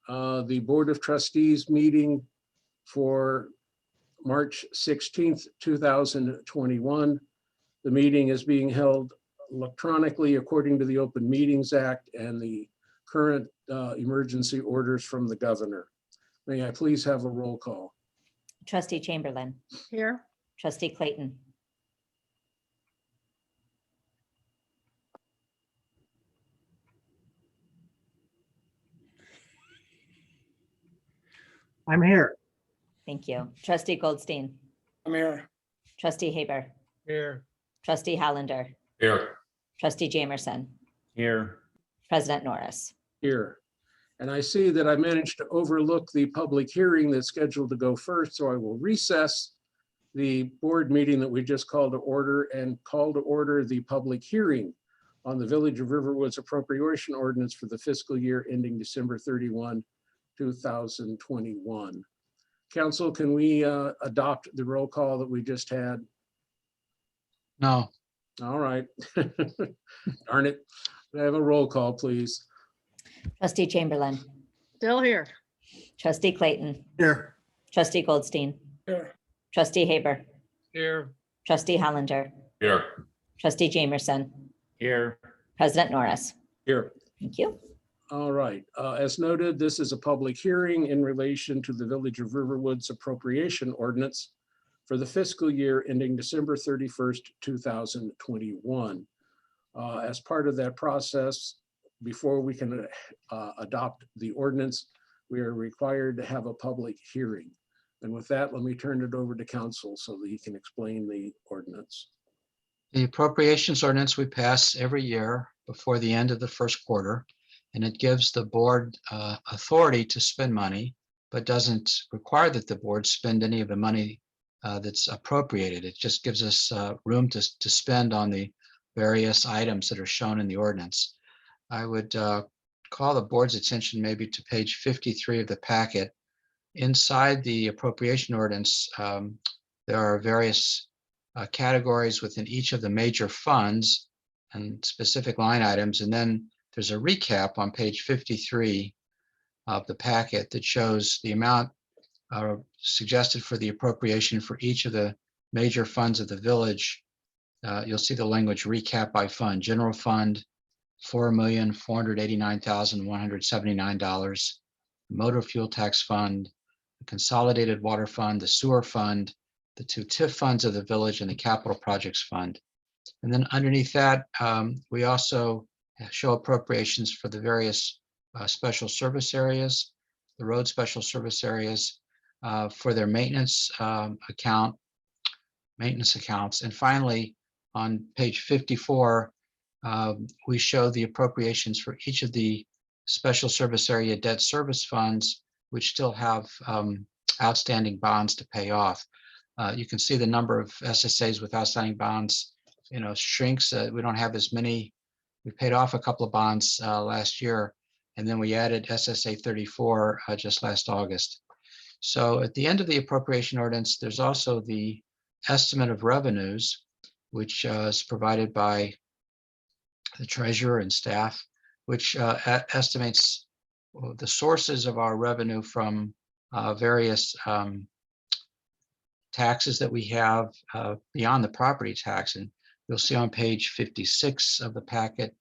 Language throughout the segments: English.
the Board of Trustees meeting for March 16th, 2021. The meeting is being held electronically according to the Open Meetings Act and the current emergency orders from the governor. May I please have a roll call? Trustee Chamberlain. Here. Trustee Clayton. I'm here. Thank you. Trustee Goldstein. I'm here. Trustee Haber. Here. Trustee Hollander. Here. Trustee Jamerson. Here. President Norris. Here. And I see that I managed to overlook the public hearing that's scheduled to go first, so I will recess the board meeting that we just called to order and call to order the public hearing on the Village of Riverwood's appropriation ordinance for the fiscal year ending December 31, 2021. Council, can we adopt the roll call that we just had? No. All right. Darn it. Can I have a roll call, please? Trustee Chamberlain. Still here. Trustee Clayton. Here. Trustee Goldstein. Here. Trustee Haber. Here. Trustee Hollander. Here. Trustee Jamerson. Here. President Norris. Here. Thank you. All right. As noted, this is a public hearing in relation to the Village of Riverwood's appropriation ordinance for the fiscal year ending December 31st, 2021. As part of that process, before we can adopt the ordinance, we are required to have a public hearing. And with that, let me turn it over to council so that he can explain the ordinance. The appropriations ordinance we pass every year before the end of the first quarter, and it gives the board authority to spend money, but doesn't require that the board spend any of the money that's appropriated. It just gives us room to spend on the various items that are shown in the ordinance. I would call the board's attention maybe to page 53 of the packet. Inside the appropriation ordinance, there are various categories within each of the major funds and specific line items. And then there's a recap on page 53 of the packet that shows the amount suggested for the appropriation for each of the major funds of the village. You'll see the language recap by fund. General fund, $4,489,179. Motor fuel tax fund, the consolidated water fund, the sewer fund, the two TIF funds of the village, and the capital projects fund. And then underneath that, we also show appropriations for the various special service areas, the road special service areas, for their maintenance accounts. And finally, on page 54, we show the appropriations for each of the special service area debt service funds, which still have outstanding bonds to pay off. You can see the number of SSAs with outstanding bonds, shrinks. We don't have as many. We paid off a couple of bonds last year, and then we added SSA 34 just last August. So at the end of the appropriation ordinance, there's also the estimate of revenues, which is provided by the treasurer and staff, which estimates the sources of our revenue from various taxes that we have beyond the property tax. And you'll see on page 56 of the packet,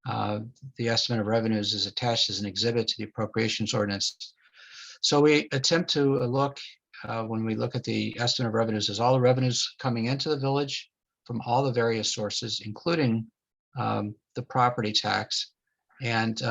the estimate of revenues is attached as an exhibit to the appropriations ordinance. So we attempt to look, when we look at the estimate of revenues, is all the revenues coming into the village from all the various sources, including the property tax. And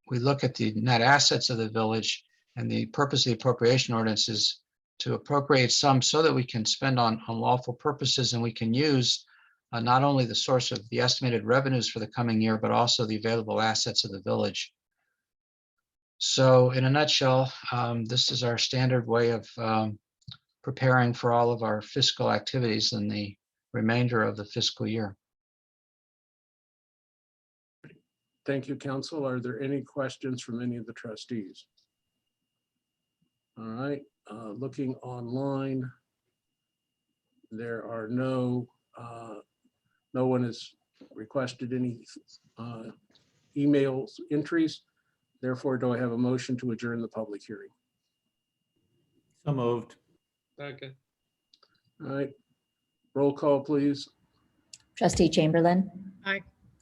we look at the net assets of the village, and the purpose of the appropriation ordinance is to appropriate some so that we can spend on lawful purposes, and we can use not only the source of the estimated revenues for the coming year, but also the available assets of the village. So in a nutshell, this is our standard way of preparing for all of our fiscal activities in the remainder of the fiscal year. Thank you, council. Are there any questions from any of the trustees? All right, looking online, there are no one has requested any emails entries. Therefore, do I have a motion to adjourn the public hearing? So moved. second, All right, roll call, please. Trustee Chamberlain. Aye.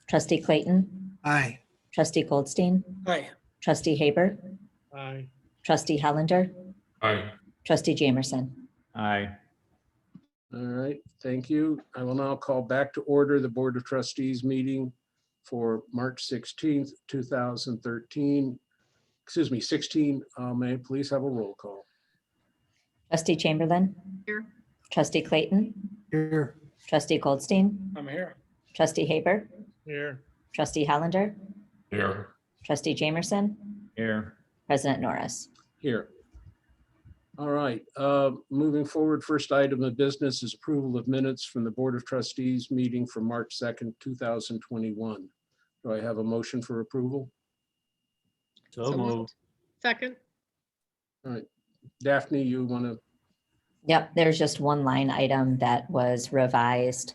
Trustee Clayton. Aye. Trustee Goldstein. aye. Trustee Haber. Aye. Trustee Hollander. Aye. Trustee Jamerson. Aye. All right, thank you. I will now call back to order the Board of Trustees meeting for March 16th, 2013. Excuse me, 16. May I please have a roll call? Trustee Chamberlain. Here. Trustee Clayton. Here. Trustee Goldstein. I'm here. Trustee Haber. Here. Trustee Hollander. Here. Trustee Jamerson. Here. President Norris. Here. All right, moving forward, first item of business is approval of minutes from the Board of Trustees meeting from March 2nd, 2021. Do I have a motion for approval? So moved. Second. All right, Daphne, you want to, Yep, there's just one line item that was revised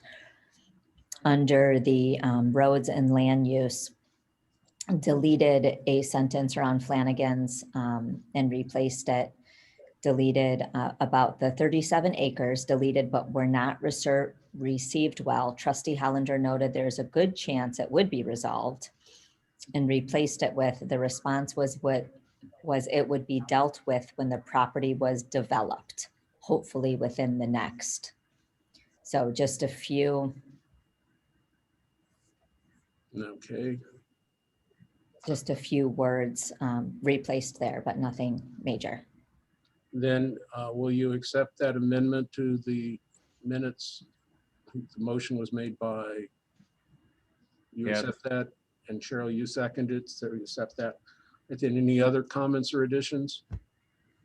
under the roads and land use. Deleted a sentence around Flanagan's and replaced it. Deleted about the 37 acres, deleted but were not received well. Trustee Hollander noted there's a good chance it would be resolved, and replaced it with the response was it would be dealt with when the property was developed, hopefully within the next. So just a few okay, words replaced there, but nothing major. then will you accept that amendment to the minutes? The motion was made by, you Yes. accept that? And Cheryl, you seconded, so you accept that. And then any other comments or additions?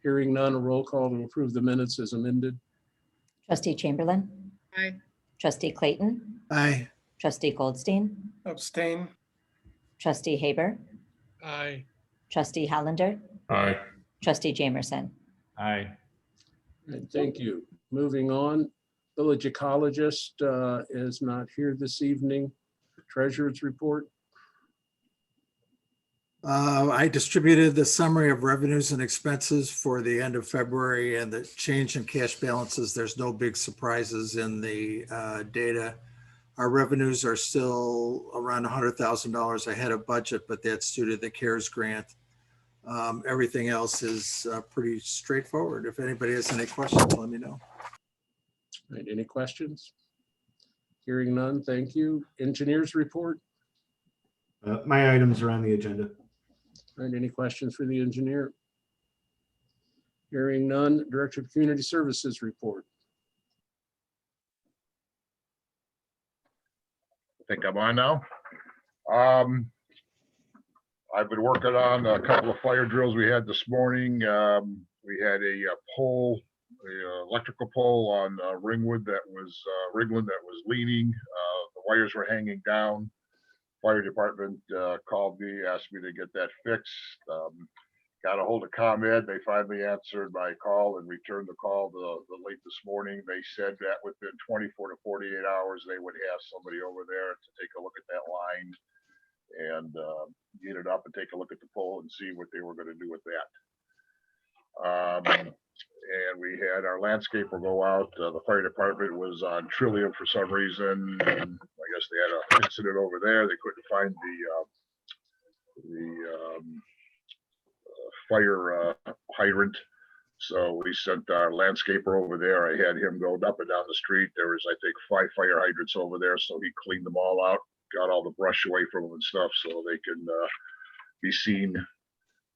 Hearing none, a roll call to approve the minutes as amended. Trustee Chamberlain. Aye. Trustee Clayton. Aye. Trustee Goldstein. Abstain. Trustee Haber. Aye. Trustee Hollander. Aye. Trustee Jamerson. Aye. And thank you. Moving on, village ecologist is not here this evening. Treasurer's report. I distributed the summary of revenues and expenses for the end of February and the change in cash balances. There's no big surprises in the data. Our revenues are still around $100,000 ahead of budget, but that's due to the CARES grant. Everything else is pretty straightforward. If anybody has any questions, let me know. Right, any questions? Hearing none, thank you. Engineers report. My items are on the agenda. Right, any questions for the engineer? Hearing none, Director of Community Services report. I think I'm on now. I've been working on a couple of fire drills we had this morning. We had a pole, electrical pole on Ringwood that was leaning. The wires were hanging down. Fire department called me, asked me to get that fixed. Got a hold of ComEd. They finally answered my call and returned the call the late this morning. They said that within 24 to 48 hours, they would have somebody over there to take a look at that line and get it up and take a look at the pole and see what they were going to do with that. And we had our landscaper go out. The fire department was on Trillium for some reason. I guess they had an incident over there. They couldn't find the fire hydrant. So we sent our landscaper over there. I had him go up and down the street. There was, I think, 5 fire hydrants over there. So he cleaned them all out, got all the brush away from them and stuff so they can be seen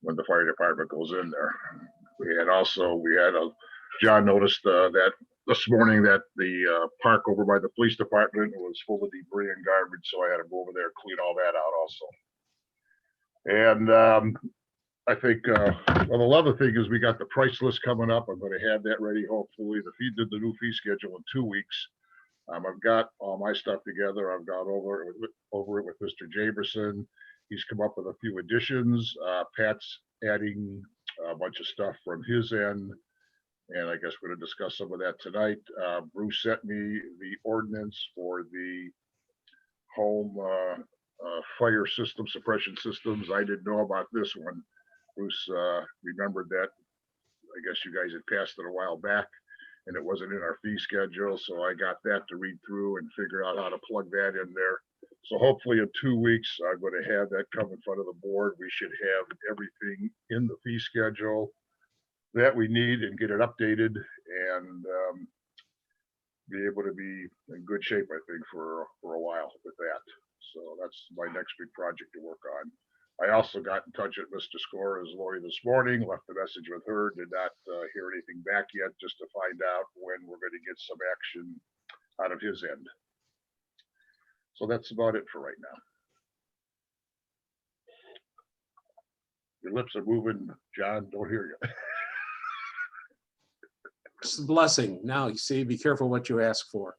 when the fire department goes in there. John noticed that this morning that the park over by the police department was full of debris and garbage. So I had to go over there and clean all that out also. And I think, well, the other thing is we got the price list coming up. I'm going to have that ready. Hopefully did the new fee schedule in 2 weeks. I've got all my stuff together. I've gone over it with Mr. Jamerson. He's come up with a few additions. Pat's adding a bunch of stuff from his end. And I guess we're going to discuss some of that tonight. Bruce sent me the ordinance for the home fire system, suppression systems. I didn't know about this one. Bruce remembered that. I guess you guys had passed it a while back and it wasn't in our fee schedule. So I got that to read through and figure out how to plug that in there. So hopefully in 2 weeks, I'm going to have that come in front of the board. We should have everything in the fee schedule that we need and get it updated and be able to be in good shape, I think, for a while with that. So that's my next big project to work on. I also got in touch with Mr. Score, as Lori this morning, left a message with her, did not hear anything back yet, just to find out when we're going to get some action out of his end. So that's about it for right now. Your lips are moving, John, don't hear you. It's a blessing. Now, you see, be careful what you ask for.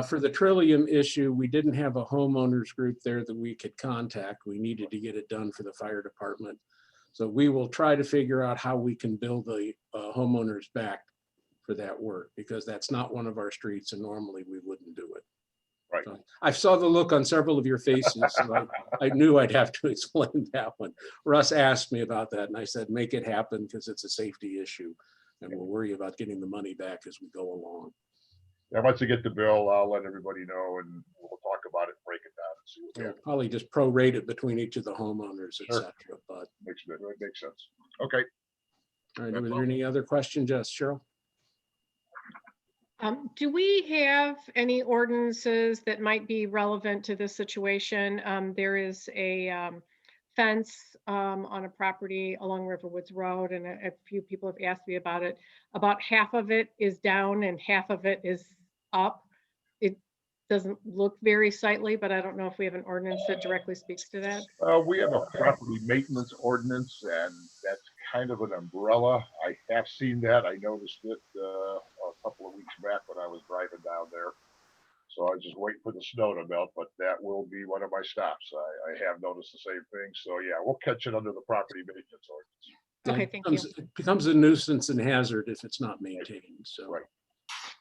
For the Trillium issue, we didn't have a homeowners group there that we could contact. We needed to get it done for the fire department. So we will try to figure out how we can bill the homeowners back for that work, because that's not one of our streets and normally we wouldn't do it. Right. So I saw the look on several of your faces, so I knew I'd have to explain that one. Russ asked me about that and I said, make it happen because it's a safety issue and we'll worry about getting the money back as we go along. Yeah, once I get the bill, I'll let everybody know and we'll talk about it, break it down and see what we We'll have. probably just prorate it between each of the homeowners, et Sure. cetera. But, Makes sense. Okay. all right, That's were there all. any other questions? Yes, Cheryl? Do we have any ordinances that might be relevant to this situation? There is a fence on a property along Riverwoods Road, and a few people have asked me about it. About half of it is down and half of it is up. It doesn't look very sightly, but I don't know if we have an ordinance that directly speaks to that. We have a property maintenance ordinance and that's kind of an umbrella. I have seen that. I noticed it a couple of weeks back when I was driving down there. So I was just waiting for the snow to melt, but that will be one of my stops. I have noticed the same thing. So yeah, we'll catch it under the property maintenance ordinance. Okay, It thank you. It becomes a nuisance and hazard if it's not maintained. So Right.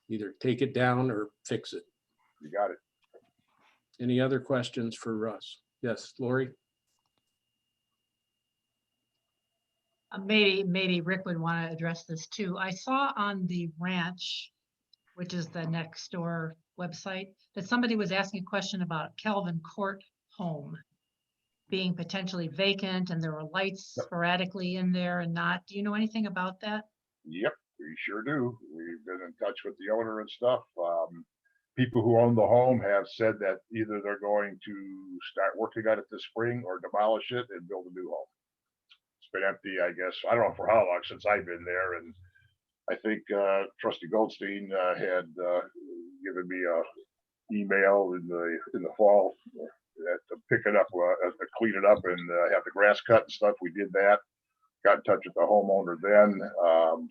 either take it down or fix it. You got it. Any other questions for Russ? Yes, Lori? Maybe Rick would want to address this too. I saw on the ranch, which is the next door website, that somebody was asking a question about Calvin Court home being potentially vacant and there were lights sporadically in there and not. Do you know anything about that? Yep, we sure do. We've been in touch with the owner and stuff. People who own the home have said that either they're going to start working on it this spring or demolish it and build a new home. It's been empty, I guess. I don't know for how long since I've been there. And I think Trustee Goldstein had given me a email in the fall to pick it up, to clean it up and have the grass cut and stuff. We did that. Got in touch with the homeowner then.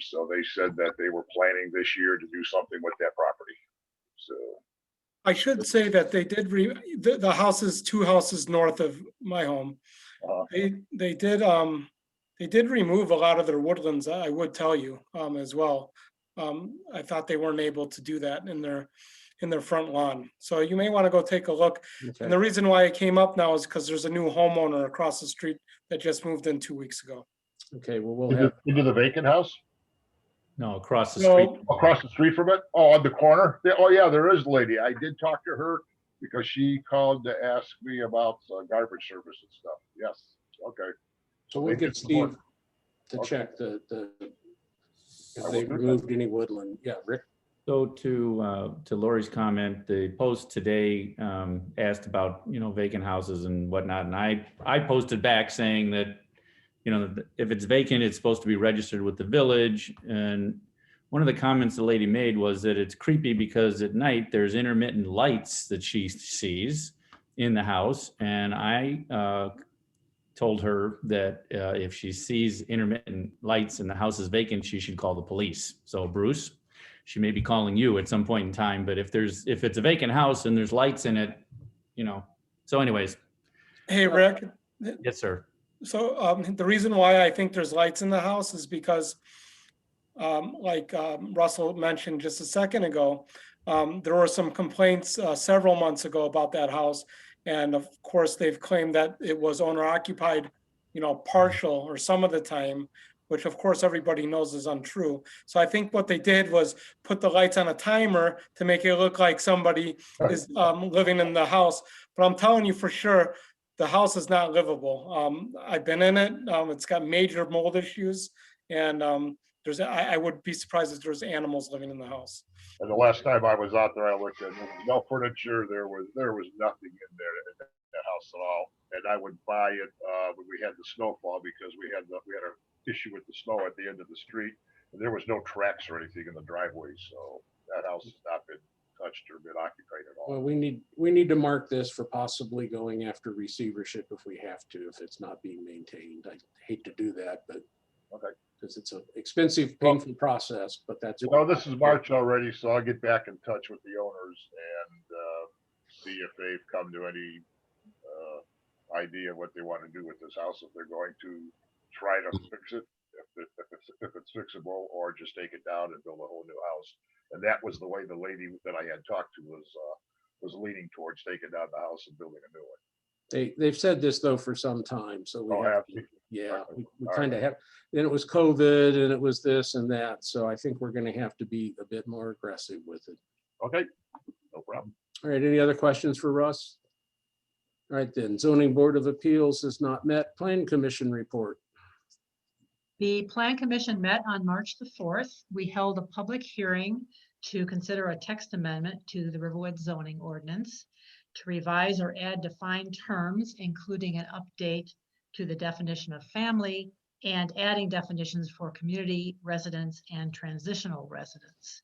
So they said that they were planning this year to do something with that property. So I should say that they did, the houses, 2 houses north of my home. They did remove a lot of their woodlands, I would tell you, as well. I thought they weren't able to do that in their front lawn. So you may want to go take a look. Okay. And the reason why it came up now is because there's a new homeowner across the street that just moved in 2 weeks ago. Okay, well, we'll have, into the vacant house No, across the street. So, across the street from it. Oh, on the corner. Oh yeah, there is a lady. I did talk to her because she called to ask me about garbage service and stuff. Yes. Okay. so we'll get Steve to check if they removed any woodland. Yeah, Rick? So to Lori's comment, the post today asked about, vacant houses and whatnot. And I posted back saying that, if it's vacant, it's supposed to be registered with the village. And one of the comments the lady made was that it's creepy because at night there's intermittent lights that she sees in the house. And I told her that if she sees intermittent lights and the house is vacant, she should call the police. So Bruce, she may be calling you at some point in time, but if it's a vacant house and there's lights in it, so anyways. hey, Rick. Yes, sir. So the reason why I think there's lights in the house is because, like Russell mentioned just a second ago, there were some complaints several months ago about that house. And of course, they've claimed that it was owner occupied, partial or some of the time, which of course everybody knows is untrue. So I think what they did was put the lights on a timer to make it look like somebody is living in the house. But I'm telling you for sure, the house is not livable. I've been in it. It's got major mold issues, and I would be surprised if there's animals living in the house. And the last time I was out there, I looked at, there was no furniture, there was nothing in there in that house at all. And I would buy it when we had the snowfall, because we had an issue with the snow at the end of the street, and there was no tracks or anything in the driveway, so that house has not been touched or been occupied at all. Well, we need to mark this for possibly going after receivership if we have to, if it's not being maintained. I hate to do that, but Okay. because it's an expensive, painful process, but that's. This is March already, so I'll get back in touch with the owners and see if they've come to any idea what they want to do with this house, if they're going to try to fix it, if it's fixable, or just take it down and build a whole new house. And that was the way the lady that I had talked to was leaning towards taking down the house and building a new one. They've said this though for some time, so we have to, have yeah, we All kind of have, then it was COVID and it was this and that, so I think we're going to have to be a bit more aggressive with it. Okay, no problem. All right, any other questions for Russ? All right then, Zoning Board of Appeals has not met. Plan Commission report. The Plan Commission met on March the 4th. We held a public hearing to consider a text amendment to the Riverwood zoning ordinance to revise or add defined terms, including an update to the definition of family and adding definitions for community residents and transitional residents.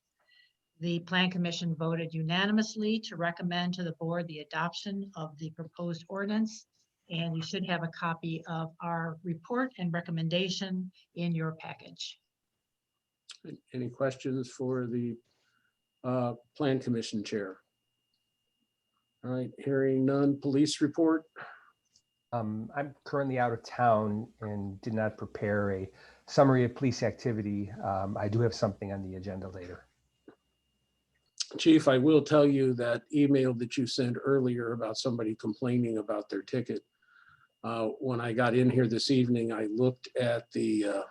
The Plan Commission voted unanimously to recommend to the board the adoption of the proposed ordinance, and you should have a copy of our report and recommendation in your package. Any questions for the Plan Commission Chair? All right, hearing none. Police report. I'm currently out of town and did not prepare a summary of police activity. I do have something on the agenda later. Chief, I will tell you that email that you sent earlier about somebody complaining about their ticket. When I got in here this evening, I looked at the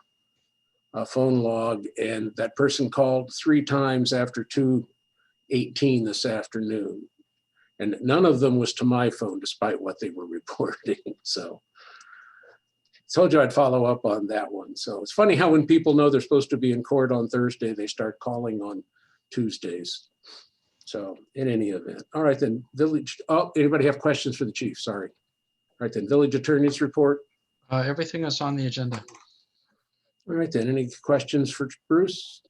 phone log, and that person called 3 times after 2:18 this afternoon. And none of them was to my phone, despite what they were reporting. So told you I'd follow up on that one. So it's funny how when people know they're supposed to be in court on Thursday, they start calling on Tuesdays. So in any event, all right then, village, oh, anybody have questions for the chief? Sorry. All right then, village attorney's report. Everything is on the agenda. All right then, any questions for Bruce?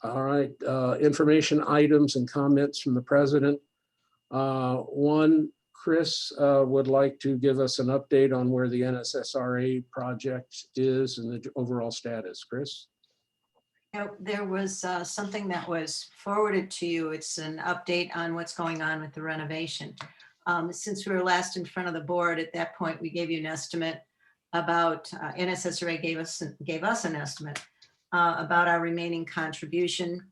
All right, information items and comments from the president. One, Chris would like to give us an update on where the NSSRA project is and the overall status. Chris? There was something that was forwarded to you. It's an update on what's going on with the renovation. Since we were last in front of the board, at that point, we gave you an estimate about, NSSRA gave us an estimate about our remaining contribution.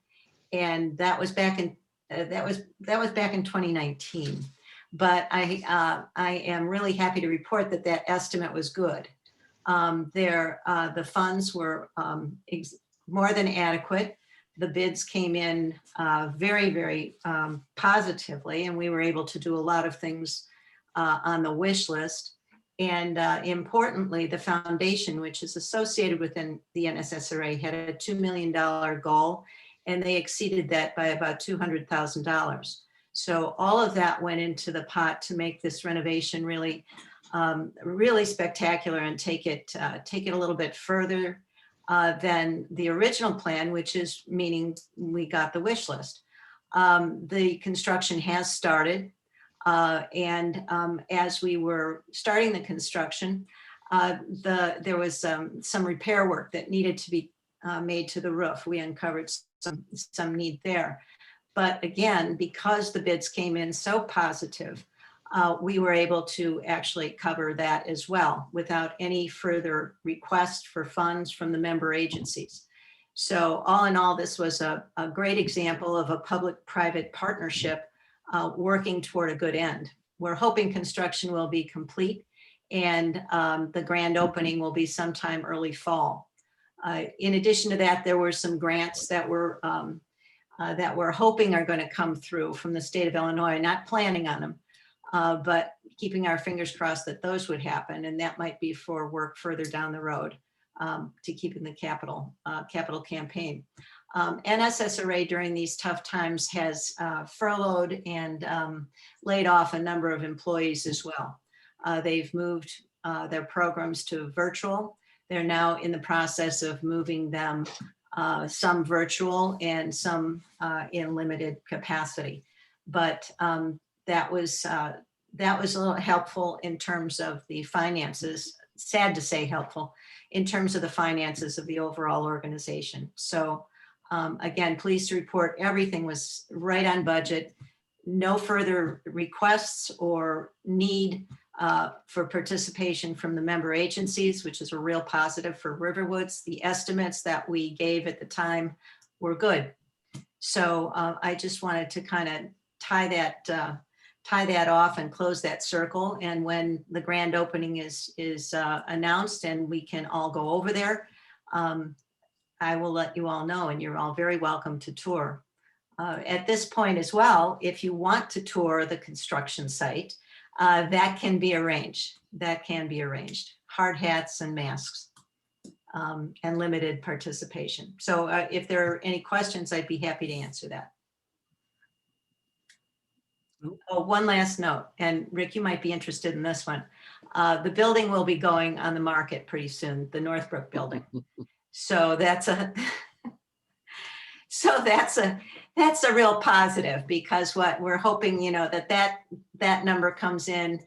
And that was back in, that was back in 2019. But I am really happy to report that that estimate was good. The funds were more than adequate. The bids came in very, very positively, and we were able to do a lot of things on the wish list. And importantly, the foundation, which is associated within the NSSRA, had a $2 million goal, and they exceeded that by about $200,000. So all of that went into the pot to make this renovation really, really spectacular and take it a little bit further than the original plan, which is meaning we got the wish list. The construction has started. And as we were starting the construction, there was some repair work that needed to be made to the roof. We uncovered some need there. But again, because the bids came in so positive, we were able to actually cover that as well without any further request for funds from the member agencies. So all in all, this was a great example of a public-private partnership working toward a good end. we're hoping construction will be complete, and the grand opening will be sometime early fall. In addition to that, there were some grants that we're hoping are going to come through from the state of Illinois, not planning on them, but keeping our fingers crossed that those would happen. And that might be for work further down the road to keep in the capital campaign. NSSRA during these tough times has furloughed and laid off a number of employees as well. They've moved their programs to virtual. They're now in the process of moving them, some virtual and some in limited capacity. But that was a little helpful in terms of the finances. Sad to say helpful in terms of the finances of the overall organization. So again, pleased to report everything was right on budget. No further requests or need for participation from the member agencies, which is a real positive for Riverwoods. The estimates that we gave at the time were good. So I just wanted to kind of tie that off and close that circle. And when the grand opening is announced and we can all go over there, I will let you all know, and you're all very welcome to tour. At this point as well, if you want to tour the construction site, that can be arranged. Hard hats and masks and limited participation. So if there are any questions, I'd be happy to answer that. Oh, one last note, and Rick, you might be interested in this one. The building will be going on the market pretty soon, the Northbrook building. So that's a real positive, because what we're hoping, that number comes in,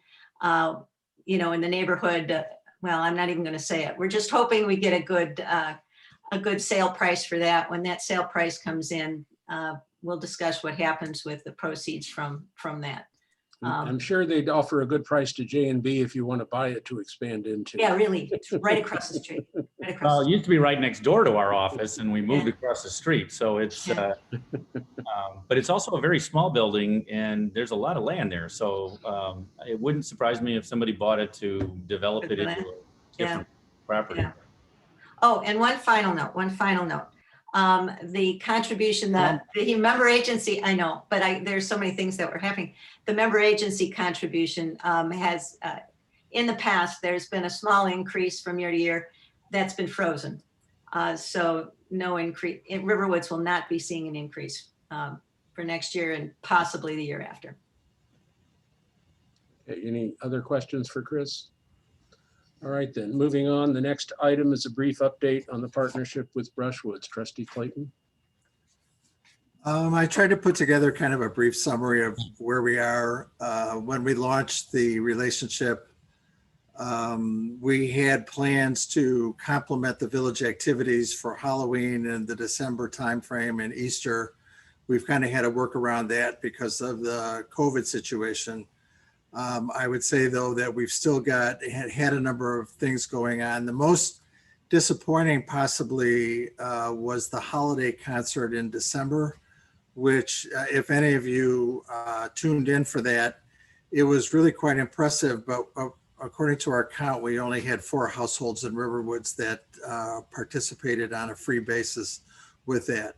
in the neighborhood. Well, I'm not even going to say it. We're just hoping we get a good sale price for that. When that sale price comes in, we'll discuss what happens with the proceeds from that. I'm sure they'd offer a good price to J&B if you want to buy it to expand into. Yeah, really, it's right across the street. Well, it used to be right next door to our office, and we moved across the street. So it's, but it's also a very small building, and there's a lot of land there. So it wouldn't surprise me if somebody bought it to develop it into a different property. Yeah. Oh, and one final note. The contribution that the member agency, I know, but there's so many things that were happening. The member agency contribution has, in the past, there's been a small increase from year to year. That's been frozen. So no increase. Riverwoods will not be seeing an increase for next year and possibly the year after. Okay, any other questions for Chris? All right, then, moving on. The next item is a brief update on the partnership with Brushwoods. Trustee Clayton. I tried to put together kind of a brief summary of where we are. When we launched the relationship, we had plans to complement the village activities for Halloween and the December timeframe and Easter. We've kind of had to work around that because of the COVID situation. I would say, though, that we've still had a number of things going on. The most disappointing possibly was the holiday concert in December, which if any of you tuned in for that, it was really quite impressive. But according to our count, we only had 4 households in Riverwoods that participated on a free basis with that.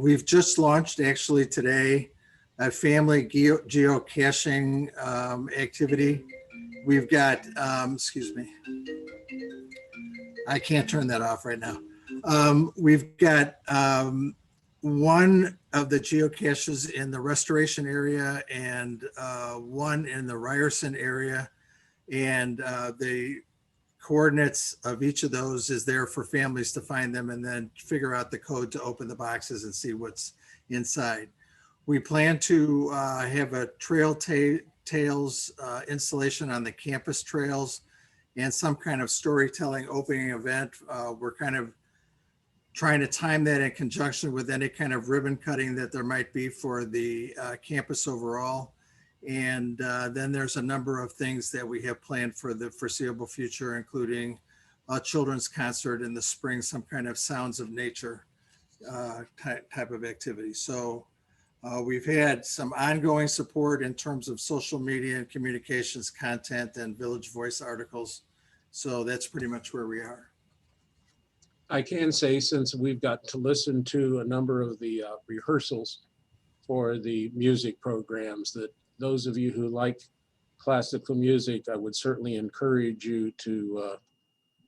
We've just launched actually today a family geocaching activity. We've got, excuse me, I can't turn that off right now. We've got one of the geocaches in the Restoration area and one in the Ryerson area. And the coordinates of each of those is there for families to find them and then figure out the code to open the boxes and see what's inside. We plan to have a Trail Tales installation on the campus trails and some kind of storytelling opening event. We're kind of trying to time that in conjunction with any kind of ribbon cutting that there might be for the campus overall. And then there's a number of things that we have planned for the foreseeable future, including a children's concert in the spring, some kind of sounds of nature type of activity. So We've had some ongoing support in terms of social media and communications content and Village Voice articles. So that's pretty much where we are. I can say, since we've got to listen to a number of the rehearsals for the music programs, that those of you who like classical music, I would certainly encourage you to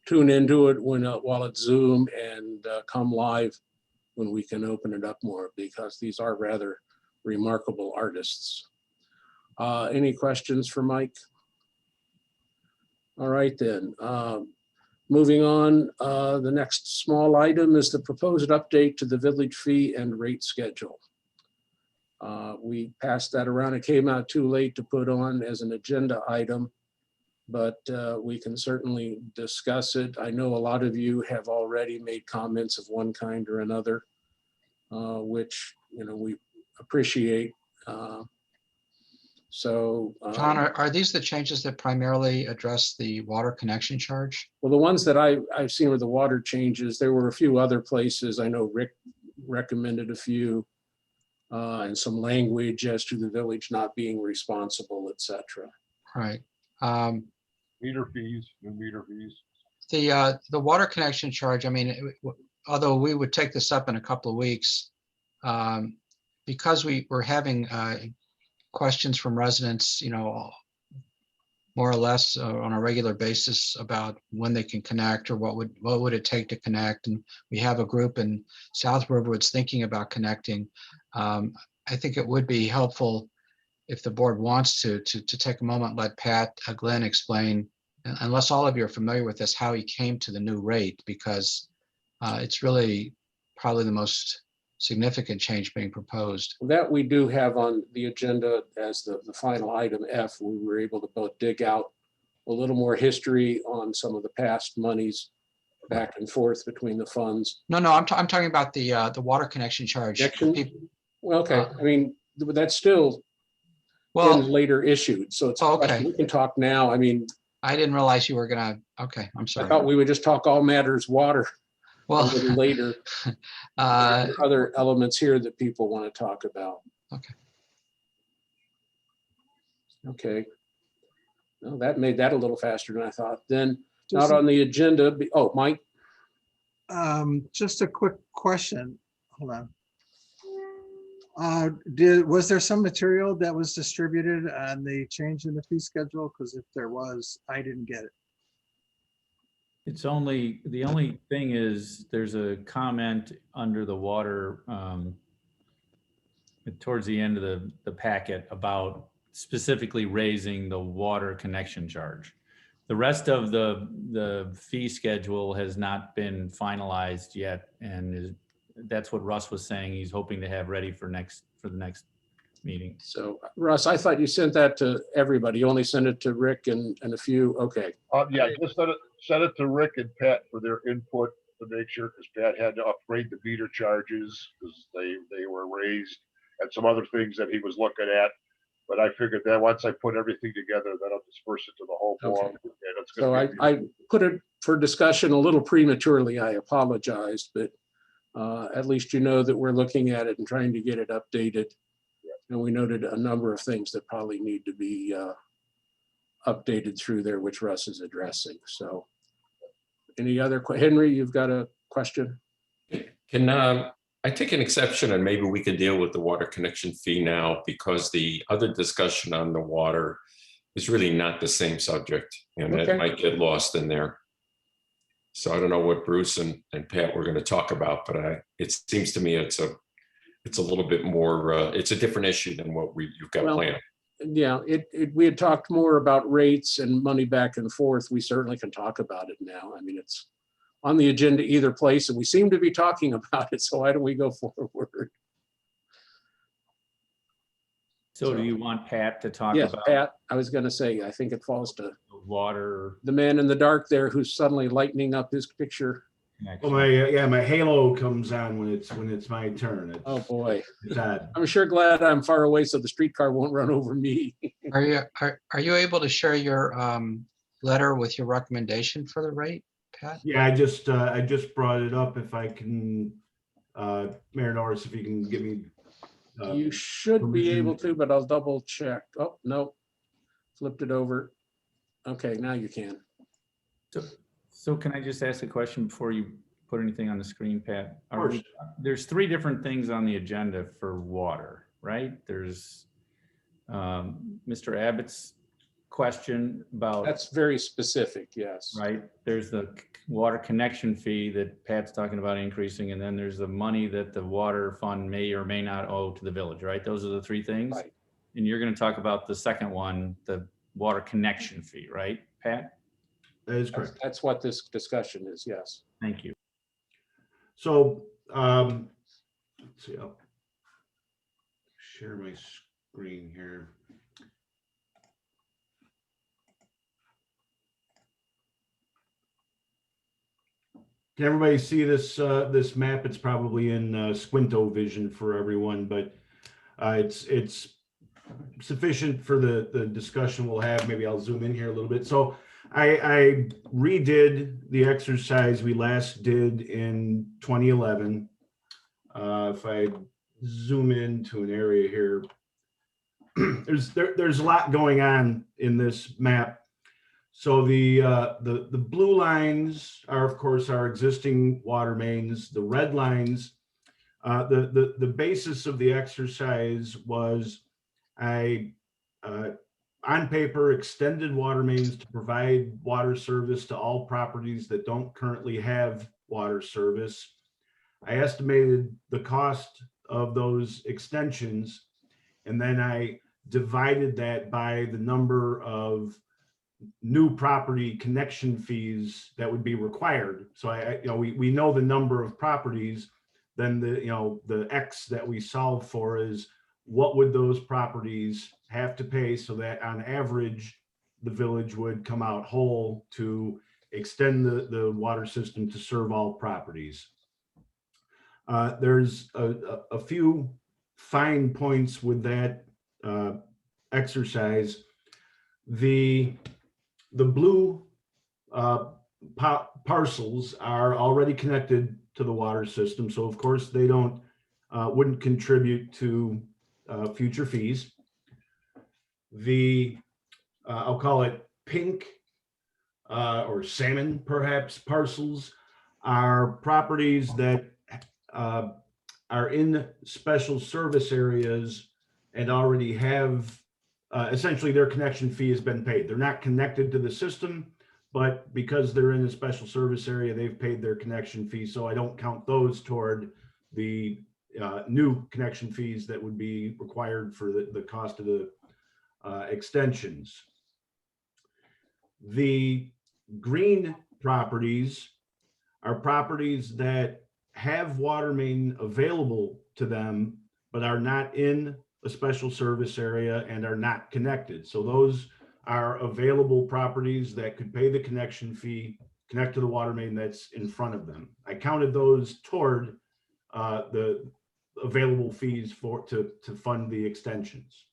tune into it while it's Zoom, and come live when we can open it up more, because these are rather remarkable artists. Any questions for Mike? All right then. Moving on, the next small item is the proposed update to the village fee and rate schedule. We passed that around. It came out too late to put on as an agenda item, but we can certainly discuss it. I know a lot of you have already made comments of one kind or another, which, you know, we appreciate. John, are these the changes that primarily address the water connection charge? Well, the ones that I've seen were the water changes. There were a few other places. I know Rick recommended a few, and some language as to the village not being responsible, et cetera. Right. Meter fees, new meter fees. The water connection charge, I mean, although we would take this up in a couple of weeks, because we're having questions from residents, you know, more or less on a regular basis about when they can connect, or what would it take to connect. And we have a group in South Riverwoods thinking about connecting. I think it would be helpful if the board wants to take a moment, let Pat Glenn explain, unless all of you are familiar with this, how he came to the new rate, because it's really probably the most significant change being proposed. That we do have on the agenda as the final item F. We were able to both dig out a little more history on some of the past monies back and forth between the funds. No, I'm talking about the water connection charge. Well, okay, I mean, that's still been later issued, so it's a question. We can talk now. I mean, I didn't realize you were gonna, okay, I'm sorry. I thought we would just talk all matters water a little later. Other elements here that people want to talk about. Okay. Okay. Well, that made that a little faster than I thought. Then not on the agenda. Oh, Mike. Just a quick question. Hold on. Was there some material that was distributed on the change in the fee schedule? Because if there was, I didn't get it. It's only, the only thing is there's a comment under the water towards the end of the packet about specifically raising the water connection charge. The rest of the fee schedule has not been finalized yet, and that's what Russ was saying. He's hoping to have ready for the next meeting. So Russ, I thought you sent that to everybody. You only sent it to Rick and a few. Okay. Yeah, just send it to Rick and Pat for their input to make sure, because Pat had to upgrade the meter charges because they were raised, and some other things that he was looking at. But I figured that once I put everything together, then I'll disperse it to the whole board. Okay. So I put it for discussion a little prematurely. I apologize, but at least you know that we're looking at it and trying to get it updated. And we noted a number of things that probably need to be updated through there, which Russ is addressing. So any other, Henry, you've got a question? Can I take an exception, and maybe we can deal with the water connection fee now, because the other discussion on the water is really not the same subject, and it might get lost in there. So I don't know what Bruce and Pat were going to talk about, but it seems to me it's a little bit more, it's a different issue than what you've got planned. Yeah, we had talked more about rates and money back and forth. We certainly can talk about it now. I mean, it's on the agenda either place, and we seem to be talking about it. So why don't we go forward? So do you want Pat to talk Yes, about? Pat, I was going to say, I think it falls to water, the man in the dark there who's suddenly lightening up his picture. Well, my halo comes on when it's my turn. Oh boy, it's odd. I'm sure glad I'm far away so the streetcar won't run over me. Are you able to share your letter with your recommendation for the rate, Pat? Yeah, I just brought it up. If I can, Mayor Norris, if you can give me You should be permission. able to, but I'll double check. Oh, no. Flipped it over. Okay, now you can. So can I just ask a question before you put anything on the screen, Pat? Of course. There's three different things on the agenda for water, right? There's Mr. Abbott's question about, That's very specific, yes. right? There's the water connection fee that Pat's talking about increasing, and then there's the money that the water fund may or may not owe to the village, right? Those are the three things. Right. And you're going to talk about the second one, the water connection fee, right, Pat? That is correct. That's what this discussion is, yes. Thank you. So, let's see, I'll share my screen here. Can everybody see this this map? It's probably in squinto vision for everyone, but it's sufficient for the discussion we'll have. Maybe I'll zoom in here a little bit. So I redid the exercise we last did in 2011. If I zoom into an area here, there's a lot going on in this map. So the blue lines are, of course, our existing water mains. The red lines, the basis of the exercise was I on paper extended water mains to provide water service to all properties that don't currently have water service. I estimated the cost of those extensions, and then I divided that by the number of new property connection fees that would be required. So we know the number of properties, then the X that we solve for is what would those properties have to pay so that on average, the village would come out whole to extend the water system to serve all properties. There's a few fine points with that exercise. The blue parcels are already connected to the water system, so of course they wouldn't contribute to future fees. The I'll call it pink or salmon perhaps parcels are properties that are in special service areas and already have essentially their connection fee has been paid. They're not connected to the system, but because they're in a special service area, they've paid their connection fee. So I don't count those toward the new connection fees that would be required for the cost of the extensions. The green properties are properties that have water main available to them, but are not in a special service area and are not connected. So those are available properties that could pay the connection fee, connect to the water main that's in front of them. I counted those toward the available fees to fund the extensions.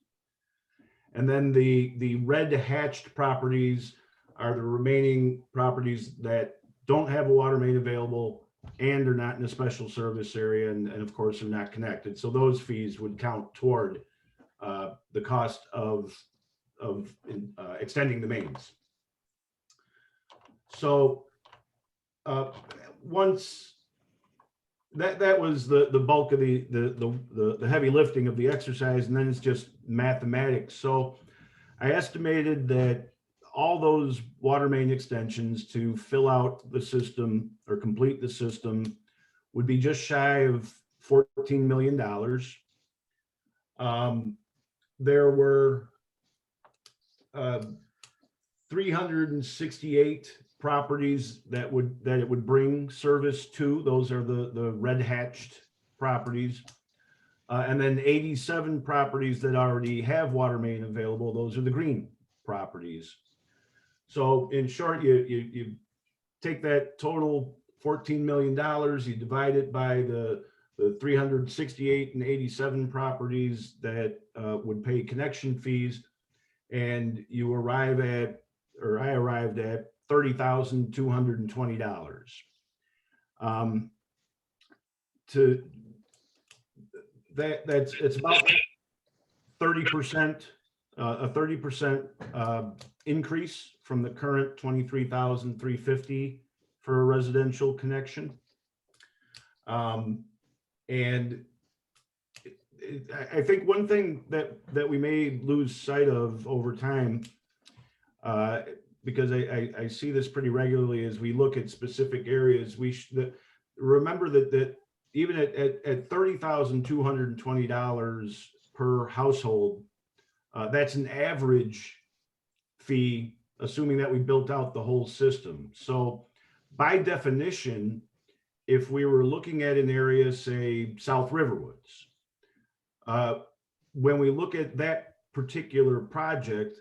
And then the red hatched properties are the remaining properties that don't have a water main available and are not in a special service area and of course are not connected. So those fees would count toward the cost of extending the mains. So once that was the bulk of the heavy lifting of the exercise, and then it's just mathematics. So I estimated that all those water main extensions to fill out the system or complete the system would be just shy of $14 million. There were 368 properties that it would bring service to. Those are the red hatched properties. And then 87 properties that already have water main available. Those are the green properties. So in short, you take that total $14 million, you divide it by the 368 and 87 properties that would pay connection fees, and you arrive at, or I arrived at, $30,220. it's about 30%, a 30% increase from the current 23,350 for a residential connection. And I think one thing that we may lose sight of over time, because I see this pretty regularly as we look at specific areas, we should remember that even at $30,220 per household, that's an average fee, assuming that we built out the whole system. So by definition, if we were looking at an area, say South Riverwoods, when we look at that particular project,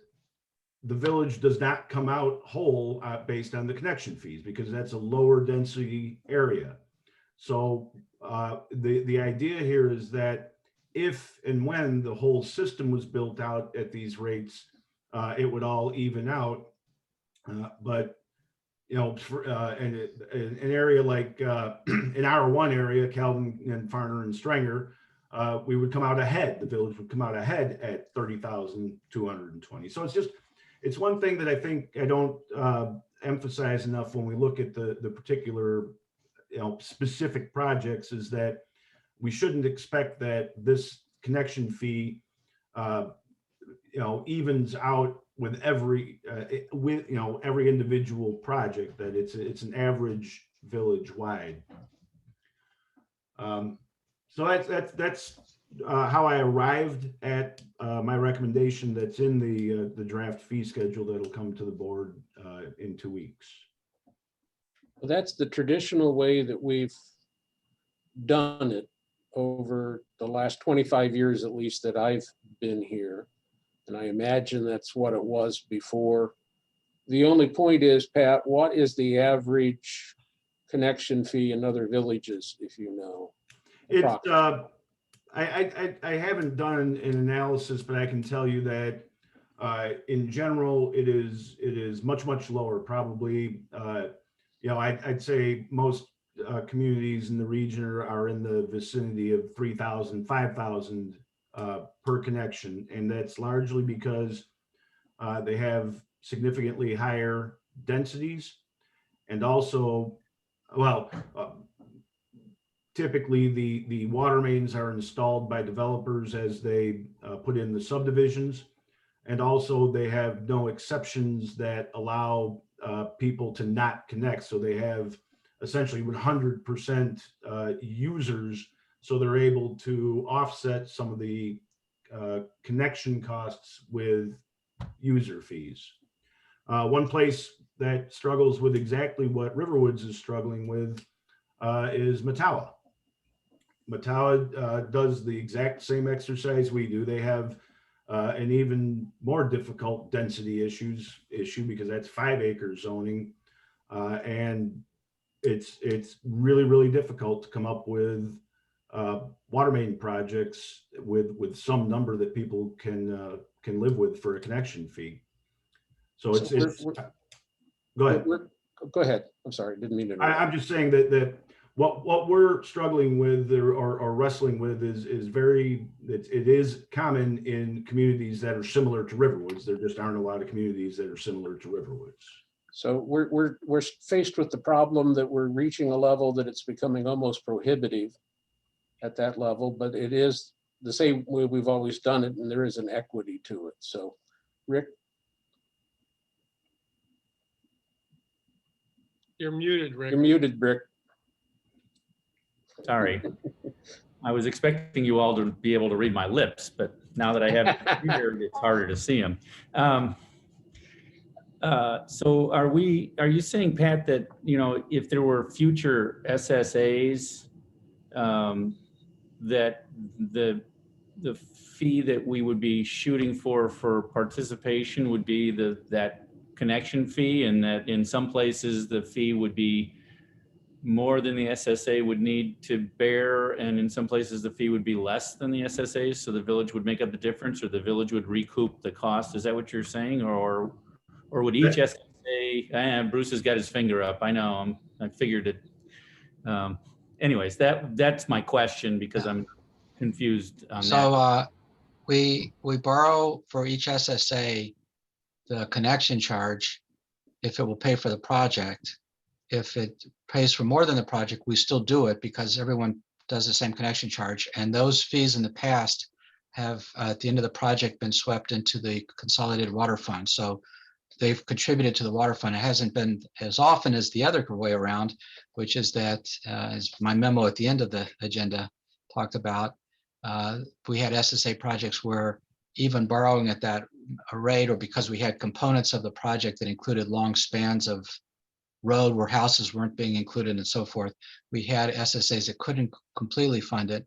the village does not come out whole based on the connection fees because that's a lower density area. So the idea here is that if and when the whole system was built out at these rates, it would all even out. But you know, for, in an area like an R1 area, Calvin and Farner and Strenger, we would come out ahead. The village would come out ahead at 30,220. So it's one thing that I think I don't emphasize enough when we look at the particular, you know, specific projects, is that we shouldn't expect that this connection fee, you know, evens out with every every individual project, that it's an average village wide. So that's how I arrived at my recommendation that's in the draft fee schedule that'll come to the board in 2 weeks. Well, that's the traditional way that we've done it over the last 25 years, at least, that I've been here. And I imagine that's what it was before. The only point is, Pat, what is the average connection fee in other villages, if you know? It's I haven't done an analysis, but I can tell you that in general, it is much lower. Probably, you know, I'd say most communities in the region are in the vicinity of 3,000, 5,000 per connection, and that's largely because they have significantly higher densities, and also, well, typically the water mains are installed by developers as they put in the subdivisions, and also they have no exceptions that allow people to not connect. So they have essentially 100% users, so they're able to offset some of the connection costs with user fees. One place that struggles with exactly what Riverwoods is struggling with is Mattawa. Mattawa does the exact same exercise we do. They have an even more difficult density issue because that's 5 acre zoning, and it's really difficult to come up with water main projects with some number that people can live with for a connection fee. So it's go ahead. Go ahead. I'm sorry, didn't mean to. I'm just saying that what we're struggling with or wrestling with is it is common in communities that are similar to Riverwoods. There just aren't a lot of communities that are similar to Riverwoods. So we're faced with the problem that we're reaching a level that it's becoming almost prohibitive at that level, but it is the same way we've always done it, and there is an equity to it. So, Rick? You're muted, Rick. You're muted, Rick. Sorry. I was expecting you all to be able to read my lips, but now that I have it here, it's harder to see them. So are you saying, Pat, that, you know, if there were future SSAs, that the fee that we would be shooting for participation would be that connection fee, and that in some places the fee would be more than the SSA would need to bear, and in some places the fee would be less than the SSA, so the village would make up the difference, or the village would recoup the cost? Is that what you're saying? Or would each SSA, Bruce has got his finger up, I know, I figured it. Anyways, that's my question, because confused on So that. we borrow for each SSA the connection charge if it will pay for the project. If it pays for more than the project, we still do it because everyone does the same connection charge. And those fees in the past have, at the end of the project, been swept into the consolidated water fund. So they've contributed to the water fund. It hasn't been as often as the other way around, which is that, as my memo at the end of the agenda talked about, we had SSA projects where even borrowing at that rate, or because we had components of the project that included long spans of road where houses weren't being included and so forth, we had SSAs that couldn't completely fund it.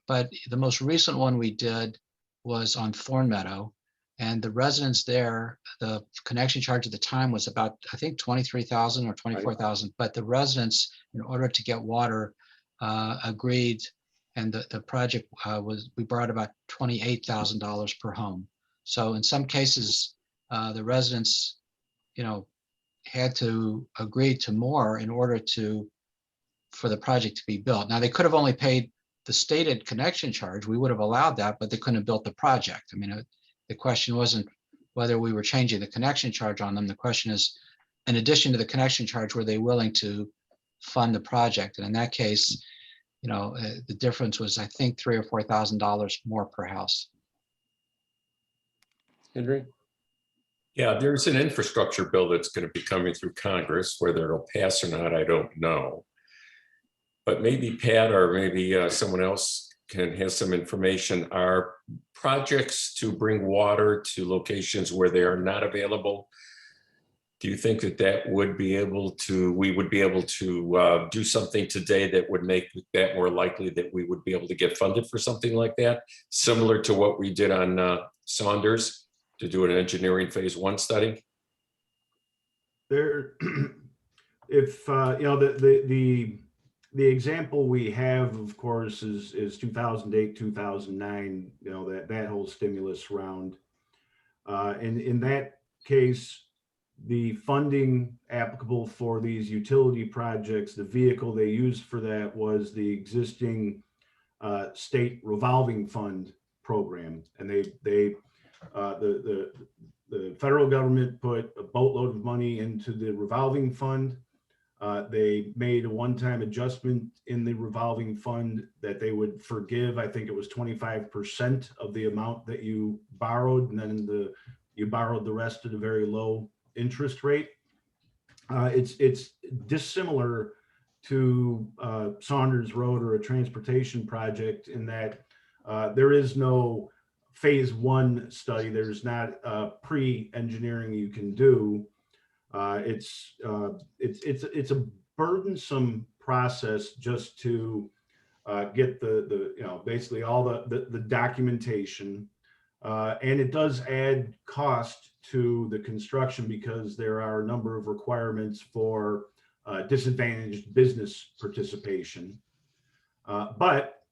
But the most recent one we did was on Thorn Meadow, and the residents there, the connection charge at the time was about, I think, 23,000 or 24,000. But the residents, in order to get water, agreed, and the project we borrowed about $28,000 per home. So in some cases, the residents, had to agree to more in order for the project to be built. Now, they could have only paid the stated connection charge. We would have allowed that, but they couldn't have built the project. I mean, the question wasn't whether we were changing the connection charge on them. The question is, in addition to the connection charge, were they willing to fund the project? And in that case, the difference was, I think, $3,000 or $4,000 more per house. Henry? Yeah, there's an infrastructure bill that's going to be coming through Congress. Whether it'll pass or not, I don't know. But maybe Pat or maybe someone else can have some information. Are projects to bring water to locations where they are not available? Do you think that we would be able to do something today that would make that more likely that we would be able to get funded for something like that, similar to what we did on Saunders, to do an engineering phase 1 study? There, if the example we have, of course, is 2008, 2009. That whole stimulus round. In that case, the funding applicable for these utility projects, the vehicle they used for that was the existing state revolving fund program, and the federal government put a boatload of money into the revolving fund. They made a one-time adjustment in the revolving fund that they would forgive. I think it was 25% of the amount that you borrowed, and then you borrowed the rest at a very low interest rate. It's dissimilar to Saunders Road or a transportation project in that there is no phase 1 study. There's not pre-engineering you can do. It's a burdensome process just to get basically all the documentation, and it does add cost to the construction because there are a number of requirements for disadvantaged business participation. But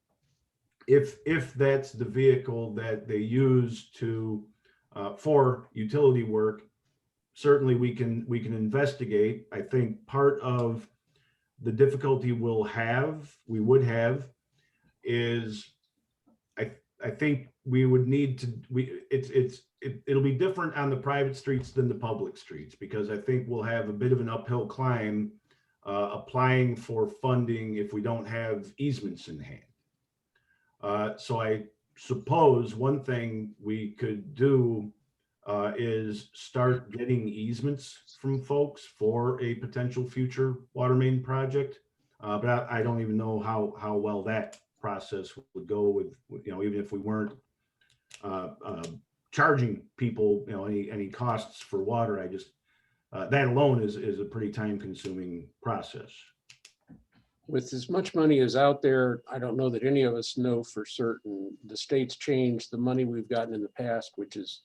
if that's the vehicle that they use for utility work, certainly we can investigate. I think part of the difficulty we would have is I think we would need to it'll be different on the private streets than the public streets, because I think we'll have a bit of an uphill climb applying for funding if we don't have easements in hand. So I suppose one thing we could do is start getting easements from folks for a potential future water main project. But I don't even know how well that process would go with even if we weren't charging people any costs for water. I just that alone is a pretty time-consuming process. With as much money as out there, I don't know that any of us know for certain. The state's changed the money we've gotten in the past, which is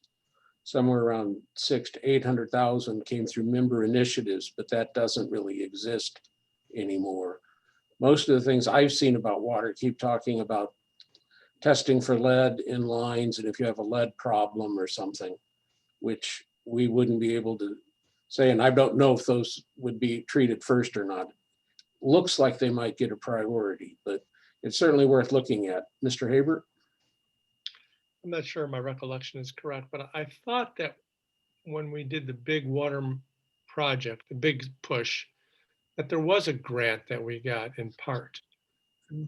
somewhere around 600,000 to 800,000 came through member initiatives, but that doesn't really exist anymore. Most of the things I've seen about water keep talking about testing for lead in lines, and if you have a lead problem or something, which we wouldn't be able to say, and I don't know if those would be treated first or not. Looks like they might get a priority, but it's certainly worth looking at. Mr. Haber? I'm not sure my recollection is correct, but I thought that when we did the big water project, the big push, that there was a grant that we got in part.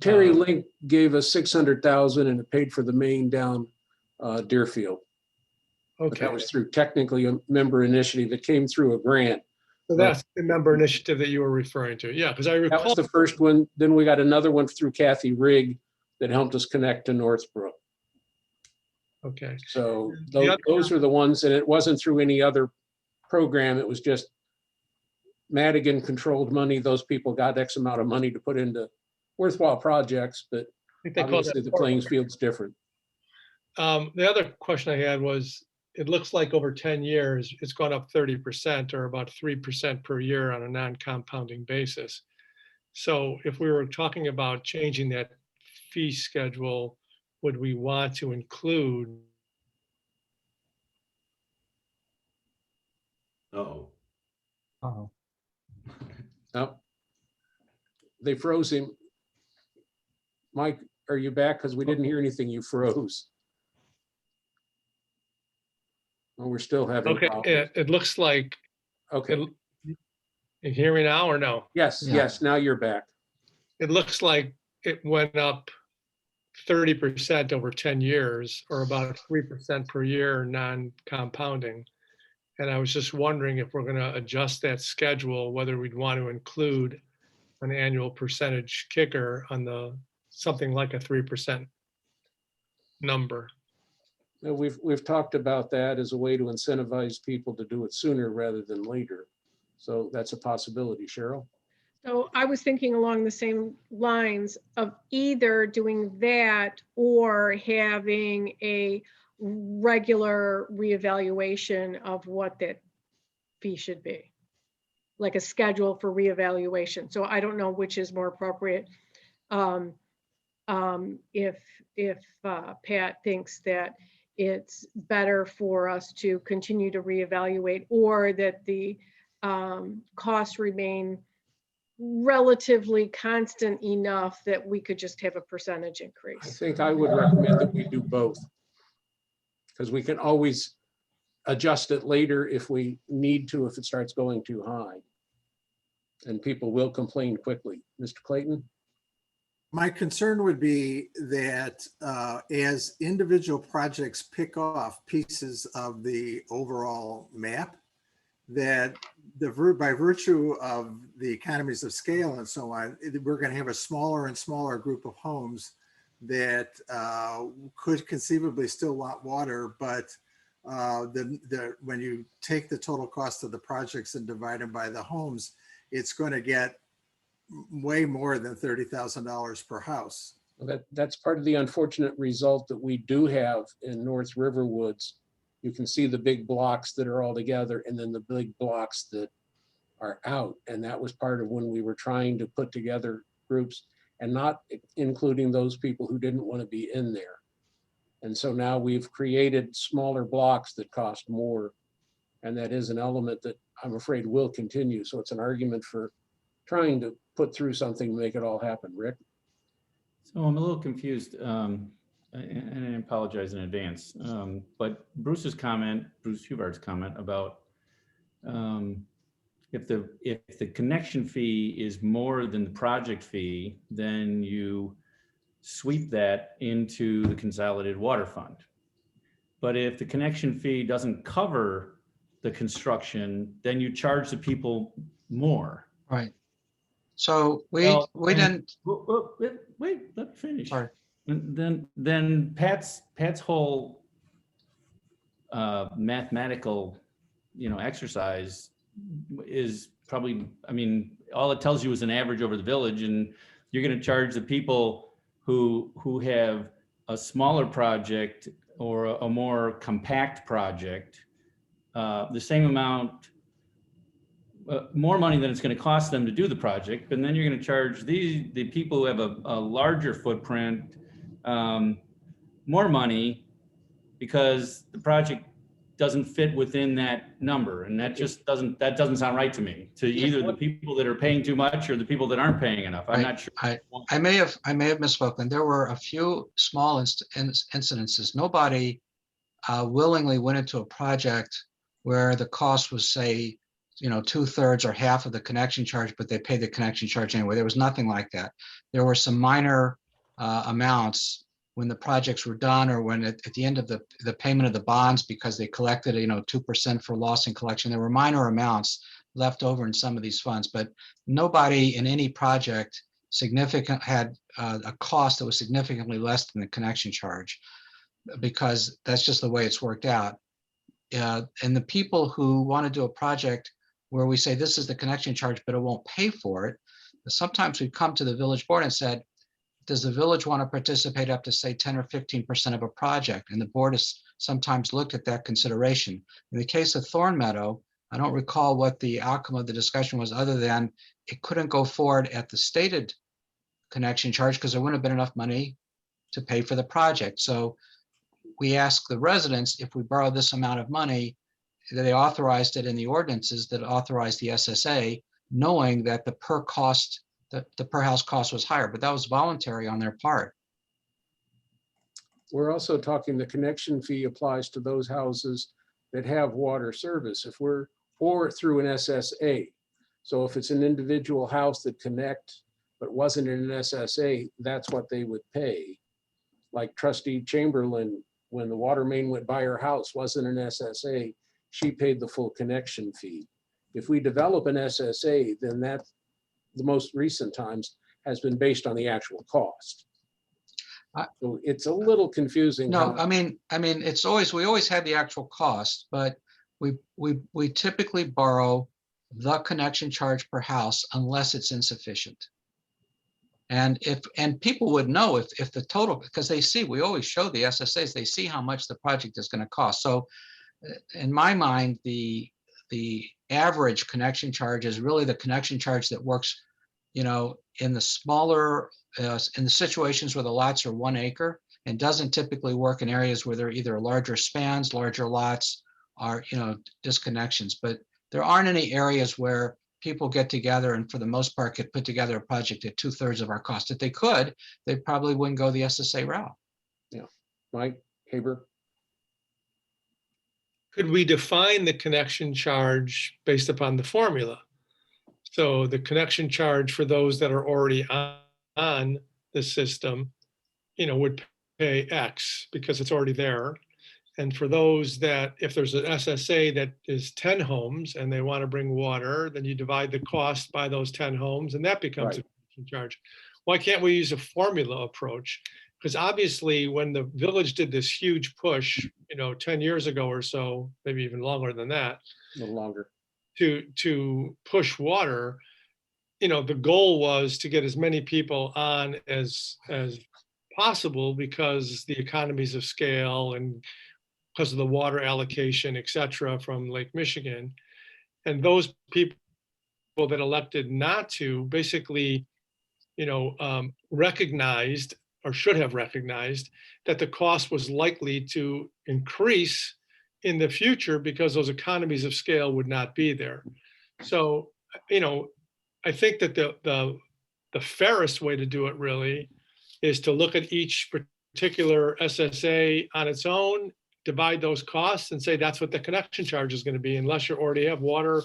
Terry Link gave us 600,000 and it paid for the main down Deerfield. But Okay, that was through technically a member initiative. It came through a grant. so that's the member initiative that you were referring to. Yeah, because I That was recall, the first one. Then we got another one through Kathy Rigg that helped us connect to Northbrook. okay, So The other- those are the ones, and it wasn't through any other program. It was just Madigan controlled money. Those people got X amount of money to put into worthwhile projects, but I think they call obviously that. the playing field's different. The other question I had was, it looks like over 10 years, it's gone up 30% or about 3% per year on a non-compounding basis. So if we were talking about changing that fee schedule, would we want to include? Uh-oh. Oh, No. They froze him. Mike, are you back? Because we didn't hear anything. You froze. Well, we're still having Okay, problems. it looks like, Okay, you hear me now or no? yes, Yeah. yes, now you're back. It looks like it went up 30% over 10 years, or about 3% per year, non-compounding. And I was just wondering if we're gonna adjust that schedule, whether we'd want to include an annual percentage kicker on something like a 3% number. We've talked about that as a way to incentivize people to do it sooner rather than later. So that's a possibility. Cheryl? So I was thinking along the same lines of either doing that or having a regular reevaluation of what that fee should be. Like a schedule for reevaluation. So I don't know which is more appropriate. If Pat thinks that it's better for us to continue to reevaluate, or that the costs remain relatively constant enough that we could just have a percentage I increase. think I would recommend that we do both. Because we can always adjust it later if we need to, if it starts going too high. And people will complain quickly. Mr. Clayton? My concern would be that as individual projects pick off pieces of the overall map, that by virtue of the economies of scale and so on, we're going to have a smaller and smaller group of homes that could conceivably still want water, but when you take the total cost of the projects and divide them by the homes, it's going to get way more than $30,000 per house. That's part of the unfortunate result that we do have in North River Woods. You can see the big blocks that are all together and then the big blocks that are out. And that was part of when we were trying to put together groups and not including those people who didn't want to be in there. And so now we've created smaller blocks that cost more. And that is an element that I'm afraid will continue. So it's an argument for trying to put through something to make it all happen. Rick? So I'm a little confused, and I apologize in advance. But Bruce Hubbard's comment about if the connection fee is more than the project fee, then you sweep that into the consolidated water fund. But if the connection fee doesn't cover the construction, then you charge the people more. Right. So we didn't. Wait, let me finish. Sorry. And then Pat's whole mathematical, exercise is probably, I mean, all it tells you is an average over the village, and you're going to charge the people who have a smaller project or a more compact project the same amount, more money than it's going to cost them to do the project, but then you're going to charge the people who have a larger footprint more money because the project doesn't fit within that number. And that just doesn't sound right to me, to either the people that are paying too much or the people that aren't paying enough. I'm not sure. I may have misspoken. There were a few small incidences. Nobody willingly went into a project where the cost was, say, 2/3 or half of the connection charge, but they paid the connection charge anyway. There was nothing like that. There were some minor amounts when the projects were done, or when at the end of the payment of the bonds, because they collected 2% for loss in collection. There were minor amounts left over in some of these funds, but nobody in any project had a cost that was significantly less than the connection charge, because that's just the way it's worked out. And the people who want to do a project where we say this is the connection charge, but it won't pay for it, sometimes we come to the village board and said, does the village want to participate up to, say, 10 or 15% of a project? And the board has sometimes looked at that consideration. In the case of Thorn Meadow, I don't recall what the outcome of the discussion was, other than it couldn't go forward at the stated connection charge because there wouldn't have been enough money to pay for the project. So we asked the residents, if we borrow this amount of money, that they authorized it in the ordinances that authorized the SSA, knowing that the per house cost was higher, but that was voluntary on their part. We're also talking the connection fee applies to those houses that have water service or through an SSA. So if it's an individual house that connect but wasn't in an SSA, that's what they would pay. Like Trustee Chamberlain, when the water main went by her house, wasn't an SSA, she paid the full connection fee. If we develop an SSA, then that, the most recent times, has been based on the actual cost. So it's a little confusing. No, I mean, it's always, we always had the actual cost, but we typically borrow the connection charge per house unless it's insufficient. And people would know if the total, because they see, we always show the SSAs, they see how much the project is going to cost. So in my mind, the average connection charge is really the connection charge that works, in the smaller, in the situations where the lots are 1 acre, and doesn't typically work in areas where there are either larger spans, larger lots, or, disconnections. But there aren't any areas where people get together and for the most part could put together a project at 2/3 of our cost. If they could, they probably wouldn't go the SSA route. Yeah. Mike Haber. Could we define the connection charge based upon the formula? So the connection charge for those that are already on the system, would pay X because it's already there. And for those that, if there's an SSA that is 10 homes and they want to bring water, then you divide the cost by those 10 homes and that becomes a connection charge. Why can't we use a formula approach? Because obviously when the village did this huge push, 10 years ago or so, maybe even longer than that, A little longer. to push water, the goal was to get as many people on as possible because the economies of scale and because of the water allocation, et cetera, from Lake Michigan. And those people that elected not to basically, recognized or should have recognized that the cost was likely to increase in the future because those economies of scale would not be there. So, I think that the fairest way to do it really is to look at each particular SSA on its own, divide those costs and say that's what the connection charge is going to be, unless you already have water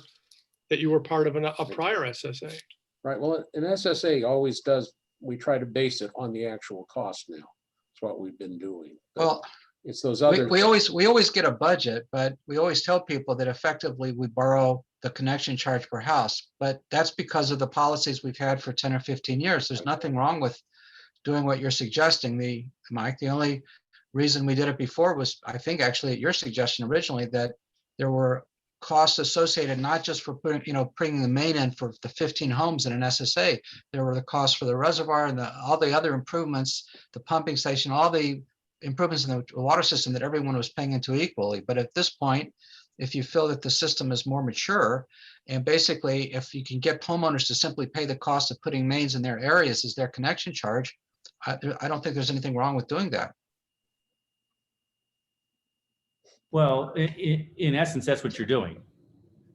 that you were part of a prior SSA. Right. Well, an SSA always does, we try to base it on the actual cost now. That's what we've been doing. But Well, it's those other. we always get a budget, but we always tell people that effectively we borrow the connection charge per house. But that's because of the policies we've had for 10 or 15 years. There's nothing wrong with doing what you're suggesting, Mike. The only reason we did it before was, I think, actually at your suggestion originally, that there were costs associated not just for bringing the main in for the 15 homes in an SSA. There were the costs for the reservoir and all the other improvements, the pumping station, all the improvements in the water system that everyone was paying into equally. But at this point, if you feel that the system is more mature, and basically if you can get homeowners to simply pay the cost of putting mains in their areas as their connection charge, I don't think there's anything wrong with doing that. Well, in essence, that's what you're doing.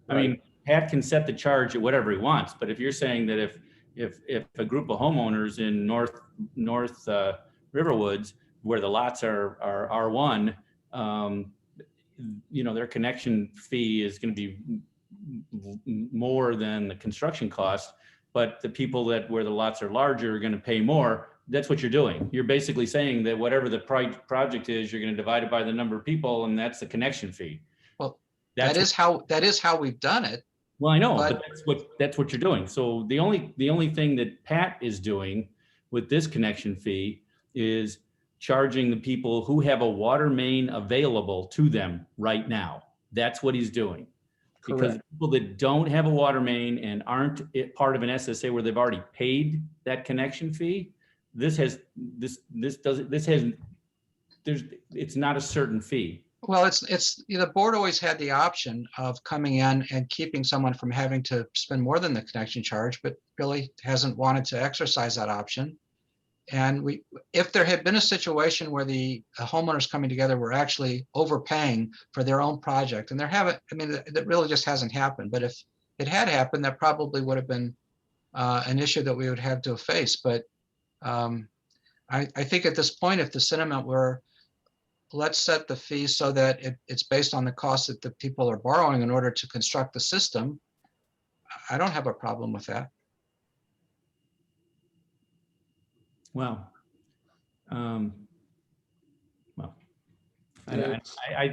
I Right. mean, Pat can set the charge at whatever he wants, but if you're saying that if a group of homeowners in North Riverwoods, where the lots are R1, you know, their connection fee is going to be more than the construction cost, but the people that where the lots are larger are going to pay more. That's what you're doing. You're basically saying that whatever the project is, you're going to divide it by the number of people, and that's the connection fee. Well, That's that is how we've done it. Well, I know, But- but that's what you're doing. So the only thing that Pat is doing with this connection fee is charging the people who have a water main available to them right now. That's what he's doing. Because Correct. people that don't have a water main and aren't part of an SSA where they've already paid that connection fee, it's not a certain fee. Well, it's the board always had the option of coming in and keeping someone from having to spend more than the connection charge, but really hasn't wanted to exercise that option. And if there had been a situation where the homeowners coming together were actually overpaying for their own project, and that really just hasn't happened. But if it had happened, that probably would have been an issue that we would have to face. But I think at this point, if the sentiment were, let's set the fee so that it's based on the cost that the people are borrowing in order to construct the system, I don't have a problem with that. Well, I Yeah.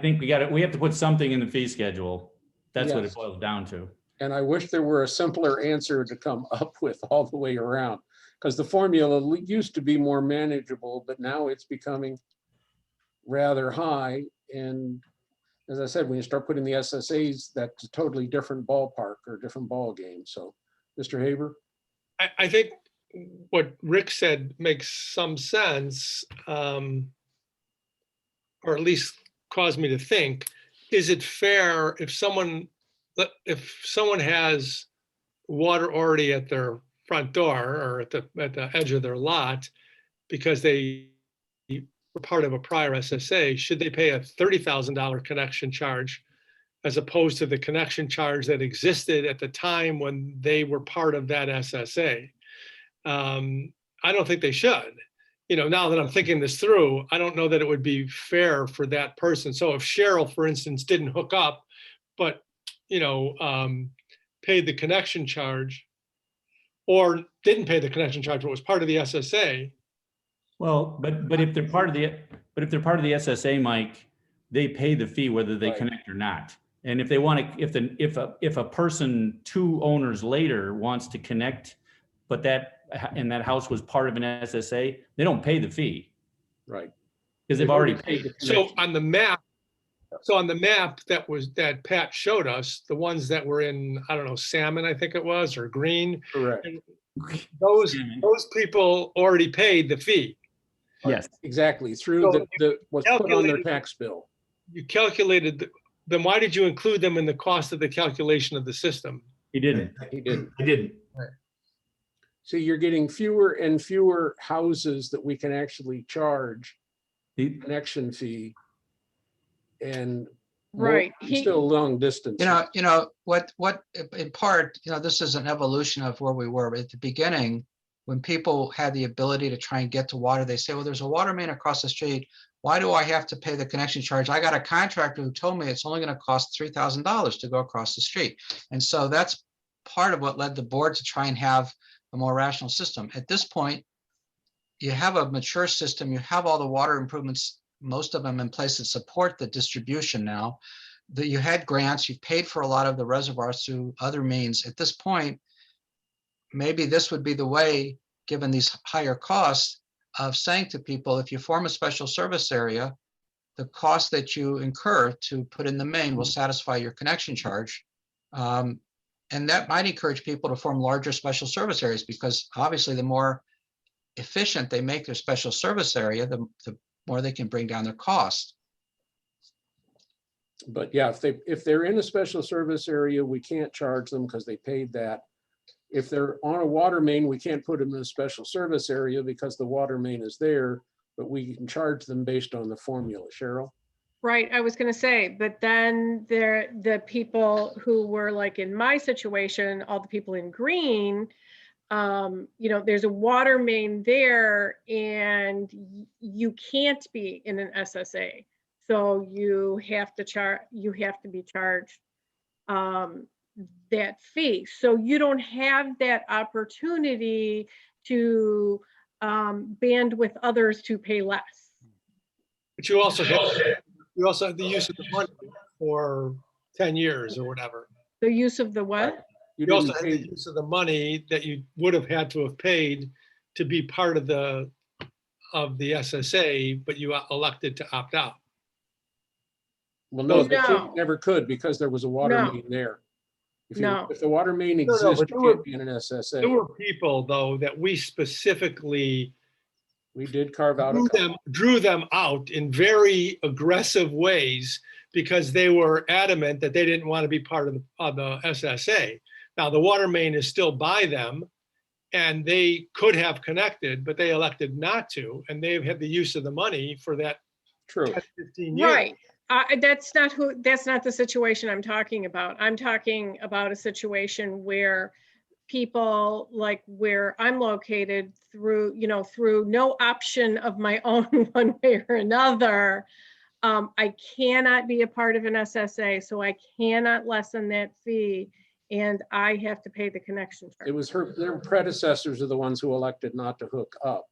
think we have to put something in the fee schedule. That's what it Yes. boils down to. And I wish there were a simpler answer to come up with all the way around, because the formula used to be more manageable, but now it's becoming rather high. And as I said, when you start putting the SSAs, that's a totally different ballpark or different ball game. So, Mr. Haber? I think what Rick said makes some sense, or at least caused me to think, is it fair if someone has water already at their front door or at the edge of their lot because they were part of a prior SSA, should they pay a $30,000 connection charge as opposed to the connection charge that existed at the time when they were part of that SSA? I don't think they should. You know, now that I'm thinking this through, I don't know that it would be fair for that person. So if Cheryl, for instance, didn't hook up, but, you know, paid the connection charge or didn't pay the connection charge, but was part of the SSA. Well, but if they're part of the SSA, Mike, they pay the fee whether they Right. connect or not. And if they want to, if a person 2 owners later wants to connect, but that house was part of an SSA, they don't pay the fee Right. because they've already paid. So on the map that Pat showed us, the ones that were in, I don't know, salmon, I think it was, or green, Correct. those people already paid the fee. Yes. Exactly. Through So what's put on their calculated- tax bill. You calculated, then why did you include them in the cost of the calculation of the system? He didn't. He didn't. I didn't. So you're getting fewer and fewer houses that we can actually charge The- connection fee. And Right. still long distance. What in part, this is an evolution of where we were at the beginning. When people had the ability to try and get to water, they say, well, there's a water main across the street. Why do I have to pay the connection charge? I got a contractor who told me it's only going to cost $3,000 to go across the street. And so that's part of what led the board to try and have a more rational system. At this point, you have a mature system. You have all the water improvements, most of them in place that support the distribution now. That you had grants, you've paid for a lot of the reservoirs through other means. At this point, maybe this would be the way, given these higher costs, of saying to people, if you form a special service area, the cost that you incur to put in the main will satisfy your connection charge. And that might encourage people to form larger special service areas, because obviously the more efficient they make their special service area, the more they can bring down their cost. But yeah, if they're in a special service area, we can't charge them because they paid that. If they're on a water main, we can't put them in a special service area because the water main is there, but we can charge them based on the formula. Cheryl? Right, I was gonna say, but then the people who were like in my situation, all the people in green, you know, there's a water main there and you can't be in an SSA. So you have to be charged that fee. So you don't have that opportunity to band with others to pay less. But you also have the use of the money for 10 years or whatever. The use of the what? You also had the use of the money that you would have had to have paid to be part of the SSA, but you elected to opt out. Well, no, they No. never could because there was a water No. main there. No. If the water main no, exists, but you there can't be in an There SSA. were people, though, that we specifically We did carve out a couple. drew them out in very aggressive ways because they were adamant that they didn't want to be part of the SSA. Now, the water main is still by them, and they could have connected, but they elected not to, and they've had the use of the money for that True. 10, 15 years. Right. That's not the situation I'm talking about. I'm talking about a situation where people like where I'm located through no option of my own one way or another. I cannot be a part of an SSA, so I cannot lessen that fee and I have to pay the connection charge. It was their predecessors are the ones who elected not to hook up.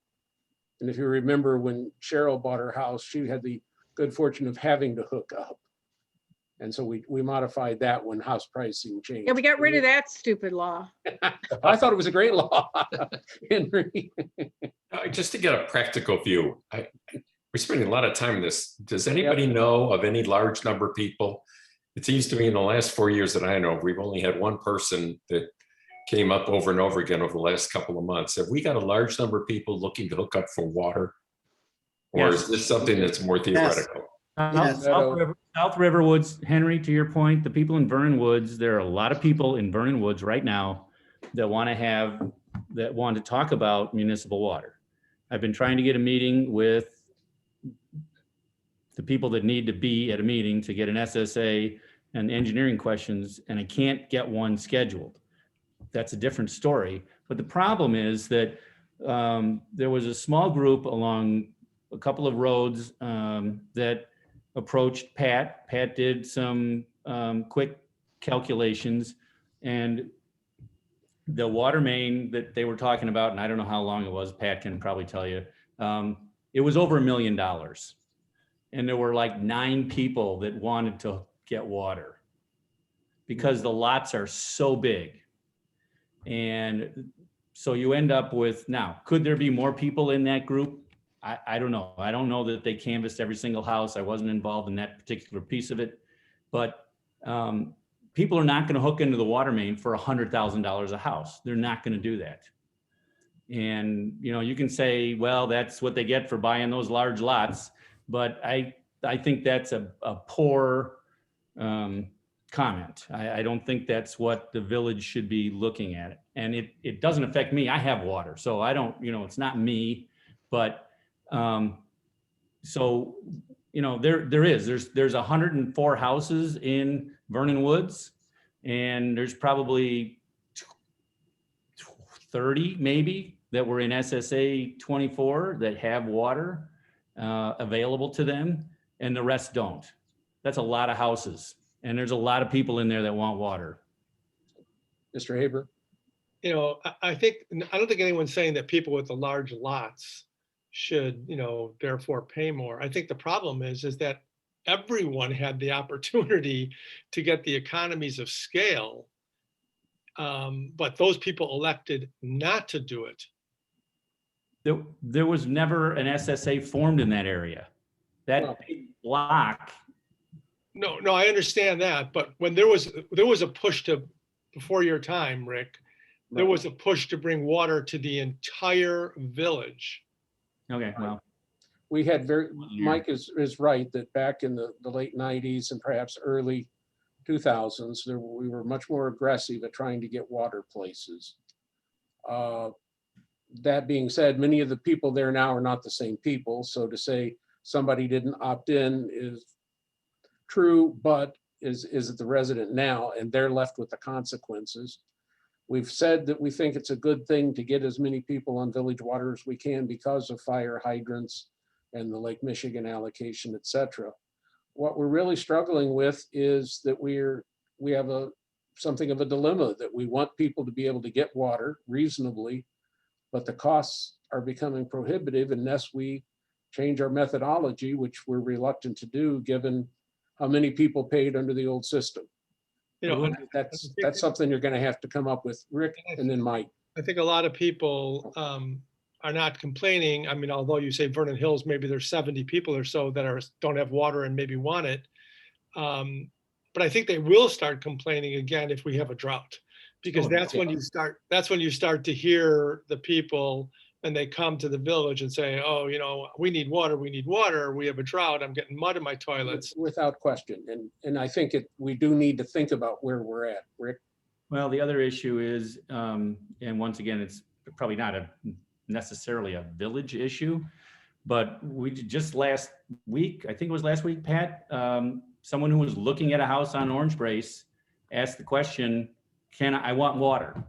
And if you remember when Cheryl bought her house, she had the good fortune of having to hook up. And so we modified that when house pricing changed. Yeah, we got rid of that stupid law. I thought it was a great law, Henry. Just to get a practical view, we're spending a lot of time on this. Does anybody know of any large number of people? It seems to me in the last 4 years that I know, we've only had one person that came up over and over again over the last couple of months. Have we got a large number of people looking to hook up for water? Or Yes. is this something that's more theoretical? South River Woods, Henry, to your point, the people in Vernon Woods, there are a lot of people in Vernon Woods right now that want to talk about municipal water. I've been trying to get a meeting with the people that need to be at a meeting to get an SSA and engineering questions, and I can't get one scheduled. That's a different story. But the problem is that there was a small group along a couple of roads that approached Pat. Pat did some quick calculations, and the water main that they were talking about, and I don't know how long it was, Pat can probably tell you, it was over $1 million. And there were like 9 people that wanted to get water because the lots are so big. And so you end up with, now, could there be more people in that group? I don't know. I don't know that they canvassed every single house. I wasn't involved in that particular piece of it. But people are not going to hook into the water main for $100,000 a house. They're not going to do that. And, you can say, well, that's what they get for buying those large lots. But I think that's a poor comment. I don't think that's what the village should be looking at. And it doesn't affect me. I have water. So I don't, it's not me. But so, there's 104 houses in Vernon Woods, and there's probably 30 maybe that were in SSA 24 that have water available to them, and the rest don't. That's a lot of houses, and there's a lot of people in there that want water. Mr. Haber? I don't think anyone's saying that people with the large lots should, therefore pay more. I think the problem is that everyone had the opportunity to get the economies of scale, but those people elected not to do it. There was never an SSA formed in that area. That block. No, I understand that, but when there was a push before your time, Rick, there was a push to bring water to the entire village. Okay, well. We had Mike is right that back in the late 90s and perhaps early 2000s, we were much more aggressive at trying to get water places. That being said, many of the people there now are not the same people. So to say somebody didn't opt in true, but is it the resident now, and they're left with the consequences. We've said that we think it's a good thing to get as many people on village water as we can because of fire hydrants and the Lake Michigan allocation, et cetera. What we're really struggling with is that we have something of a dilemma, that we want people to be able to get water reasonably, but the costs are becoming prohibitive unless we change our methodology, which we're reluctant to do, given how many people paid under the old system. You know, That's something you're going to have to come up with, Rick, and then Mike. I think a lot of people are not complaining. I mean, although you say Vernon Hills, maybe there's 70 people or so that don't have water and maybe want it. But I think they will start complaining again if we have a drought, because that's when you start to hear the people, and they come to the village and say, oh, you know, we need water, we have a drought, I'm getting mud in my toilets. Without question. And I think we do need to think about where we're at, Rick. Well, the other issue is, and once again, it's probably not necessarily a village issue, but we just last week, I think it was last week, Pat, someone who was looking at a house on Orange Brace asked the question, I want water.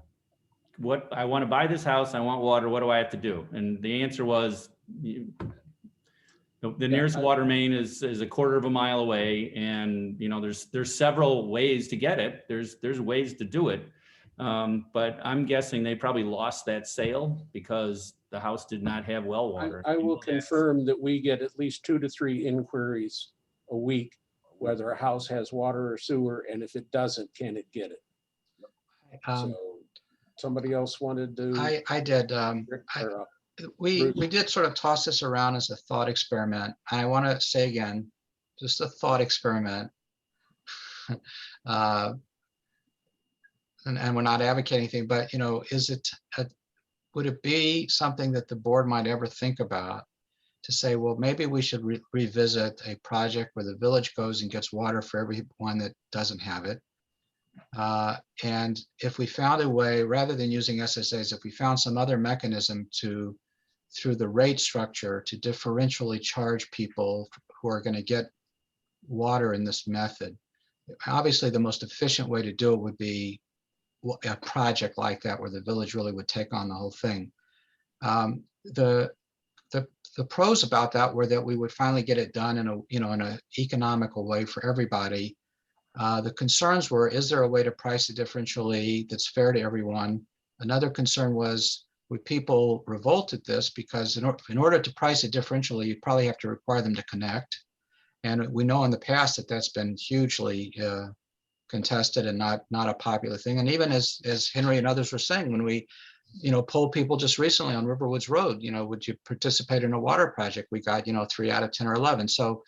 I want to buy this house, I want water, what do I have to do? And the answer was, the nearest water main is a quarter of a mile away, and you know there's several ways to get it. There's ways to do it, but I'm guessing they probably lost that sale because the house did not have well water. I will confirm that we get at least 2 to 3 inquiries a week, whether a house has water or sewer, and if it doesn't, can it get it? So somebody else wanted to. I did. We did sort of toss this around as a thought experiment. And I want to say again, just a thought experiment. And we're not advocating anything, but you know, would it be something that the board might ever think about to say, well, maybe we should revisit a project where the village goes and gets water for everyone that doesn't have it. And if we found a way, rather than using SSAs, if we found some other mechanism through the rate structure to differentially charge people who are going to get water in this method. Obviously, the most efficient way to do it would be a project like that where the village really would take on the whole thing. The pros about that were that we would finally get it done in an economical way for everybody. The concerns were, is there a way to price it differentially that's fair to everyone? Another concern was, would people revolt at this? Because in order to price it differentially, you probably have to require them to connect. And we know in the past that that's been hugely contested and not a popular thing. And even as Henry and others were saying, when we polled people just recently on Riverwoods Road, would you participate in a water project? We got 3 out of 10 or 11. So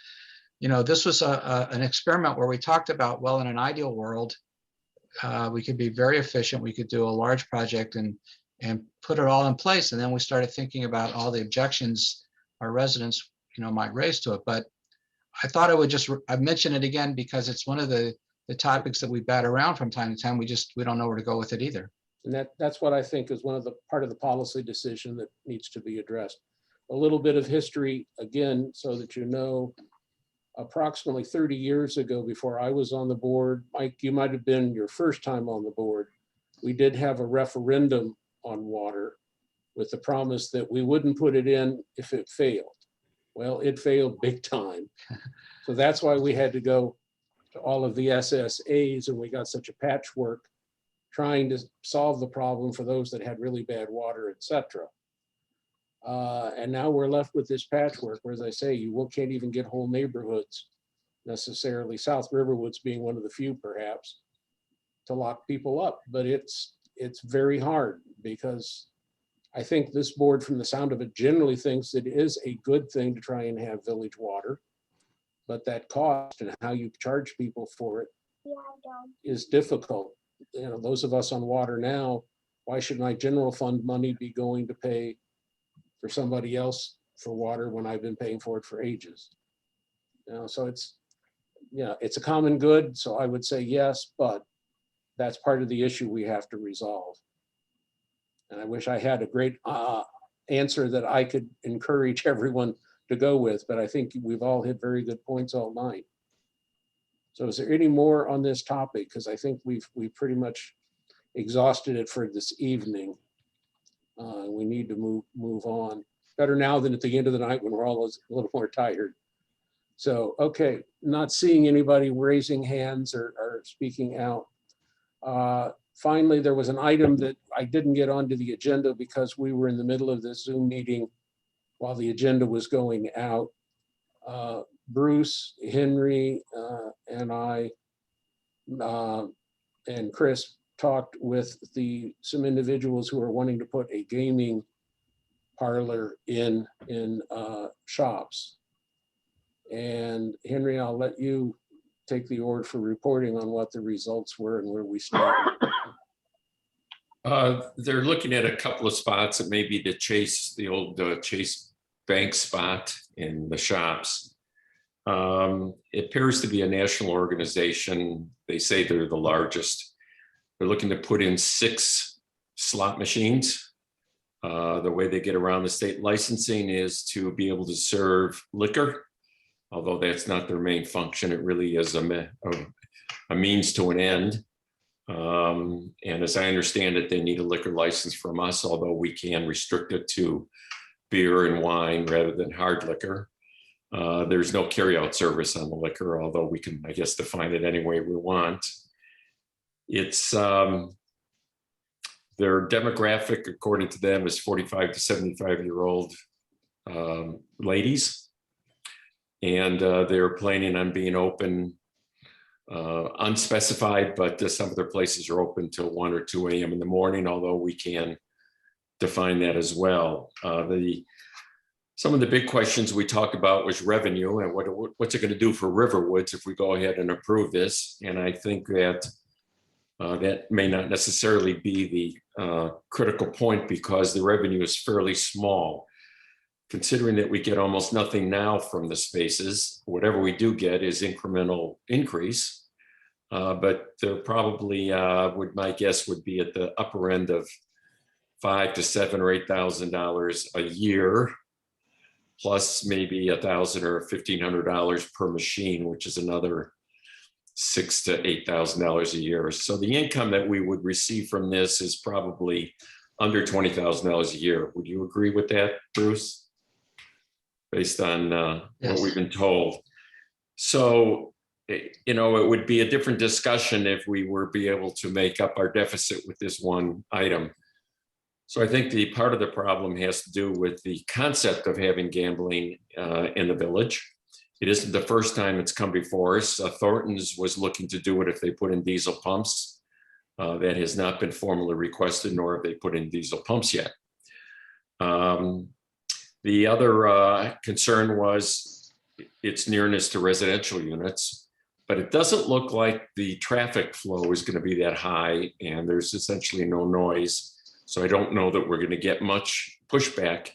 this was an experiment where we talked about, well, in an ideal world, we could be very efficient. We could do a large project and put it all in place. And then we started thinking about all the objections our residents, might raise to it. But I thought I mention it again because it's one of the topics that we bat around from time to time. We don't know where to go with it either. And that's what I think is part of the policy decision that needs to be addressed. A little bit of history, again, so that approximately 30 years ago, before I was on the board, Mike, you might have been your first time on the board, we did have a referendum on water with the promise that we wouldn't put it in if it failed. Well, it failed big time. So that's why we had to go to all of the SSAs, and we got such a patchwork trying to solve the problem for those that had really bad water, et cetera. And now we're left with this patchwork where, as I say, you can't even get whole neighborhoods necessarily, South Riverwoods being one of the few perhaps, to lock people up. But it's very hard, because I think this board, from the sound of it, generally thinks it is a good thing to try and have village water. But that cost and how you charge people for it is difficult. Those of us on water now, why should my general fund money be going to pay for somebody else for water when I've been paying for it for ages? So it's a common good. So I would say yes, but that's part of the issue we have to resolve. And I wish I had a great answer that I could encourage everyone to go with, but I think we've all hit very good points all night. So is there any more on this topic? Because I think we've pretty much exhausted it for this evening. We need to move on. Better now than at the end of the night when we're all a little more tired. So, okay, not seeing anybody raising hands or speaking out. Finally, there was an item that I didn't get onto the agenda because we were in the middle of this Zoom meeting while the agenda was going out. Bruce, Henry, and I and Chris talked with some individuals who are wanting to put a gaming parlor in shops. And Henry, I'll let you take the order for reporting on what the results were and where we stand. They're looking at a couple of spots. It may be the old Chase Bank spot in the shops. It appears to be a national organization. They say they're the largest. They're looking to put in 6 slot machines. The way they get around the state licensing is to be able to serve liquor, although that's not their main function. It really is a means to an end. And as I understand it, they need a liquor license from us, although we can restrict it to beer and wine rather than hard liquor. There's no carryout service on the liquor, although we can, I guess, define it any way we want. It's their demographic, according to them, is 45 to 75-year-old ladies. And they're planning on being open unspecified, but some of their places are open till 1 or 2 a.m. in the morning, although we can define that as well. Some of the big questions we talked about was revenue and what's it going to do for Riverwoods if we go ahead and approve this. And I think that that may not necessarily be the critical point because the revenue is fairly small. Considering that we get almost nothing now from the spaces, whatever we do get is incremental increase. But there probably my guess would be at the upper end of $5,000 to $7,000 or $8,000 a year, plus maybe $1,000 or $1,500 per machine, which is another $6,000 to $8,000 a year. So the income that we would receive from this is probably under $20,000 a year. Would you agree with that, Bruce? Based on what we've been told. So, it would be a different discussion if we were be able to make up our deficit with this one item. So I think the part of the problem has to do with the concept of having gambling in the village. It isn't the first time it's come before us. Thornton's was looking to do it if they put in diesel pumps. That has not been formally requested, nor have they put in diesel pumps yet. The other concern was its nearness to residential units, but it doesn't look like the traffic flow is going to be that high and there's essentially no noise. So I don't know that we're going to get much pushback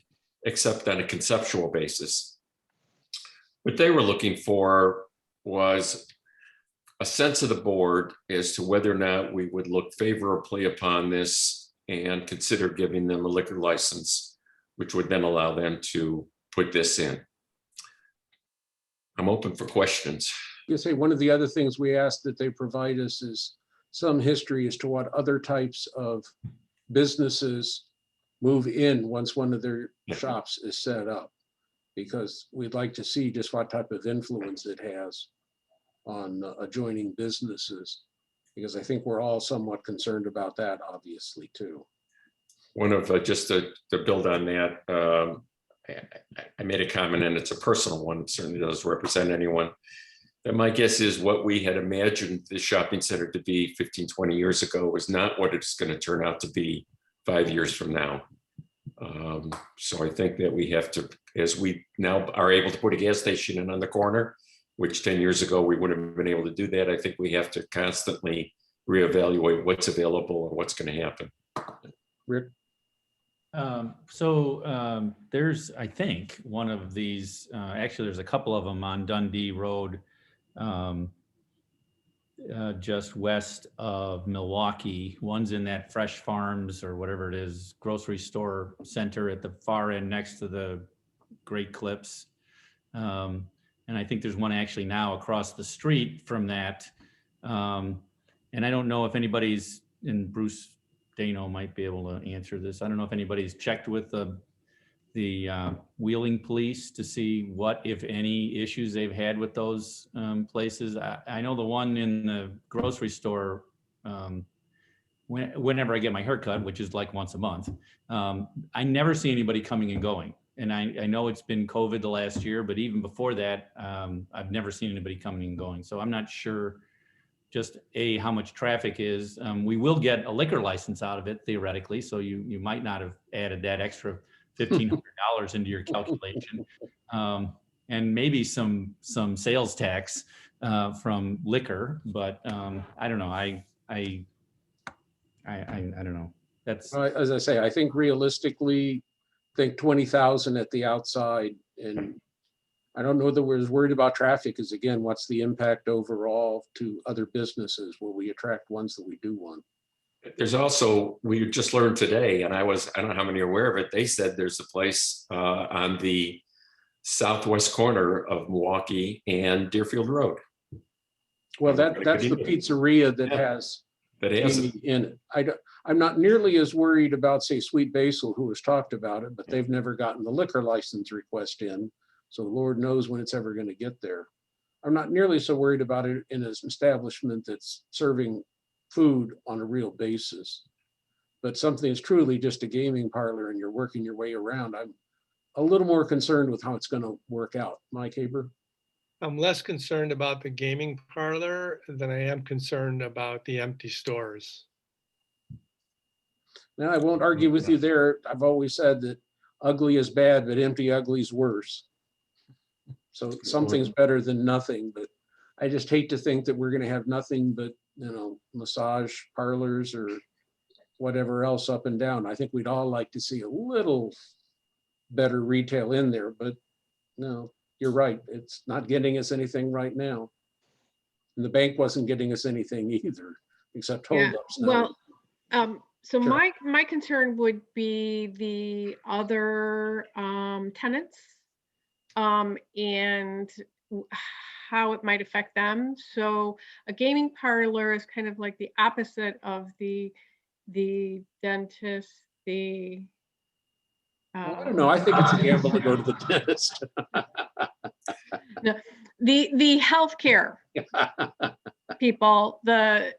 except on a conceptual basis. What they were looking for was a sense of the board as to whether or not we would look favorably upon this and consider giving them a liquor license, which would then allow them to put this in. I'm open for questions. You say one of the other things we asked that they provide us is some history as to what other types of businesses move in once one of their shops is set up, because we'd like to see just what type of influence it has on adjoining businesses, because I think we're all somewhat concerned about that, obviously, too. One of, just to build on that, I made a comment, and it's a personal one. It certainly doesn't represent anyone. And my guess is what we had imagined the shopping center to be 15, 20 years ago was not what it's going to turn out to be 5 years from now. So I think that we have to, as we now are able to put a gas station in on the corner, which 10 years ago we wouldn't have been able to do that, I think we have to constantly reevaluate what's available and what's going to happen. Rick? There's, I think, one of these, actually there's a couple of them on Dundee Road, just west of Milwaukee. One's in that Fresh Farms or whatever it is, grocery store center at the far end next to the Great Clips. And And I think there's one actually now across the street from that. And I don't know if anybody's, and Bruce Dano might be able to answer this. I don't know if anybody's checked with the Wheeling Police to see what, if any, issues they've had with those places. I know the one in the grocery store, whenever I get my haircut, which is like once a month, I never see anybody coming and going. And I know it's been COVID the last year, but even before that, I've never seen anybody coming and going. So I'm not sure just how much traffic is. We will get a liquor license out of it theoretically. So you might not have added that extra $1,500 into your calculation. And maybe some sales tax from liquor, but I don't know. I don't know. That's, As I say, I think realistically, think 20,000 at the outside. And I don't know that we're as worried about traffic as, again, what's the impact overall to other businesses? Will we attract ones that we do want? There's also, we just learned today, and I don't know how many are aware of it. They said there's a place on the southwest corner of Milwaukee and Deerfield Road. Well, that's the pizzeria that has Jamie in it. I'm not nearly as worried about, say, Sweet Basil, who has talked about it, but they've never gotten the liquor license request in. So Lord knows when it's ever going to get there. I'm not nearly so worried about it in an establishment that's serving food on a real basis. But something that's truly just a gaming parlor and you're working your way around, I'm a little more concerned with how it's going to work out. Mike Haber? I'm less concerned about the gaming parlor than I am concerned about the empty stores. Now, I won't argue with you there. I've always said that ugly is bad, but empty ugly is worse. So something's better than nothing, but I just hate to think that we're going to have nothing but, massage parlors or whatever else up and down. I think we'd all like to see a little better retail in there, but no, you're right. It's not getting us anything right now. And the bank wasn't getting us anything either, except holdups. Well, so Sure. my concern would be the other tenants and how it might affect them. So a gaming parlor is kind of like the opposite of the dentist, I don't know. I think it's a gamble to go to the dentist. no, the healthcare people, the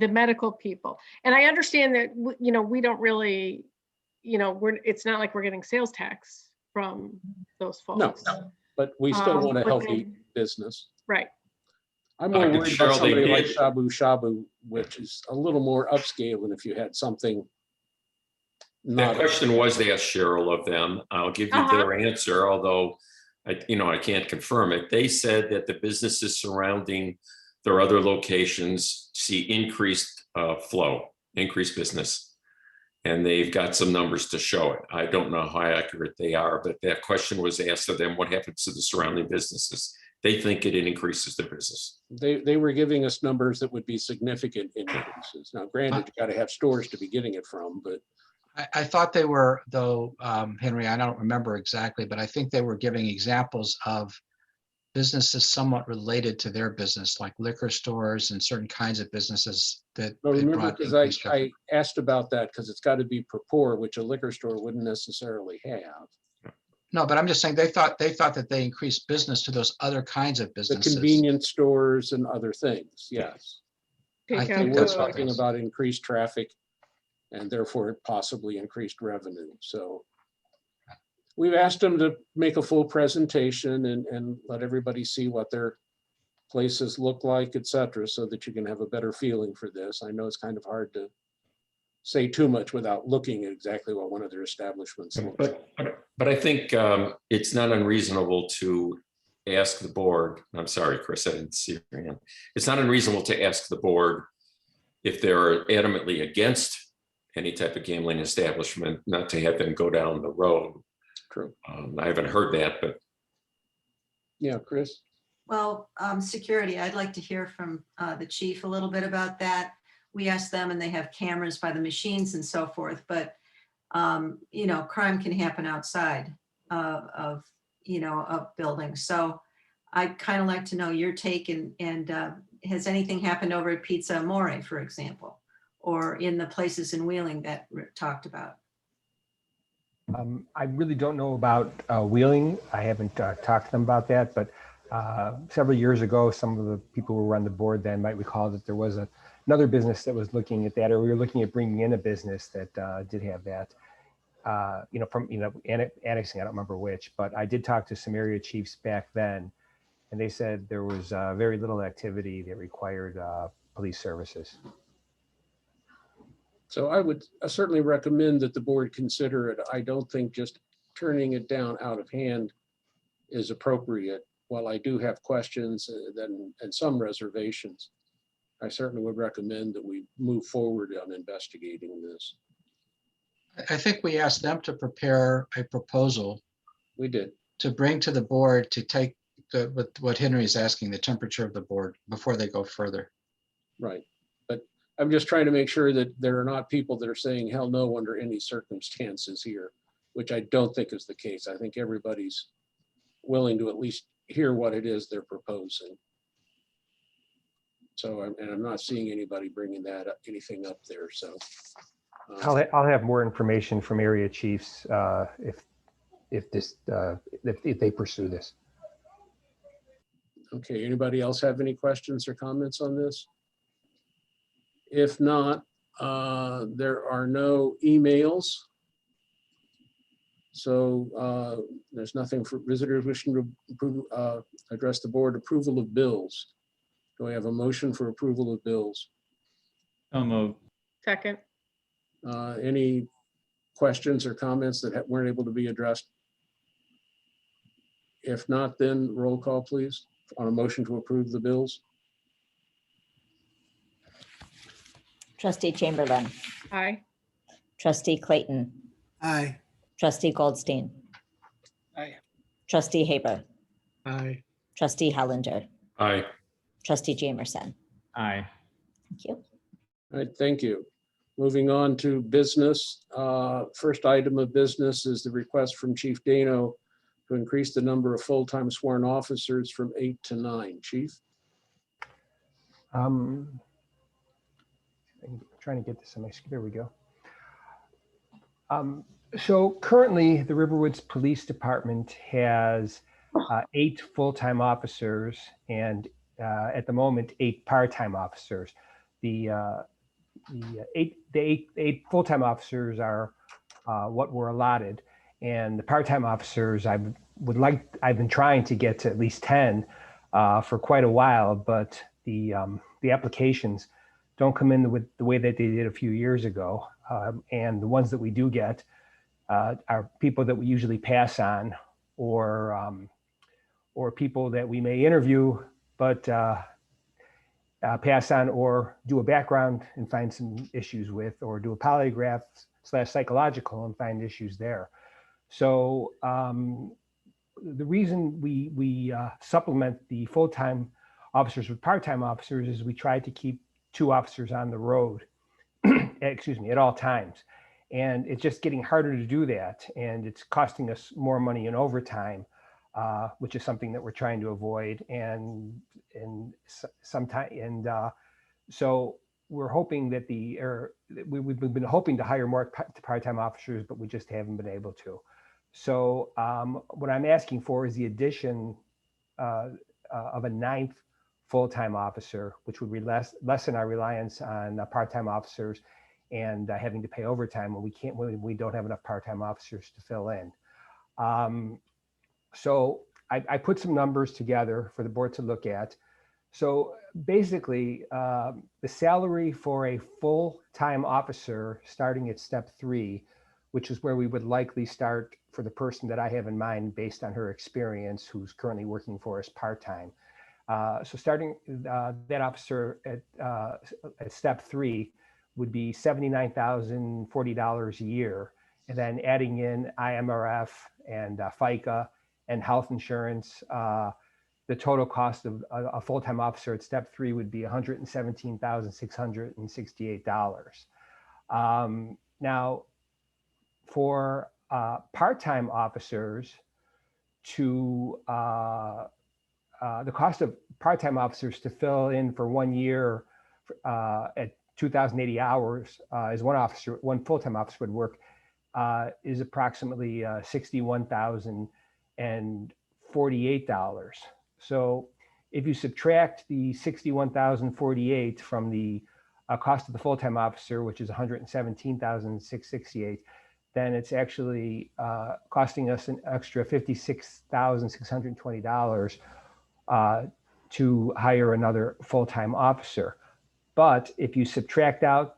medical people. And I understand that, we don't really, it's not like we're getting sales tax from those folks. No, but we still want a healthy business. Right. I'm more worried about Cheryl, they somebody like did. Shabu Shabu, which is a little more upscale than if you had something. That question was asked, Cheryl, of them. I'll give you their answer, although I can't confirm it. They said that the businesses surrounding their other locations see increased flow, increased business. And they've got some numbers to show it. I don't know how accurate they are, but that question was asked of them, what happens to the surrounding businesses? They think it increases their business. They were giving us numbers that would be significant increases. Now, granted, you got to have stores to be getting it from, but. I thought they were, though, Henry, I don't remember exactly, but I think they were giving examples of businesses somewhat related to their business, like liquor stores and certain kinds of businesses that. Well, remember, brought because increased I asked about that because it's got to be rapport, which a liquor store wouldn't necessarily have. No, but I'm just saying they thought that they increased business to those other kinds of The businesses. convenience stores and other things, yes. I They think were that's what it talking is. about increased traffic and therefore possibly increased revenue. So we've asked them to make a full presentation and let everybody see what their places look like, et cetera, so that you can have a better feeling for this. I know it's kind of hard to say too much without looking at exactly what one of their establishments looks like. But I think it's not unreasonable to ask the board. I'm sorry, Chris, I didn't see your hand. It's not unreasonable to ask the board if they're adamantly against any type of gambling establishment, not to have them go down the road. True. I haven't heard that, but. Yeah, Chris? Well, security, I'd like to hear from the chief a little bit about that. We asked them and they have cameras by the machines and so forth, but crime can happen outside of of buildings. So I'd kind of like to know your take and has anything happened over at Pizza Amore, for example, or in the places in Wheeling that Rick talked about? I really don't know about Wheeling. I haven't talked to them about that, but several years ago, some of the people who were on the board then might recall that there was another business that was looking at that, or we were looking at bringing in a business that did have that. Annexing, I don't remember which, but I did talk to some area chiefs back then, and they said there was very little activity that required police services. So I would certainly recommend that the board consider it. I don't think just turning it down out of hand is appropriate. While I do have questions and some reservations, I certainly would recommend that we move forward on investigating this. I think we asked them to prepare a proposal We did. to bring to the board to take what Henry is asking, the temperature of the board before they go further. Right. But I'm just trying to make sure that there are not people that are saying hell no under any circumstances here, which I don't think is the case. I think everybody's willing to at least hear what it is they're proposing. So, I'm not seeing anybody bringing anything up there. So I'll have more information from area chiefs if they pursue this. okay, anybody else have any questions or comments on this? If not, there are no emails. So there's nothing for visitors wishing to address the board. Approval of bills. Do I have a motion for approval of bills? So moved. Second. Any questions or comments that weren't able to be addressed? If not, then roll call, please, on a motion to approve the bills. Trustee Chamberlain, Aye. trustee Clayton, Aye. trustee Goldstein, Aye. trustee Haber, Aye. trustee Hollinger, Aye. trustee Jamerson. Aye. Thank you. All right, thank you. Moving on to business. First item of business is the request from Chief Dano to increase the number of full-time sworn officers from 8 to 9. Chief? I'm trying to get this on my screen. There we go. So currently, the Riverwoods Police Department has 8 full-time officers and at the moment 8 part-time officers. The eight full-time officers are what were allotted, and the part-time officers I've been trying to get to at least 10 for quite a while, but the applications don't come in with the way that they did a few years ago, and the ones that we do get are people that we usually pass on, or people that we may interview but pass on, or do a background and find some issues with, or do a polygraph / psychological and find issues there. So the reason we supplement the full-time officers with part-time officers is we try to keep 2 officers on the road, excuse me, at all times. And it's just getting harder to do that. And it's costing us more money in overtime, which is something that we're trying to avoid. So we're hoping that we've been hoping to hire more part-time officers, but we just haven't been able to. So what I'm asking for is the addition of a 9th full-time officer, which would lessen our reliance on part-time officers and having to pay overtime when we don't have enough part-time officers to fill in. So I put some numbers together for the board to look at. So basically, the salary for a full-time officer starting at step 3, which is where we would likely start for the person that I have in mind based on her experience, who's currently working for us part-time. So starting that officer at step 3 would be $79,040 a year. And then adding in IMRF and FICA and health insurance, the total cost of a full-time officer at step 3 would be $117,668. Now, for part-time officers, to the cost of part-time officers to fill in for 1 year at 2,080 hours is one full-time officer would work is approximately $61,048. So if you subtract the $61,048 from the cost of the full-time officer, which is $117,668, then it's actually costing us an extra $56,620 to hire another full-time officer. But if you subtract out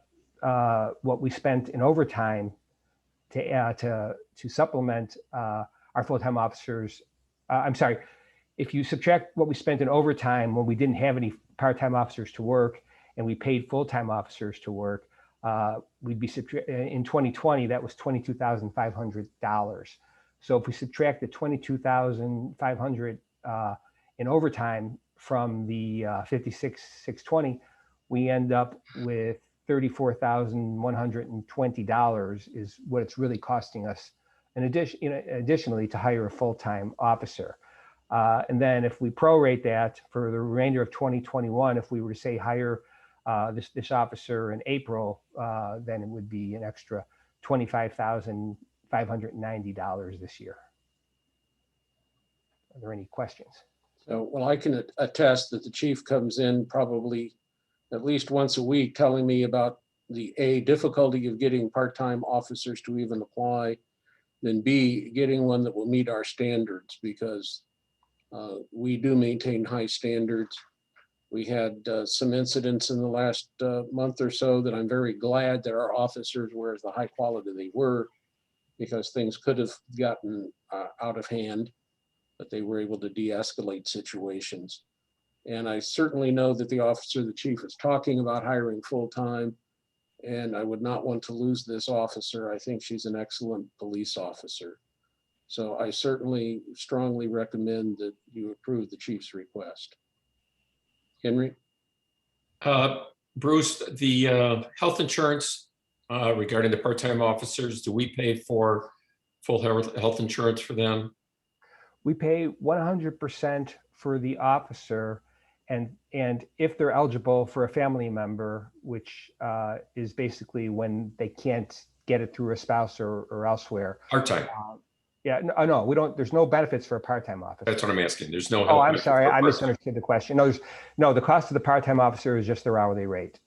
what we spent in overtime to supplement our full-time officers, I'm sorry, if you subtract what we spent in overtime when we didn't have any part-time officers to work and we paid full-time officers to work, we'd be in 2020, that was $22,500. So if we subtract the $22,500 in overtime from the $56,620, we end up with $34,120 is what it's really costing us additionally to hire a full-time officer. And then if we prorate that for the remainder of 2021, if we were to say hire this officer in April, then it would be an extra $25,590 this year. Are there any questions? So, well, I can attest that the chief comes in probably at least once a week telling me about the difficulty of getting part-time officers to even apply, then B, getting one that will meet our standards, because we do maintain high standards. We had some incidents in the last month or so that I'm very glad that our officers were as the high quality they were, because things could have gotten out of hand, but they were able to de-escalate situations. And I certainly know that the officer the chief is talking about hiring full-time, and I would not want to lose this officer. I think she's an excellent police officer. So I certainly strongly recommend that you approve the chief's request. Henry? Bruce, the health insurance regarding the part-time officers, do we pay for full health insurance for them? We pay 100% for the officer, and if they're eligible for a family member, which is basically when they can't get it through a spouse or elsewhere. Part-time. Yeah, no, we don't. There's no benefits for a part-time officer. That's what I'm asking. There's no. Oh, I'm sorry, I misunderstood the question. No, the cost of the part-time officer is just their hourly rate.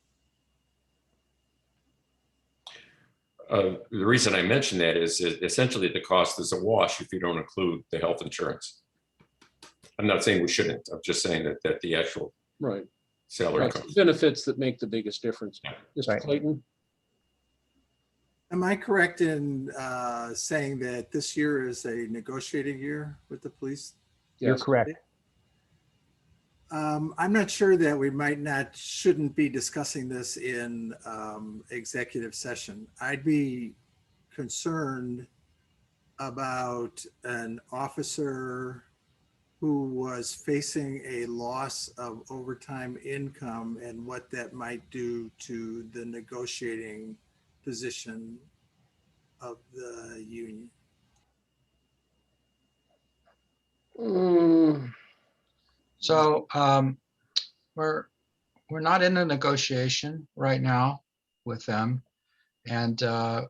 The reason I mention that is essentially the cost is a wash if you don't include the health insurance. I'm not saying we shouldn't. I'm just saying that the actual salary cost. Benefits that make the biggest difference. Mr. Clayton? Am I correct in saying that this year is a negotiating year with the police? You're correct. I'm not sure that we shouldn't be discussing this in executive session. I'd be concerned about an officer who was facing a loss of overtime income and what that might do to the negotiating position of the union. So we're not in a negotiation right now with them, and I'm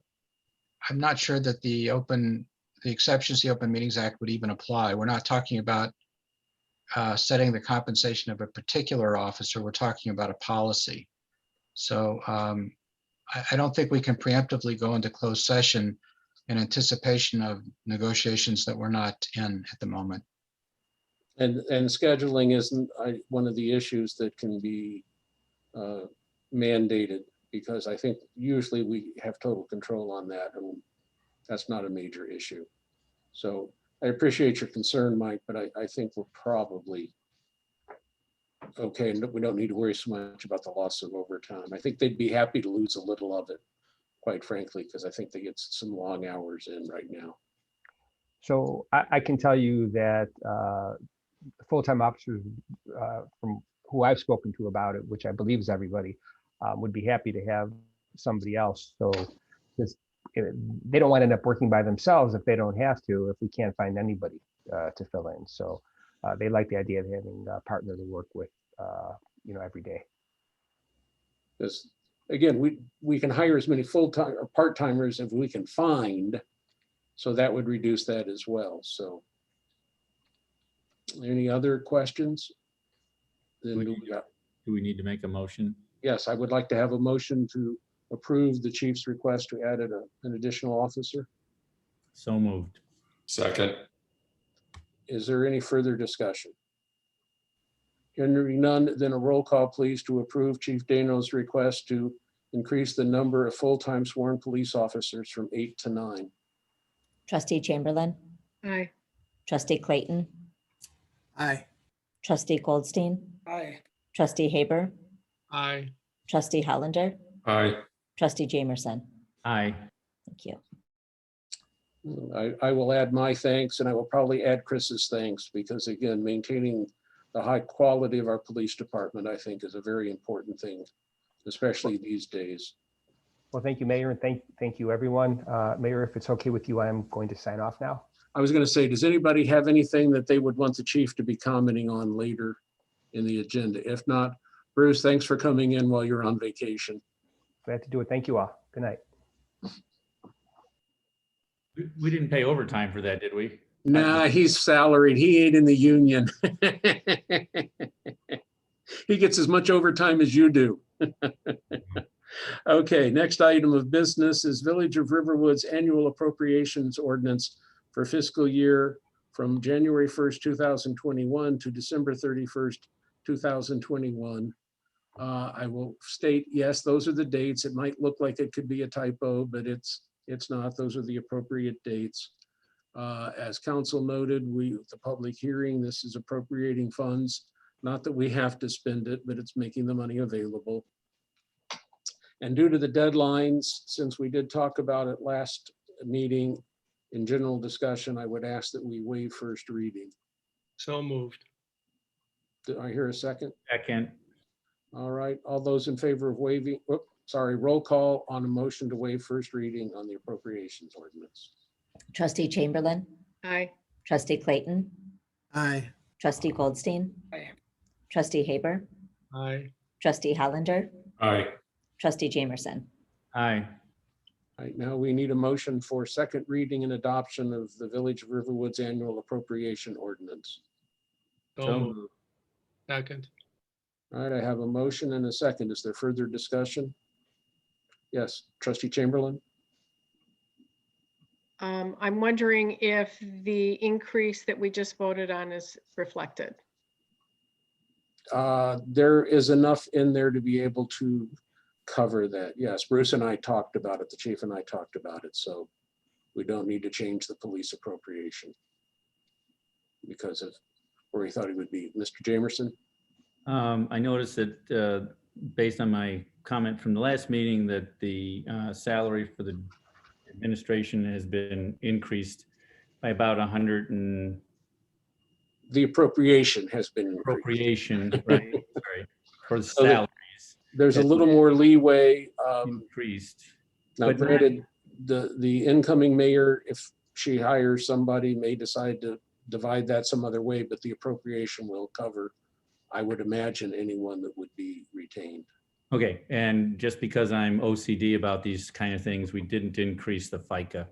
not sure that the exceptions to the Open Meetings Act would even apply. We're not talking about setting the compensation of a particular officer. We're talking about a policy. So I don't think we can preemptively go into closed session in anticipation of negotiations that we're not in at the moment. And scheduling isn't one of the issues that can be mandated, because I think usually we have total control on that, and that's not a major issue. So I appreciate your concern, Mike, but I think we're probably okay. And we don't need to worry so much about the loss of overtime. I think they'd be happy to lose a little of it, quite frankly, because I think they get some long hours in right now. So I can tell you that full-time officers from who I've spoken to about it, which I believe is everybody, would be happy to have somebody else. So they don't want to end up working by themselves if they don't have to, if we can't find anybody to fill in. So they like the idea of having a partner to work with, every day. Because again, we can hire as many full-time or part-timers as we can find. So that would reduce that as well. So any other questions? Then we got, Do we need to make a motion? yes, I would like to have a motion to approve the chief's request to add an additional officer. So moved. Second, Is there any further discussion? Hearing none, then a roll call, please, to approve Chief Dano's request to increase the number of full-time sworn police officers from 8 to 9. Trustee Chamberlain, Aye. trustee Clayton, Aye. trustee Goldstein, Aye. trustee Haber, Aye. trustee Hollander, aye. trustee Jamerson. Aye. Thank you. I will add my thanks, and I will probably add Chris's thanks, because again, maintaining the high quality of our police department, I think, is a very important thing, especially these days. Well, thank you, Mayor, and thank you, everyone. Mayor, if it's okay with you, I'm going to sign off now. I was going to say, does anybody have anything that they would want the chief to be commenting on later in the agenda? If not, Bruce, thanks for coming in while you're on vacation. Glad to do it. Thank you all. Good night. We didn't pay overtime for that, did we? Nah, he's salaried. He ain't in the union. He gets as much overtime as you do. Okay, next item of business is Village of Riverwood's annual appropriations ordinance for fiscal year from January 1st, 2021 to December 31st, 2021. I will state, yes, those are the dates. It might look like it could be a typo, but it's not. Those are the appropriate dates. As council noted, the public hearing, this is appropriating funds. Not that we have to spend it, but it's making the money available. And due to the deadlines, since we did talk about it last meeting in general discussion, I would ask that we waive first reading. So moved. Did I hear a second? Second. All right, all those in favor of waiving, roll call on a motion to waive first reading on the appropriations ordinance. Trustee Chamberlain, Aye. trustee Clayton, Aye. trustee Goldstein, Aye. trustee Haber, Aye. trustee Hollander, Aye. trustee Jamerson. Aye. All right, now we need a motion for second reading and adoption of the Village of Riverwood's annual appropriation ordinance. So moved. Second. All right, I have a motion and a second. Is there further discussion? Yes, trustee Chamberlain? I'm wondering if the increase that we just voted on is reflected. There is enough in there to be able to cover that. Yes, Bruce and I talked about it. The chief and I talked about it. So we don't need to change the police appropriation because of where he thought he would be. Mr. Jamerson? I noticed that based on my comment from the last meeting that the salary for the administration has been increased by about 100 and The appropriation has been increased. appropriation, right? Sorry, for the So that- salaries There's a little more leeway. increased. Now But not- granted, the incoming mayor, if she hires somebody, may decide to divide that some other way, but the appropriation will cover, I would imagine, anyone that would be retained. Okay, and just because I'm OCD about these kind of things, we didn't increase the FICA.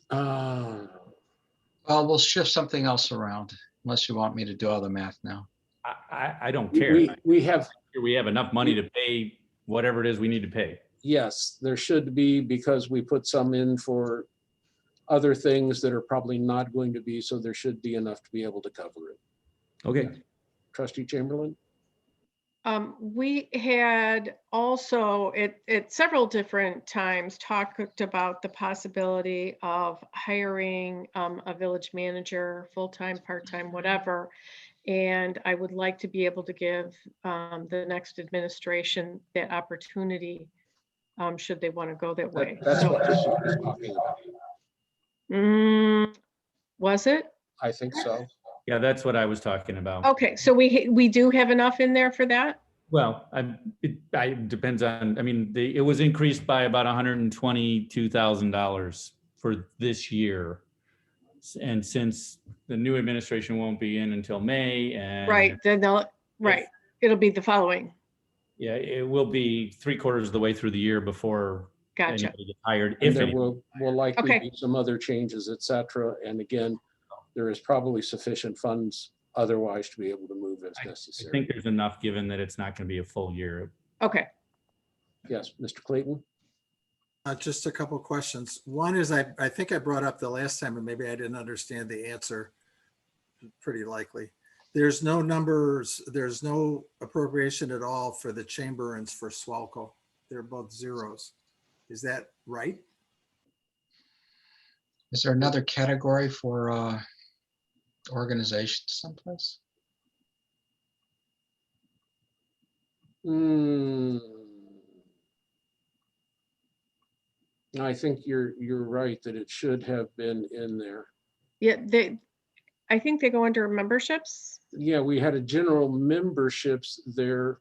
Uh, Well, we'll shift something else around unless you want me to do all the math now. I don't care. we have, We have enough money to pay whatever it is we need to pay. yes, there should be, because we put some in for other things that are probably not going to be, so there should be enough to be able to cover it. Okay, Trustee Chamberlain? We had also at several different times talked about the possibility of hiring a village manager, full-time, part-time, whatever. And I would like to be able to give the next administration that opportunity should they want to go that way. That's what this is talking about. Was it? I think so. yeah, that's what I was talking about. Okay, so we do have enough in there for that? Well, it depends on, I mean, it was increased by about $122,000 for this year. And since the new administration won't be in until May and. Right, then they'll, right, it'll be the following. Yeah, it will be 3/4 of the way through the year before Gotcha. anybody gets hired, And if there any. will likely Okay. be some other changes, et cetera. And again, there is probably sufficient funds otherwise to be able to move as I necessary. think there's enough, given that it's not going to be a full year. Okay, Yes, Mr. Clayton? Just a couple of questions. One is, I think I brought up the last time, and maybe I didn't understand the answer. Pretty likely. There's no numbers, there's no appropriation at all for the chamberings for Swalco. They're both zeros. Is that right? Is there another category for organization someplace? I think you're right that it should have been in there. yeah, I think they go under memberships. Yeah, we had a general memberships there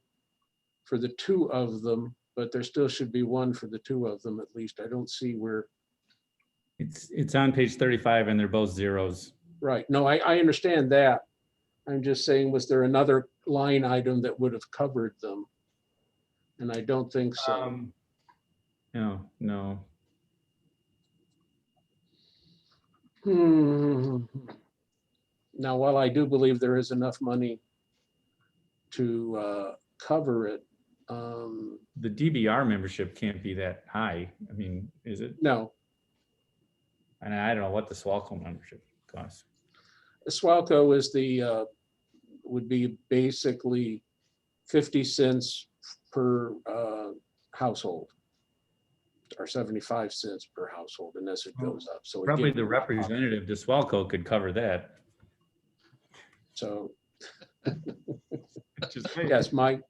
for the two of them, but there still should be one for the two of them at least. I don't see where. It's on page 35 and they're both zeros. Right. No, I understand that. I'm just saying, was there another line item that would have covered them? And I don't think so. No. Now, while I do believe there is enough money to cover it. The DBR membership can't be that high. I mean, is it? No. And I don't know what the Swalco membership costs. Swalco is would be basically 50 cents per household, or 75 cents per household, unless it goes up. So Probably again, the representative to Swalco could cover that. So Just yes, Mike.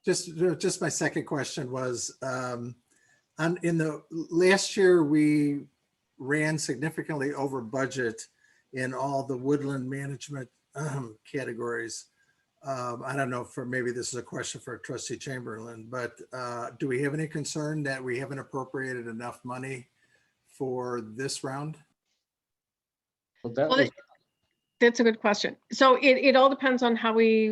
Just my second question was, in the last year, we ran significantly over budget in all the woodland management categories. I don't know, maybe this is a question for Trustee Chamberlain, but do we have any concern that we haven't appropriated enough money for this round? Well, that's a good question. So it all depends on how we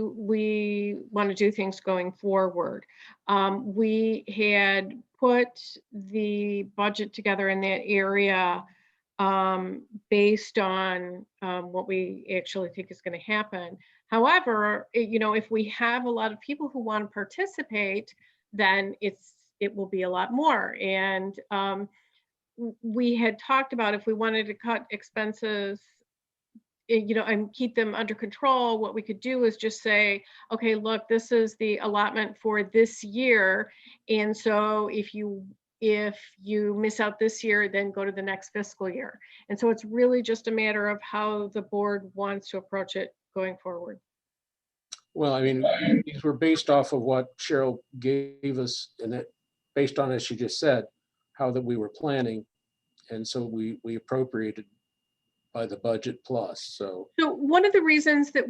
want to do things going forward. We had put the budget together in that area based on what we actually think is going to happen. However, if we have a lot of people who want to participate, then it will be a lot more. And we had talked about, if we wanted to cut expenses, and keep them under control, what we could do is just say, okay, look, this is the allotment for this year. And so if you miss out this year, then go to the next fiscal year. And so it's really just a matter of how the board wants to approach it going forward. Well, I mean, these were based off of what Cheryl gave us, and it based on, as she just said, how that we were planning. And so we appropriated by the budget plus. So one of the reasons that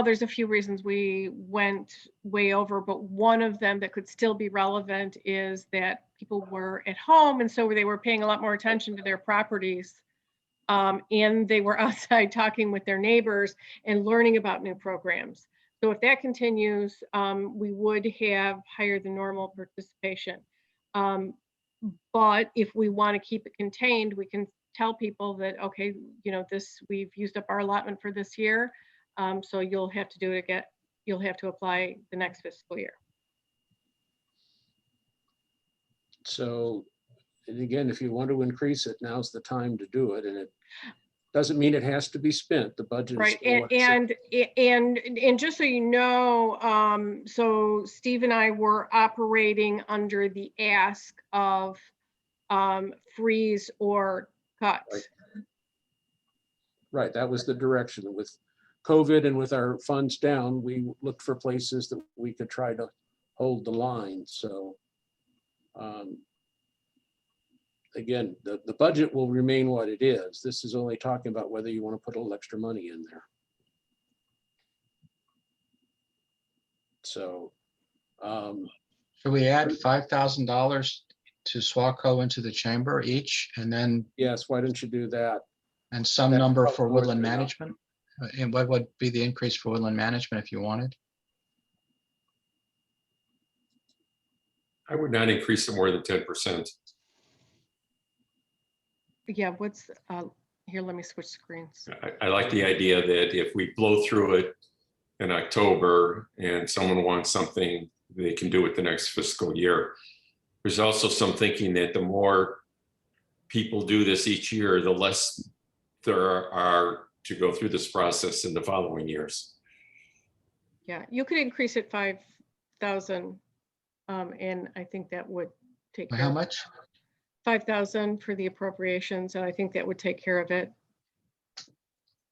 there's a few reasons we went way over, but one of them that could still be relevant is that people were at home, and so they were paying a lot more attention to their properties. And they were outside talking with their neighbors and learning about new programs. So if that continues, we would have higher than normal participation. But if we want to keep it contained, we can tell people that, okay, we've used up our allotment for this year. So you'll have to do it again. You'll have to apply the next fiscal year. So, and again, if you want to increase it, now's the time to do it. And it doesn't mean it has to be spent. The budget is right. still what it's And just so you know, so Steve and I were operating under the ask of freeze or cut. Right. That was the direction. With COVID and with our funds down, we looked for places that we could try to hold the line. So again, the budget will remain what it is. This is only talking about whether you want to put a little extra money in there. So should we add $5,000 to Swalco into the chamber each, and then? Yes, why don't you do that? And some That's number probably for more woodland than enough. management? And what would be the increase for woodland management if you wanted? I would not increase it more than 10%. Yeah, what's, here, let me switch screens. I like the idea that if we blow through it in October and someone wants something, they can do it the next fiscal year. There's also some thinking that the more people do this each year, the less there are to go through this process in the following years. Yeah, you could increase it 5,000. And I think that would take By care how of much? 5,000 for the appropriations, and I think that would take care of it.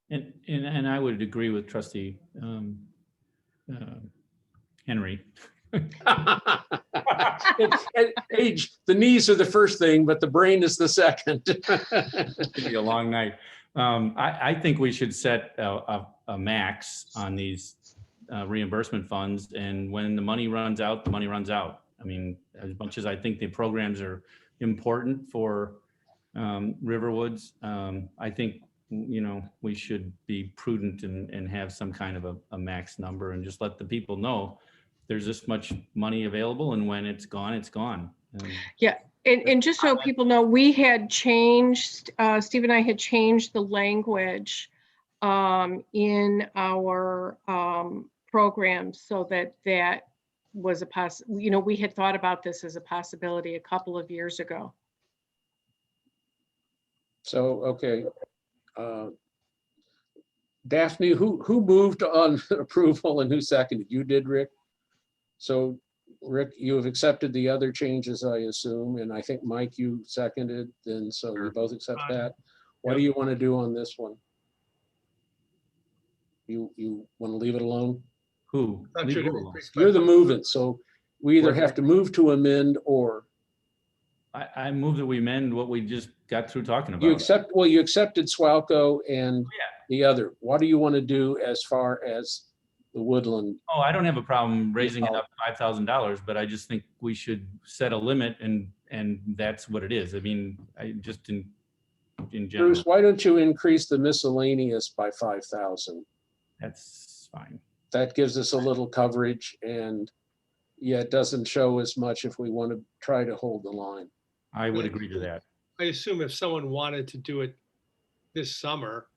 And I would agree with trustee Henry. At age, the knees are the first thing, but the brain is the second. It'd be a long night. I think we should set a max on these reimbursement funds, and when the money runs out, the money runs out. I mean, as much as I think the programs are important for Riverwoods, I think, you know, we should be prudent and have some kind of a max number and just let the people know there's this much money available, and when it's gone, it's gone. Yeah, and just so people know, we had changed, Steve and I had changed the language in our program so that was you know, we had thought about this as a possibility a couple of years ago. So, okay. Daphne, who moved on approval and who seconded? You did, Rick? So, Rick, you have accepted the other changes, I assume, and I think Mike, you seconded, and so you both accept that. What do you want to do on this one? You want to leave it alone? Who? Thought Leave you'd it alone. increase by You're the 5,000. movement, so we either have to move to amend or I move that we amend what we just got through talking about. you accept, well, you accepted Swalco and the other. What do you want to do as far as the woodland? Oh, I don't have a problem raising it up $5,000, but I just think we should set a limit, and that's what it is. I mean, I just in general. Bruce, why don't you increase the miscellaneous by 5,000? That's fine. That gives us a little coverage, and yeah, it doesn't show as much if we want to try to hold the line. I would agree to that. I assume if someone wanted to do it this summer,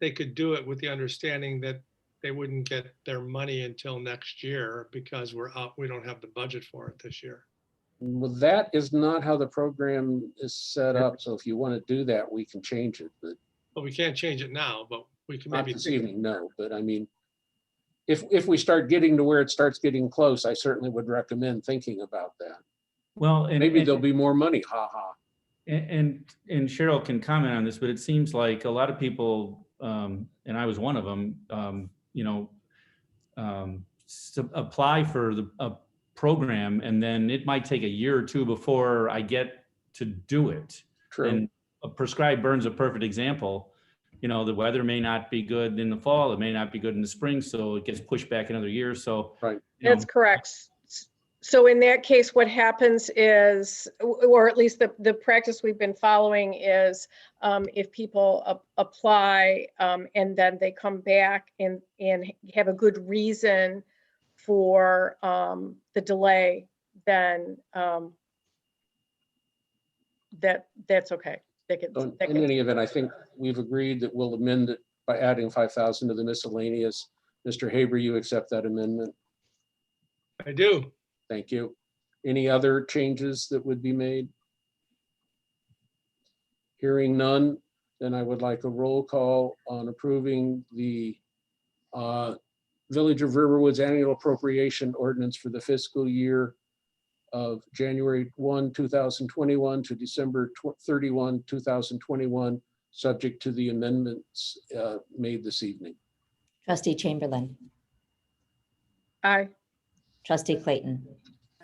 they could do it with the understanding that they wouldn't get their money until next year because we don't have the budget for it this year. Well, that is not how the program is set up. So if you want to do that, we can change it, but But we can't change it now, but we can not maybe this think evening, no. But I mean, if we start getting to where it starts getting close, I certainly would recommend thinking about that. Well, Maybe there'll be more money, ha ha. And Cheryl can comment on this, but it seems like a lot of people, and I was one of them, you know, apply for a program, and then it might take a year or two before I get to do it. True. And a prescribed burn's a perfect example. You know, the weather may not be good in the fall, it may not be good in the spring, so it gets pushed back another year. So right. That's correct. So in that case, what happens is, or at least the practice we've been following is if people apply and then they come back and have a good reason for the delay, then that's okay. In any event, I think we've agreed that we'll amend it by adding 5,000 to the miscellaneous. Mr. Haber, you accept that amendment? I do. Thank you. Any other changes that would be made? Hearing none, then I would like a roll call on approving the Village of Riverwoods annual appropriation ordinance for the fiscal year of January 1, 2021 to December 31, 2021, subject to the amendments made this evening. Trustee Chamberlain, Aye. trustee Clayton,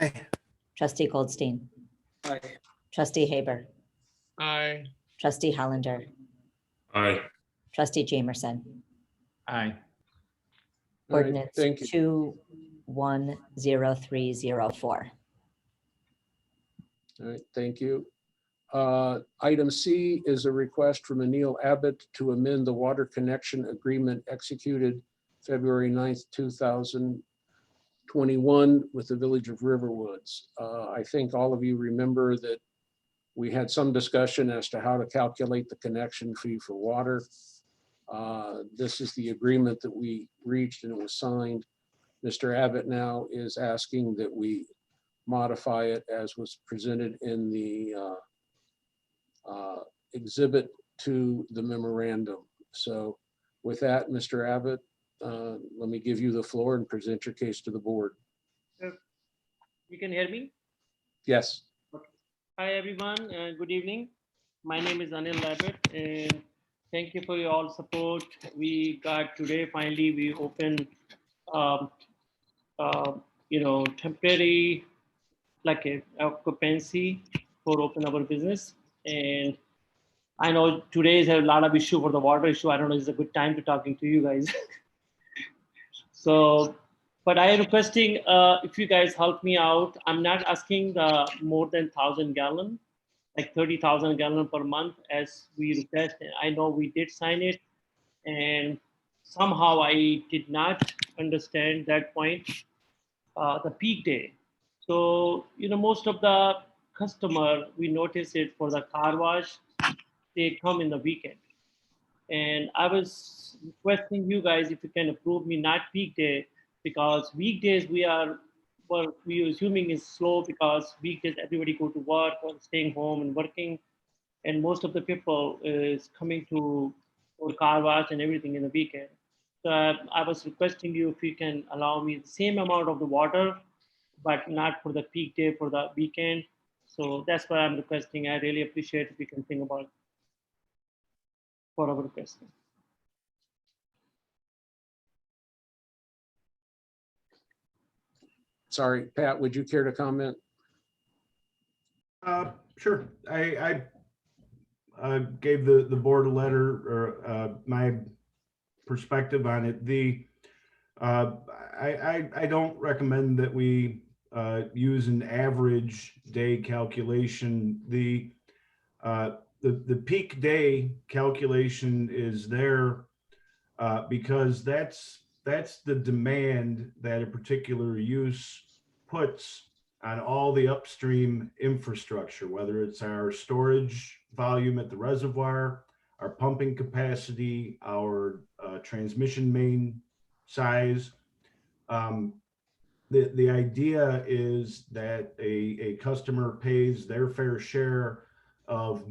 Aye. trustee Goldstein, Aye. trustee Haber, Aye. trustee Hollander, Aye. trustee Jamerson. Aye. All right, Ordinance thank you. 210304. All right, thank you. Item C is a request from Anil Abbott to amend the water connection agreement executed February 9th, 2021 with the Village of Riverwoods. I think all of you remember that we had some discussion as to how to calculate the connection fee for water. This is the agreement that we reached and it was signed. Mr. Abbott now is asking that we modify it as was presented in the exhibit to the memorandum. So with that, Mr. Abbott, let me give you the floor and present your case to the board. You can hear me? Yes. Hi, everyone. Good evening. My name is Anil Abbott, and thank you for your all support. We got today, finally, we opened, temporary, like a occupancy for open our business. And I know today is a lot of issue for the water issue. I don't know, it's a good time to talking to you guys. So, but I am requesting if you guys help me out. I'm not asking the more than 1,000 gallon, like 30,000 gallon per month as we request. I know we did sign it, and somehow I did not understand that point, the peak day. So, most of the customer, we notice it for the car wash, they come in the weekend. And I was requesting you guys if you can approve me not peak day, because weekdays we are assuming is slow, because weekdays everybody go to work or staying home and working, and most of the people is coming to for car wash and everything in the weekend. So I was requesting you if you can allow me the same amount of the water, but not for the peak day, for the weekend. So that's why I'm requesting. I really appreciate if you can think about it for our request. Sorry, Pat, would you care to comment? Sure. I gave the board a letter or my perspective on it. I don't recommend that we use an average day calculation. The peak day calculation is there because that's the demand that a particular use puts on all the upstream infrastructure, whether it's our storage volume at the reservoir, our pumping capacity, our transmission main size. The idea is that a customer pays their fair share of,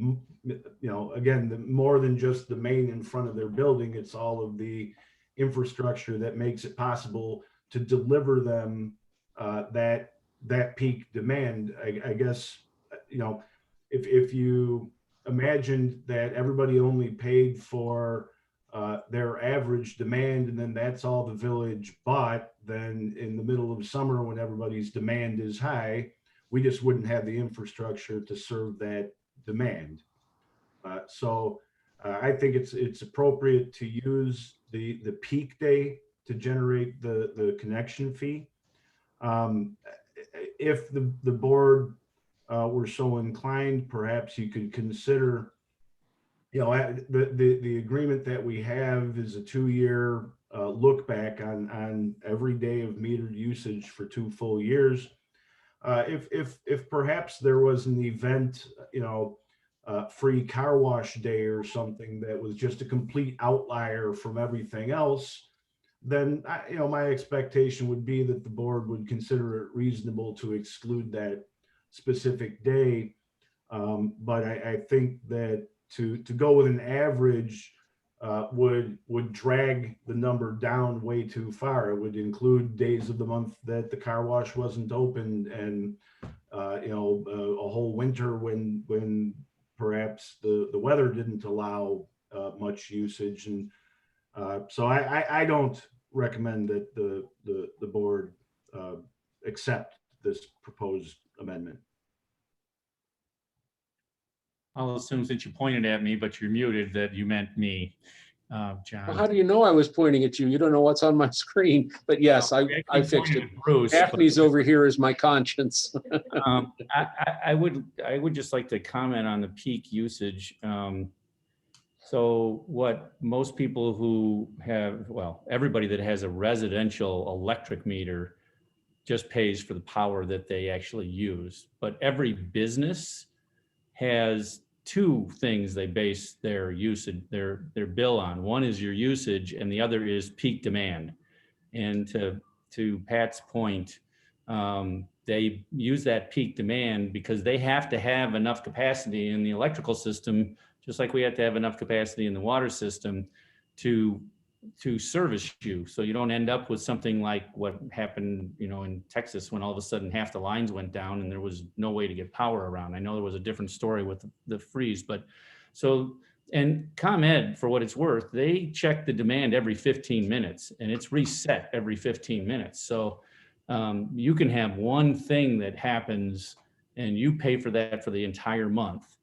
again, more than just the main in front of their building. It's all of the infrastructure that makes it possible to deliver them that peak demand. I guess, if you imagined that everybody only paid for their average demand, and then that's all the village bought, then in the middle of summer when everybody's demand is high, we just wouldn't have the infrastructure to serve that demand. So I think it's appropriate to use the peak day to generate the connection fee. If the board were so inclined, perhaps you could consider, the agreement that we have is a 2-year look back on every day of metered usage for 2 full years. If perhaps there was an event, free car wash day or something that was just a complete outlier from everything else, then my expectation would be that the board would consider it reasonable to exclude that specific day. But I think that to go with an average would drag the number down way too far. It would include days of the month that the car wash wasn't open, and a whole winter when perhaps the weather didn't allow much usage. And so I don't recommend that the board accept this proposed amendment. I'll assume, since you pointed at me, but you're muted, that you meant me. Well, John. how do you know I was pointing at you? You don't know what's on my screen, but yes, I Actually fixed pointed it. at Bruce, but- Daphne's over here as my conscience. I would just like to comment on the peak usage. So what most people who have, well, everybody that has a residential electric meter just pays for the power that they actually use. But every business has two things they base their usage, their bill on. One is your usage and the other is peak demand. And to Pat's point, they use that peak demand because they have to have enough capacity in the electrical system, just like we have to have enough capacity in the water system to service you. So you don't end up with something like what happened, in Texas when all of a sudden half the lines went down and there was no way to get power around. I know there was a different story with the freeze, but and ComEd, for what it's worth, they check the demand every 15 minutes and it's reset every 15 minutes. So you can have one thing that happens and you pay for that for the entire month.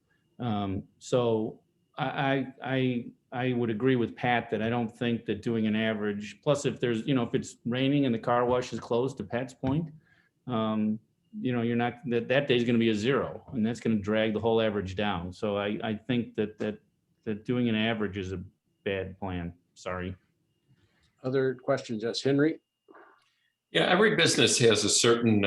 So I would agree with Pat that I don't think that doing an average, plus if there's, if it's raining and the car wash is closed, to Pat's point, you're not, that day is going to be a zero and that's going to drag the whole average down. So I think that doing an average is a bad plan. Sorry. Other questions? Yes, Henry? Yeah, every business has a certain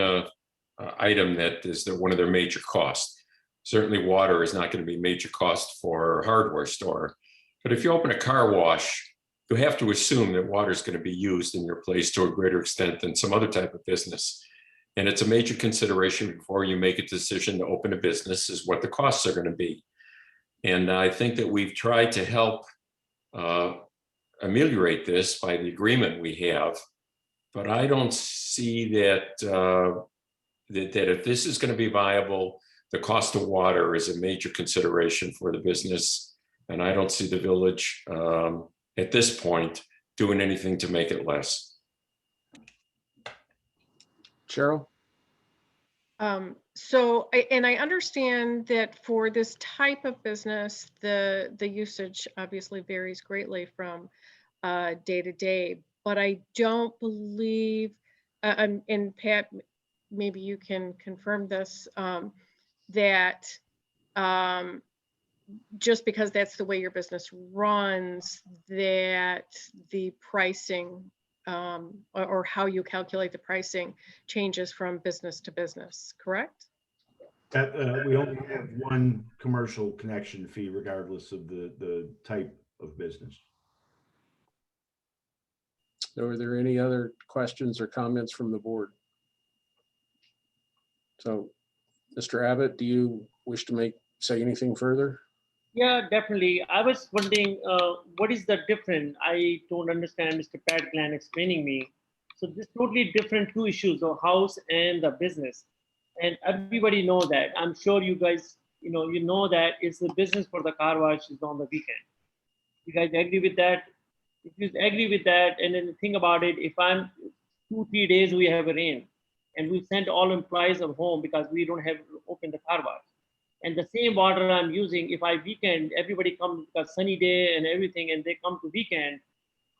item that is one of their major costs. Certainly water is not going to be a major cost for a hardware store. But if you open a car wash, you have to assume that water is going to be used in your place to a greater extent than some other type of business. And it's a major consideration before you make a decision to open a business is what the costs are going to be. And I think that we've tried to help ameliorate this by the agreement we have. But I don't see that that if this is going to be viable, the cost of water is a major consideration for the business. And I don't see the village at this point doing anything to make it less. Cheryl? And I understand that for this type of business, the usage obviously varies greatly from day to day, but I don't believe, and Pat, maybe you can confirm this, that just because that's the way your business runs, that the pricing or how you calculate the pricing changes from business to business, correct? That we only have one commercial connection fee regardless of the type of business. Are there any other questions or comments from the board? So, Mr. Abbott, do you wish to say anything further? Yeah, definitely. I was wondering, what is the difference? I don't understand Mr. Pat Glenn explaining me. So this totally different two issues, the house and the business. And everybody know that. I'm sure you guys, you know that it's the business for the car wash is on the weekend. You guys agree with that? If you agree with that, and then think about it, if I'm 2-3 days we have a rain and we send all employees of home because we don't have open the car wash. And the same water I'm using, if I weekend, everybody comes because sunny day and everything, and they come to weekend,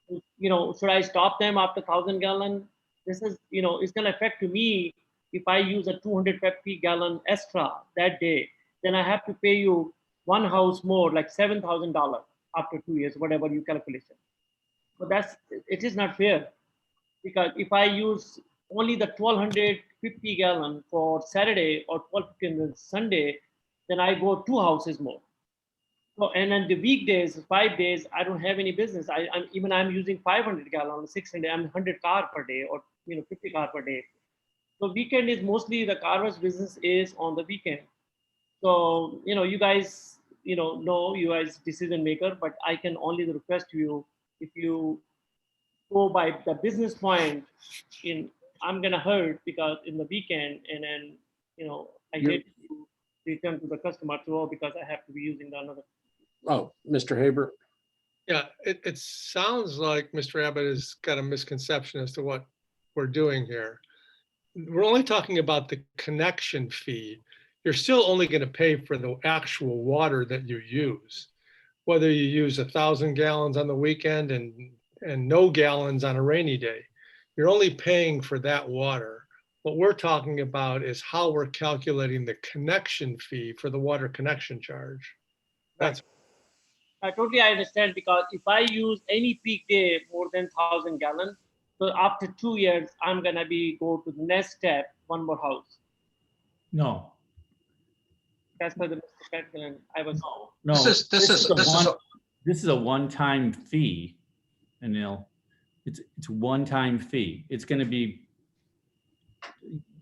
should I stop them after 1,000 gallon? This is, it's gonna affect to me if I use a 250 gallon extra that day, then I have to pay you one house more, like $7,000 after 2 years, whatever you calculation. But it is not fair, because if I use only the 1,250 gallon for Saturday or 1,250 on Sunday, then I go 2 houses more. So, and then the weekdays, 5 days, I don't have any business. I'm using 500 gallon, 600, I'm 100 car per day, or 50 car per day. So weekend is mostly the car wash business is on the weekend. So you guys, know you guys decision maker, but I can only request you, if you go by the business point, I'm gonna hurt because in the weekend, and then I hate to return to the customer too because I have to be using another. Oh, Mr. Haber. Yeah, it sounds like Mr. Abbott has got a misconception as to what we're doing here. We're only talking about the connection fee. You're still only going to pay for the actual water that you use. whether you use 1,000 gallons on the weekend and no gallons on a rainy day. You're only paying for that water. What we're talking about is how we're calculating the connection fee for the water connection charge. That's I totally understand, because if I use any peak day more than 1,000 gallons, so after 2 years, I'm gonna go to the next step, one more house. No, That's for the Mr. Catlin. I was. no. This is a one-time fee, Anil. It's one-time fee. It's gonna be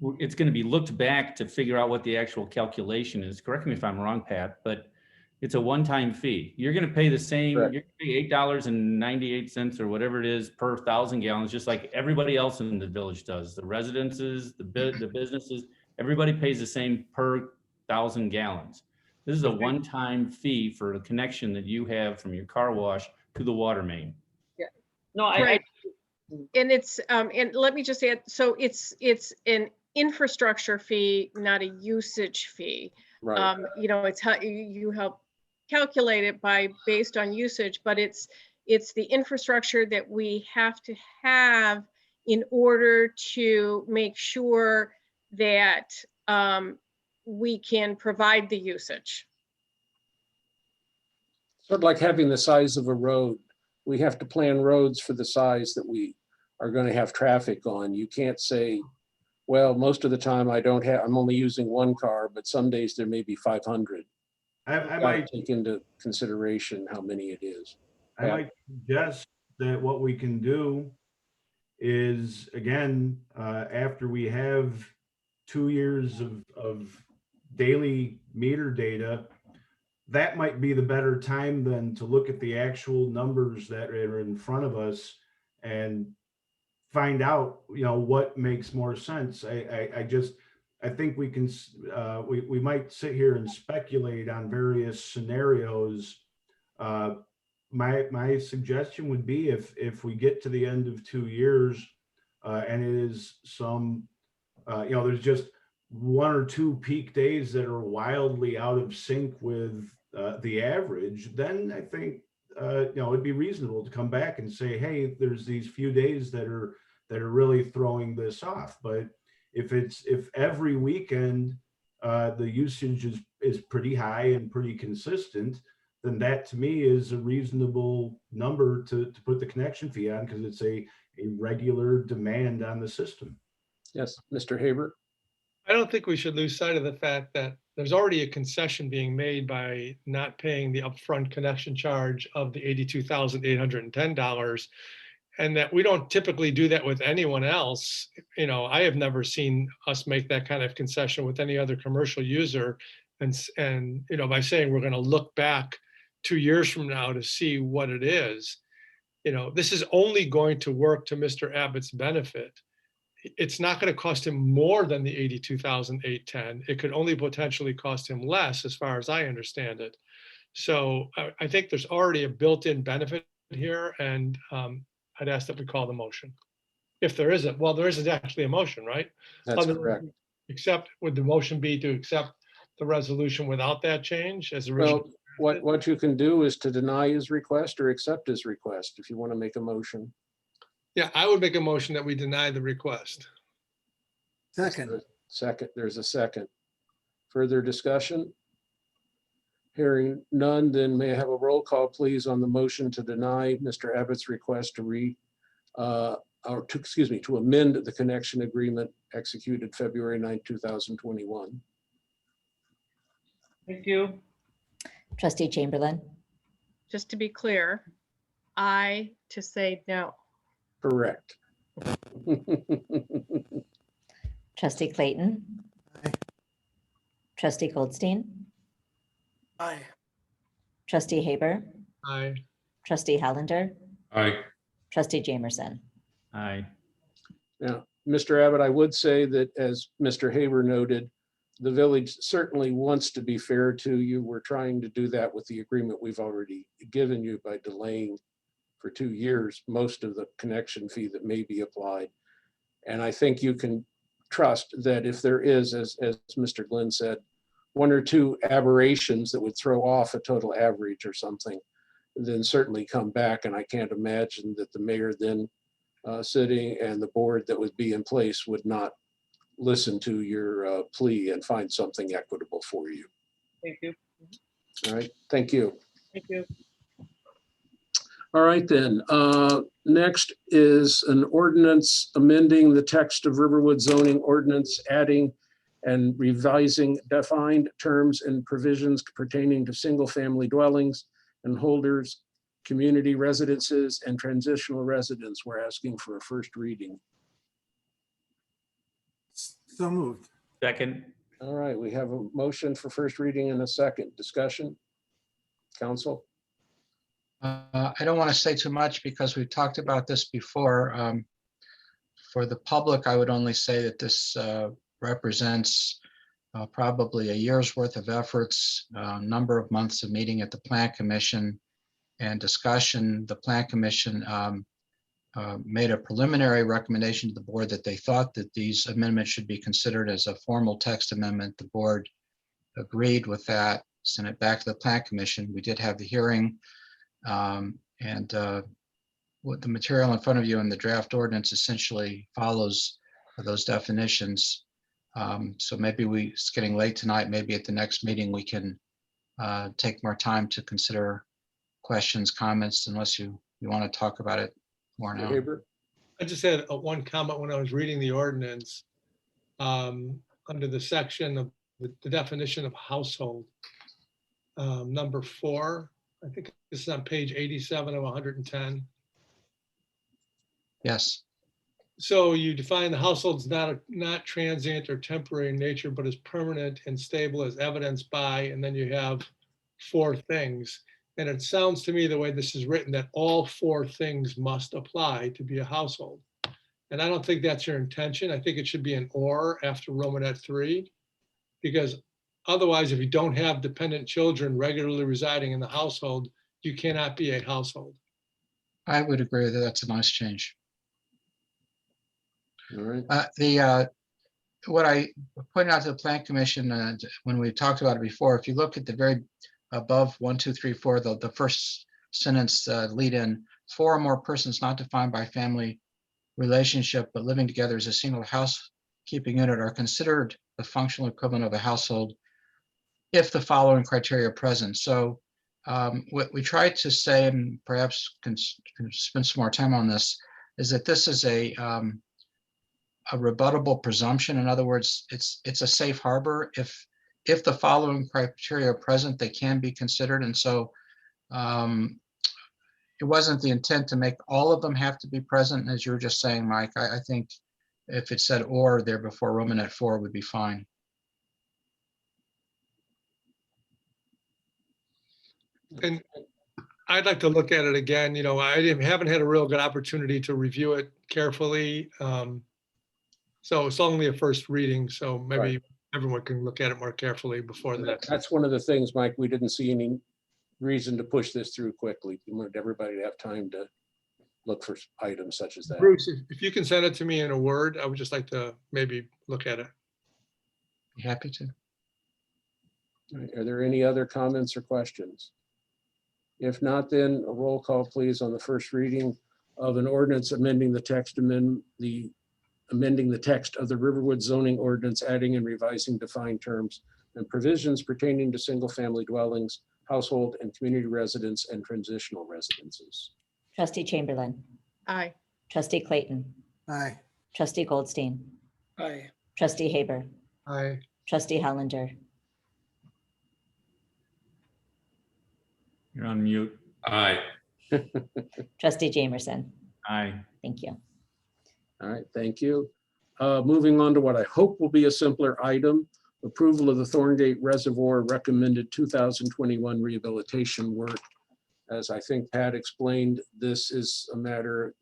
looked back to figure out what the actual calculation is. Correct me if I'm wrong, Pat, but it's a one-time fee. You're gonna pay the same, Correct. you're gonna pay $8.98 or whatever it is per 1,000 gallons, just like everybody else in the village does. The residences, the businesses, everybody pays the same per 1,000 gallons. This is a one-time fee for the connection that you have from your car wash to the water main. Yeah. No, Right. And it's, and let me just add, so it's an infrastructure fee, not a usage fee. Right. You know, it's how you help calculate it based on usage, but it's the infrastructure that we have to have in order to make sure that we can provide the usage. Sort of like having the size of a road. We have to plan roads for the size that we are going to have traffic on. You can't say, well, most of the time I'm only using one car, but some days there may be 500. I might take into consideration how many it is. I might suggest that what we can do is, again, after we have 2 years of daily meter data, that might be the better time then to look at the actual numbers that are in front of us and find out, what makes more sense. I think we can, we might sit here and speculate on various scenarios. My suggestion would be if we get to the end of 2 years and it is some, there's just 1 or 2 peak days that are wildly out of sync with the average, then I think it'd be reasonable to come back and say, hey, there's these few days that are really throwing this off. But if every weekend the usage is pretty high and pretty consistent, then that to me is a reasonable number to put the connection fee on, because it's a regular demand on the system. Yes, Mr. Haber. I don't think we should lose sight of the fact that there's already a concession being made by not paying the upfront connection charge of the $82,810, and that we don't typically do that with anyone else. I have never seen us make that kind of concession with any other commercial user. And by saying we're going to look back 2 years from now to see what it is, this is only going to work to Mr. Abbott's benefit. It's not going to cost him more than the $82,810. It could only potentially cost him less, as far as I understand it. So I think there's already a built-in benefit here, and I'd ask that we call the motion. If there isn't, well, there isn't actually a motion, right? That's correct. Except, would the motion be to accept the resolution without that change as originally? Well, what you can do is to deny his request or accept his request, if you want to make a motion. Yeah, I would make a motion that we deny the request. Second. There's a second. Further discussion? Hearing none, then may I have a roll call, please, on the motion to deny Mr. Abbott's request to amend the connection agreement executed February 9, 2021. Thank you. Trustee Chamberlain, Just to be clear, I to say no. Correct. Trustee Clayton. Aye. Trustee Goldstein, Aye. Trustee Haber, Aye. Trustee Hollander, Aye. Trustee Jamerson. Aye. Now, Mr. Abbott, I would say that, as Mr. Haber noted, the village certainly wants to be fair to you. We're trying to do that with the agreement we've already given you by delaying for 2 years most of the connection fee that may be applied. And I think you can trust that if there is, as Mr. Glenn said, 1 or 2 aberrations that would throw off a total average or something, then certainly come back. And I can't imagine that the mayor then sitting and the board that would be in place would not listen to your plea and find something equitable for you. Thank you. All right, thank you. Thank you. All right, then. Next is an ordinance amending the text of Riverwood zoning ordinance, adding and revising defined terms and provisions pertaining to single-family dwellings and holders, community residences, and transitional residents. We're asking for a first reading. So moved. Second. All right, we have a motion for first reading and a second. Discussion? Council? I don't want to say too much because we've talked about this before. For the public, I would only say that this represents probably a year's worth of efforts, a number of months of meeting at the Plan Commission and discussion. The Plan Commission made a preliminary recommendation to the board that they thought that these amendments should be considered as a formal text amendment. The board agreed with that, sent it back to the Plan Commission. We did have the hearing. What the material in front of you in the draft ordinance essentially follows those definitions. So maybe it's getting late tonight. Maybe at the next meeting we can take more time to consider questions, comments, unless you want to talk about it more now. I just had one comment when I was reading the ordinance under the section of the definition of household. Number 4, I think this is on page 87 of 110. Yes. So you define the household's not transient or temporary in nature, but is permanent and stable as evidenced by, and then you have 4 things. And it sounds to me the way this is written that all 4 things must apply to be a household. And I don't think that's your intention. I think it should be an or after Romanet 3, because otherwise, if you don't have dependent children regularly residing in the household, you cannot be a household. I would agree that that's a nice change. All right. What I pointed out to the Plan Commission when we talked about it before, if you look at the very above 1, 2, 3, 4, the first sentence lead in, 4 or more persons not defined by family relationship but living together as a single housekeeping unit are considered the functional equivalent of a household if the following criteria are present. So what we try to say, and perhaps can spend some more time on this, is that this is a rebuttable presumption. In other words, it's a safe harbor. If the following criteria are present, they can be considered. And so it wasn't the intent to make all of them have to be present, as you were just saying, Mike. I think if it said or there before Romanet 4 would be fine. And I'd like to look at it again. You know, I haven't had a real good opportunity to review it carefully. So it's only a first reading, so maybe everyone can look at it more carefully before the next. That's one of the things, Mike, we didn't see any reason to push this through quickly. We wanted everybody to have time to look for items such as that. Bruce, if you can send it to me in a Word, I would just like to maybe look at it. Be happy to. All right, are there any other comments or questions? If not, then a roll call, please, on the first reading of an ordinance amending the text amending the text of the Riverwood zoning ordinance, adding and revising defined terms and provisions pertaining to single-family dwellings, household and community residents, and transitional residences. Trustee Chamberlain. Aye. Trustee Clayton. Aye. Trustee Goldstein. Aye. Trustee Haber. Aye. Trustee Hollander. You're on mute. Aye. Trustee Jamerson. Aye. Thank you. All right, thank you. Moving on to what I hope will be a simpler item, approval of the Thorngate Reservoir recommended 2021 rehabilitation work. As I think Pat explained, this is a matter,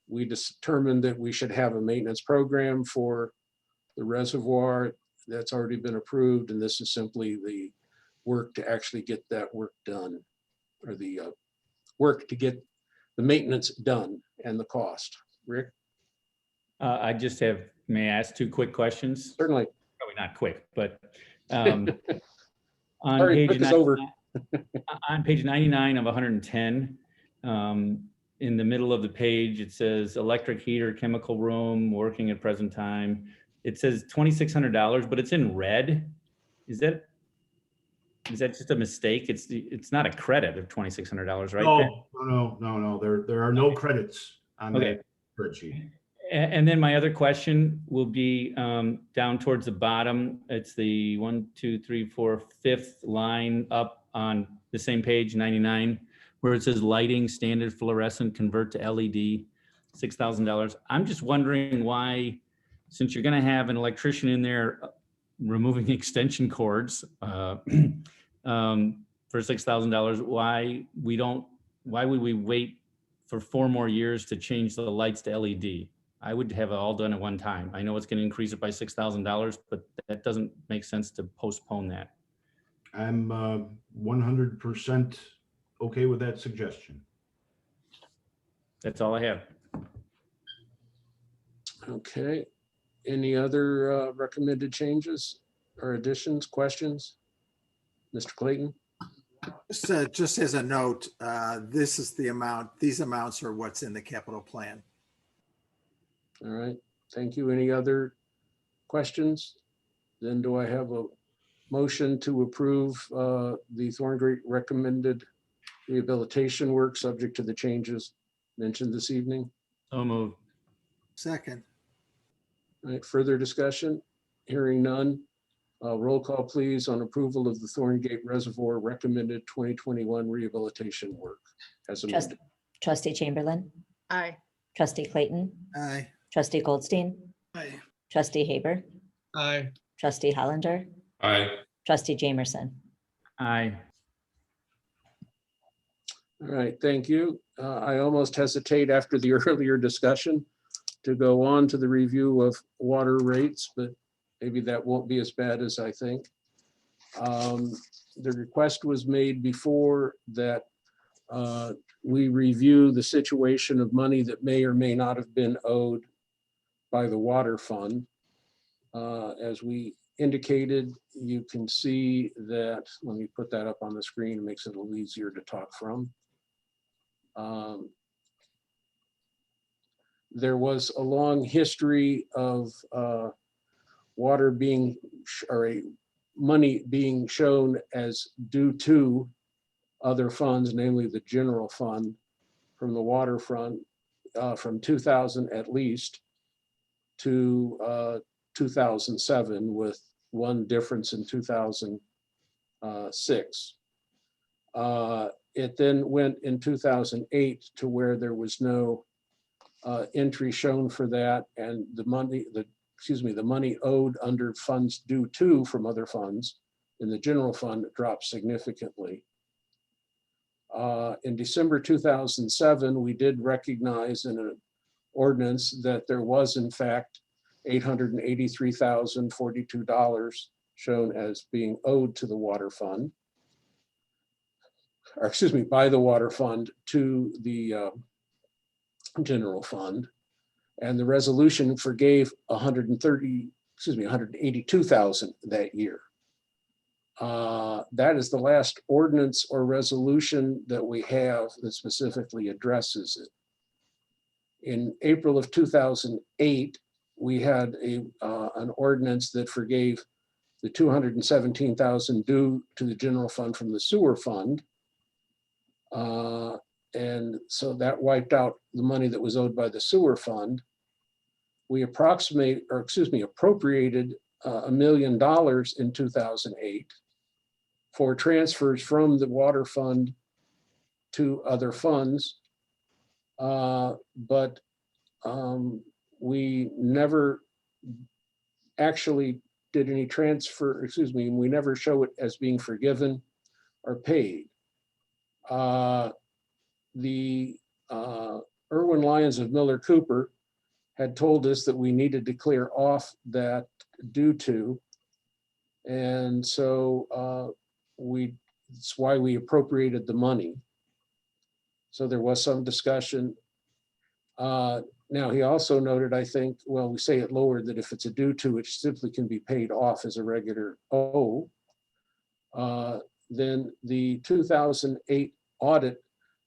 we determined that we should have a maintenance program for the reservoir that's already been approved, and this is simply the work to actually get that work done, or the work to get the maintenance done and the cost. Rick? I just have, may I ask 2 quick questions? Certainly. Probably not quick, but on Sorry, page quick is over. On page 99 of 110, in the middle of the page, it says electric heater, chemical room, working at present time. It says $2,600, but it's in red. Is that just a mistake? It's not a credit of $2,600, right? No. There are no credits on Okay. that spreadsheet. And then my other question will be down towards the bottom. It's the 5th line up on the same page, 99, where it says lighting, standard fluorescent, convert to LED, $6,000. I'm just wondering why, since you're going to have an electrician in there removing extension cords for $6,000, why would we wait for 4 more years to change the lights to LED? I would have it all done at one time. I know it's going to increase it by $6,000, but that doesn't make sense to postpone that. I'm 100% okay with that suggestion. That's all I have. Okay. Any other recommended changes or additions, questions? Mr. Clayton? Just as a note, this is the amount, these amounts are what's in the capital plan. All right, thank you. Any other questions? Then do I have a motion to approve the Thorngate recommended rehabilitation work subject to the changes mentioned this evening? So moved. Second. All right, further discussion? Hearing none. Roll call, please, on approval of the Thorngate Reservoir recommended 2021 rehabilitation work as amended. Trustee Chamberlain, Aye. trustee Clayton, Aye. trustee Goldstein, Aye. trustee Haber, Aye. trustee Hollander, Aye. trustee Jamerson. Aye. All right, thank you. I almost hesitate after the earlier discussion to go on to the review of water rates, but maybe that won't be as bad as I think. The request was made before that we review the situation of money that may or may not have been owed by the water fund. As we indicated, you can see that, let me put that up on the screen, it makes it a little easier to talk from. There was a long history of water being, money being shown as due to other funds, namely the general fund from the waterfront from 2000 at least to 2007, with one difference in 2006. It then went in 2008 to where there was no entry shown for that, and the money owed under funds due to from other funds in the general fund dropped significantly. In December 2007, we did recognize in an ordinance that there was in fact $883,042 shown as being owed to the water fund, or excuse me, by the water fund to the general fund. And the resolution forgave $182,000 that year. That is the last ordinance or resolution that we have that specifically addresses it. In April of 2008, we had an ordinance that forgave the $217,000 due to the general fund from the sewer fund. And so that wiped out the money that was owed by the sewer fund. We appropriated $1 million in 2008 for transfers from the water fund to other funds. But we never actually did any transfer, we never show it as being forgiven or paid. The Irwin Lyons of Miller Cooper had told us that we needed to clear off that due to, and so that's why we appropriated the money. So there was some discussion. Now he also noted, I think, well, we say it lower, that if it's a due to, it simply can be paid off as a regular owe. then the 2008 audit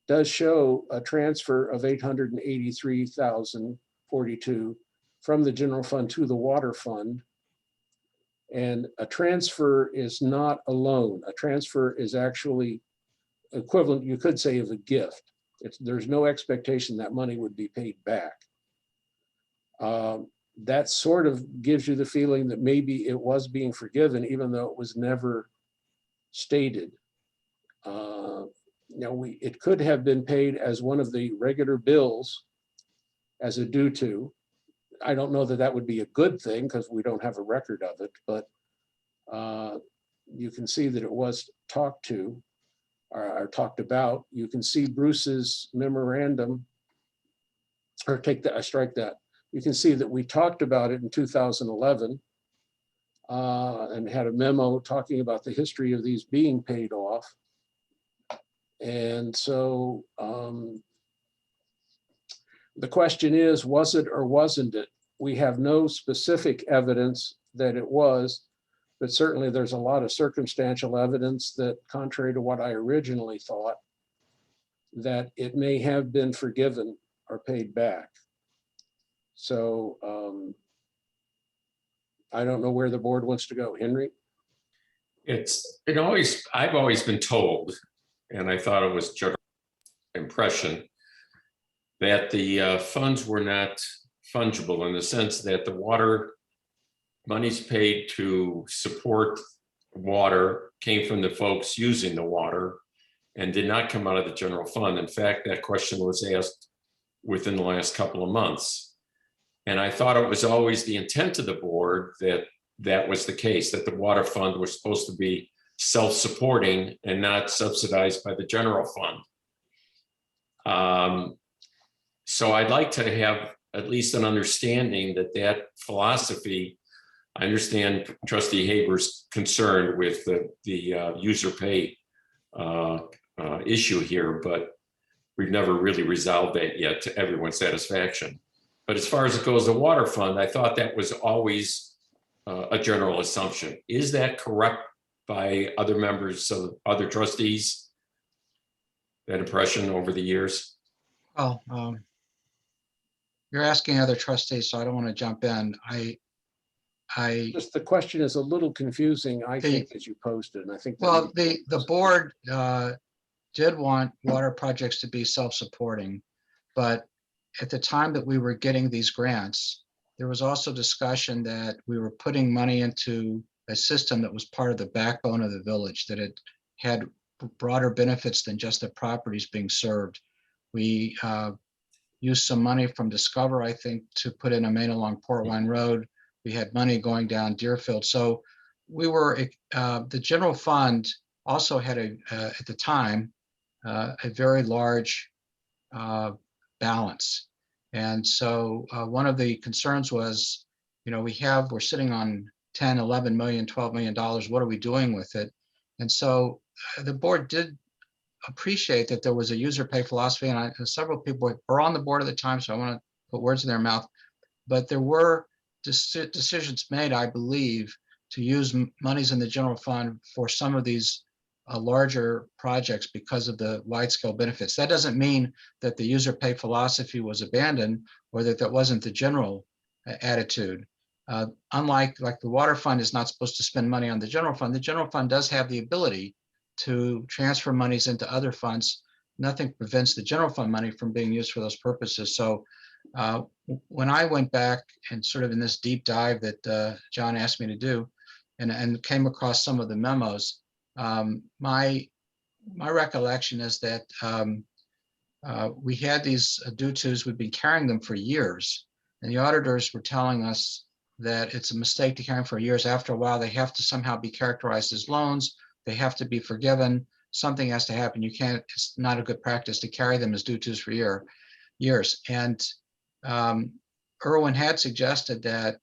does show a transfer of 883,042 from the general fund to the water fund. And a transfer is not a loan. A transfer is actually equivalent, you could say, of a gift. There's no expectation that money would be paid back. That sort of gives you the feeling that maybe it was being forgiven, even though it was never stated. It could have been paid as one of the regular bills as a due to. I don't know that that would be a good thing because we don't have a record of it, but you can see that it was talked to or talked about. You can see Bruce's memorandum, or take that, I strike that. You can see that we talked about it in 2011 and had a memo talking about the history of these being paid off. And so the question is, was it or wasn't it? We have no specific evidence that it was, but certainly there's a lot of circumstantial evidence that, contrary to what I originally thought, that it may have been forgiven or paid back. So I don't know where the board wants to go. Henry? I've always been told, and I thought it was general impression, that the funds were not fungible in the sense that the water monies paid to support water came from the folks using the water and did not come out of the general fund. In fact, that question was asked within the last couple of months. And I thought it was always the intent of the board that that was the case, that the water fund was supposed to be self-supporting and not subsidized by the general fund. So I'd like to have at least an understanding that that philosophy, I understand Trustee Haber's concerned with the user pay issue here, but we've never really resolved that yet to everyone's satisfaction. But as far as it goes, the water fund, I thought that was always a general assumption. Is that correct by other members of other trustees? That impression over the years? Well, you're asking other trustees, so I don't want to jump in. Just the question is a little confusing, I think, as you posted, and I think. Well, the board did want water projects to be self-supporting, but at the time that we were getting these grants, there was also discussion that we were putting money into a system that was part of the backbone of the village, that it had broader benefits than just the properties being served. We used some money from Discover, I think, to put in a main along Port Wine Road. We had money going down Deerfield. So we were, the general fund also had at the time, a very large balance. And so one of the concerns was, we're sitting on 10, 11 million, $12 million. What are we doing with it? And so the board did appreciate that there was a user pay philosophy, and several people were on the board at the time, so I want to put words in their mouth, but there were decisions made, I believe, to use monies in the general fund for some of these larger projects because of the wide scale benefits. That doesn't mean that the user pay philosophy was abandoned or that that wasn't the general attitude. Unlike the water fund is not supposed to spend money on the general fund does have the ability to transfer monies into other funds. Nothing prevents the general fund money from being used for those purposes. So when I went back and sort of in this deep dive that John asked me to do and came across some of the memos, my recollection is that we had these due tos, we've been carrying them for years, and the auditors were telling us that it's a mistake to carry them for years. After a while, they have to somehow be characterized as loans. They have to be forgiven. Something has to happen. You can't, it's not a good practice to carry them as due tos for years. And Irwin had suggested that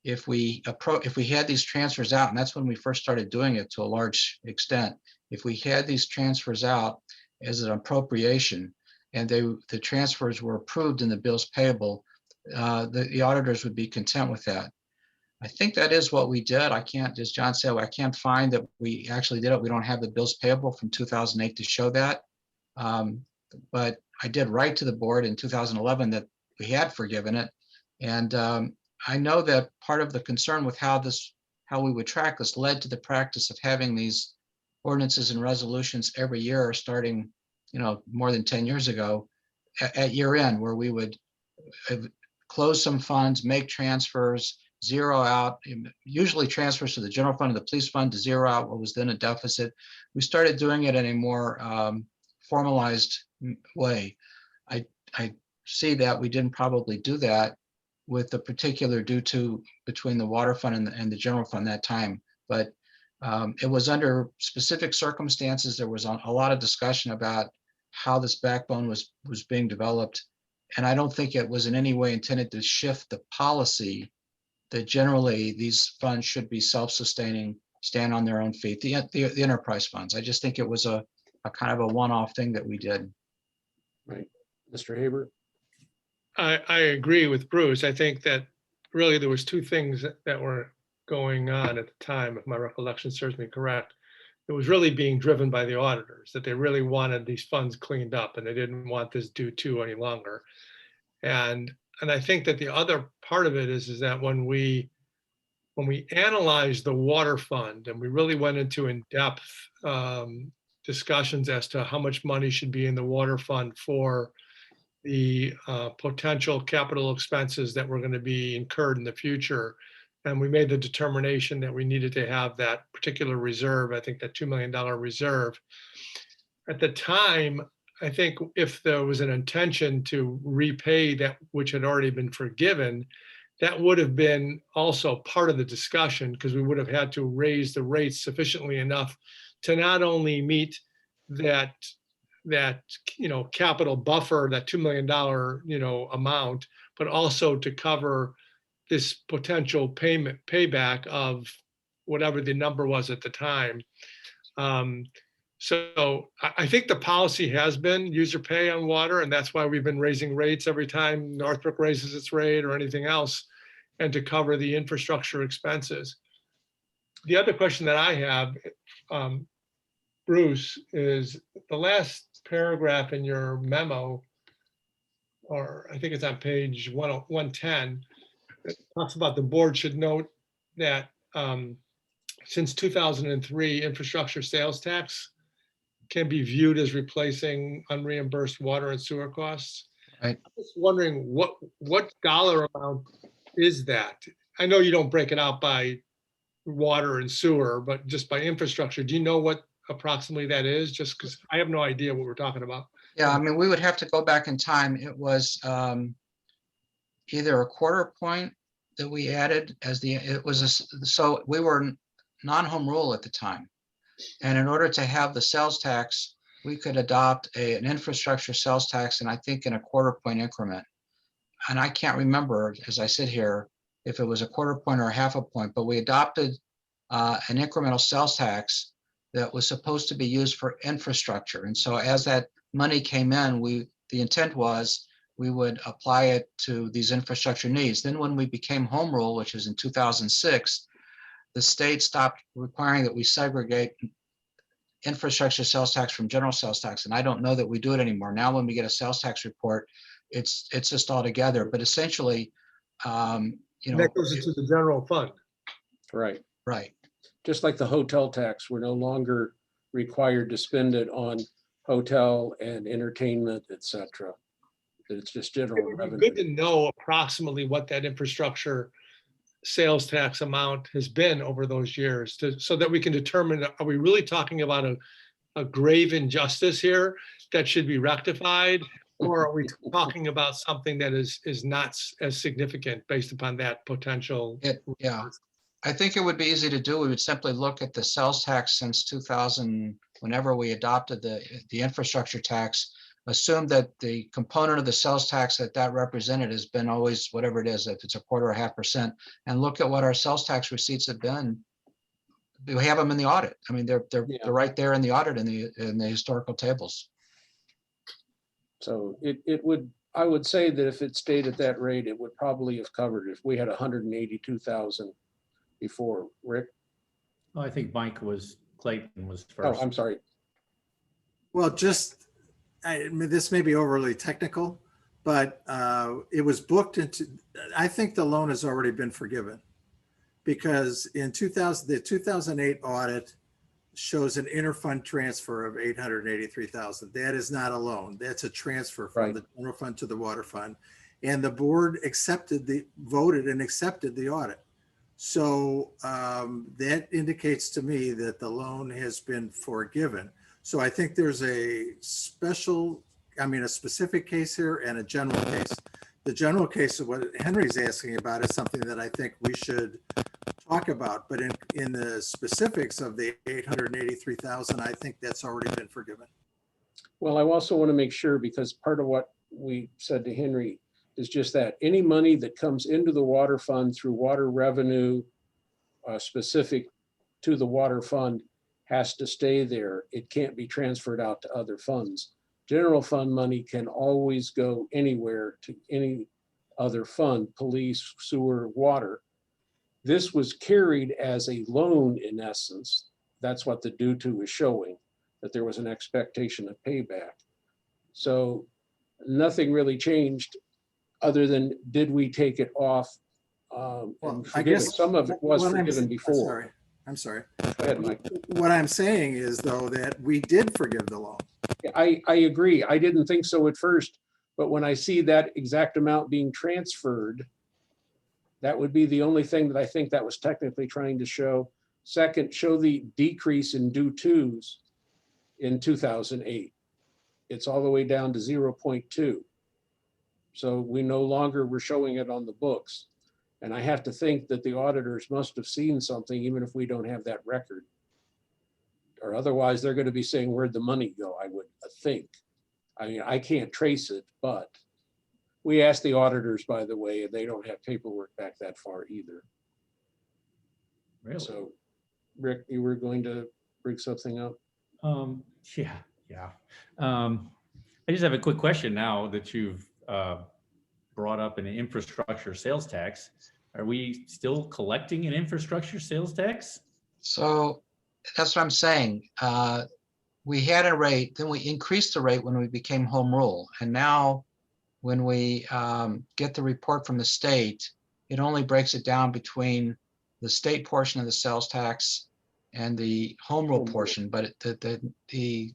if we had these transfers out, and that's when we first started doing it to a large extent, if we had these transfers out as an appropriation and the transfers were approved in the bills payable, the auditors would be content with that. I think that is what we did. I can't, as John said, I can't find that we actually did it. We don't have the bills payable from 2008 to show that. But I did write to the board in 2011 that we had forgiven it. And I know that part of the concern with how we would track this led to the practice of having these ordinances and resolutions every year, starting, more than 10 years ago at year end, where we would close some funds, make transfers, zero out, usually transfers to the general fund and the police fund to zero out what was then a deficit. We started doing it in a more formalized way. I see that we didn't probably do that with the particular due to between the water fund and the general fund that time. But it was under specific circumstances. There was a lot of discussion about how this backbone was being developed. And I don't think it was in any way intended to shift the policy that generally these funds should be self-sustaining, stand on their own feet, the enterprise funds. I just think it was a kind of a one-off thing that we did. Right. Mr. Haber? I agree with Bruce. I think that really there was two things that were going on at the time, if my recollection serves me correct. It was really being driven by the auditors, that they really wanted these funds cleaned up and they didn't want this due to any longer. And I think that the other part of it is that when we analyzed the water fund and we really went into in-depth discussions as to how much money should be in the water fund for the potential capital expenses that were going to be incurred in the future. And we made the determination that we needed to have that particular reserve, I think that $2 million reserve. At the time, I think if there was an intention to repay that which had already been forgiven, that would have been also part of the discussion, because we would have had to raise the rates sufficiently enough to not only meet that capital buffer, that $2 million amount, but also to cover this potential payback of whatever the number was at the time. So I think the policy has been user pay on water, and that's why we've been raising rates every time Northbrook raises its rate or anything else, and to cover the infrastructure expenses. The other question that I have, Bruce, is the last paragraph in your memo, or I think it's on page 110, it talks about the board should note that since 2003, infrastructure sales tax can be viewed as replacing unreimbursed water and sewer costs. Right. I'm just wondering what dollar amount is that? I know you don't break it out by water and sewer, but just by infrastructure. Do you know what approximately that is? Just because I have no idea what we're talking about. Yeah, I mean, we would have to go back in time. It was either a quarter point that we added so we were non-home rule at the time. And in order to have the sales tax, we could adopt an infrastructure sales tax, and I think in a quarter point increment. And I can't remember, as I sit here, if it was a quarter point or a half a point, but we adopted an incremental sales tax that was supposed to be used for infrastructure. And so as that money came in, the intent was we would apply it to these infrastructure needs. Then when we became home rule, which was in 2006, the state stopped requiring that we segregate infrastructure sales tax from general sales tax. And I don't know that we do it anymore. Now, when we get a sales tax report, it's just all together. But essentially, that goes into the general fund. Right. Right. Just like the hotel tax, we're no longer required to spend it on hotel and entertainment, et cetera. It's just general revenue. Good to know approximately what that infrastructure sales tax amount has been over those years, so that we can determine, are we really talking about a grave injustice here that should be rectified, or are we talking about something that is not as significant based upon that potential? Yeah, I think it would be easy to do. We would simply look at the sales tax since 2000, whenever we adopted the infrastructure tax, assume that the component of the sales tax that represented has been always whatever it is, if it's 1/4 or 0.5%, and look at what our sales tax receipts have been. We have them in the audit. I mean, they're right there in the audit in the historical tables. So I would say that if it stayed at that rate, it would probably have covered it. If we had 182,000 before. Rick? Oh, I think Clayton was Oh, first. I'm sorry. Well, I mean, this may be overly technical, but it was booked into, I think the loan has already been forgiven. Because in the 2008 audit shows an interfund transfer of 883,000. That is not a loan. That's a transfer from the general fund to the water fund. And the board voted and accepted the audit. So that indicates to me that the loan has been forgiven. So I think there's a specific case here and a general case. The general case of what Henry's asking about is something that I think we should talk about, but in the specifics of the 883,000, I think that's already been forgiven. Well, I also want to make sure, because part of what we said to Henry is just that any money that comes into the water fund through water revenue specific to the water fund has to stay there. It can't be transferred out to other funds. General fund money can always go anywhere to any other fund, police, sewer, water. This was carried as a loan in essence. That's what the due to is showing, that there was an expectation of payback. So nothing really changed other than did we take it off? I guess some of it was forgiven before. I'm sorry. Go ahead, Mike. What I'm saying is though that we did forgive the loan. I agree. I didn't think so at first, but when I see that exact amount being transferred, that would be the only thing that I think that was technically trying to show. Second, show the decrease in due tos in 2008. It's all the way down to 0.2. So we no longer were showing it on the books. And I have to think that the auditors must have seen something, even if we don't have that record. Or otherwise they're going to be saying, where'd the money go? I would think. I mean, I can't trace it, but we asked the auditors, by the way, and they don't have paperwork back that far either. Really? So, Rick, you were going to bring something up? Yeah. I just have a quick question now that you've brought up an infrastructure sales tax. Are we still collecting an infrastructure sales tax? So that's what I'm saying. We had a rate, then we increased the rate when we became home rule. And now when we get the report from the state, it only breaks it down between the state portion of the sales tax and the home rule portion. But the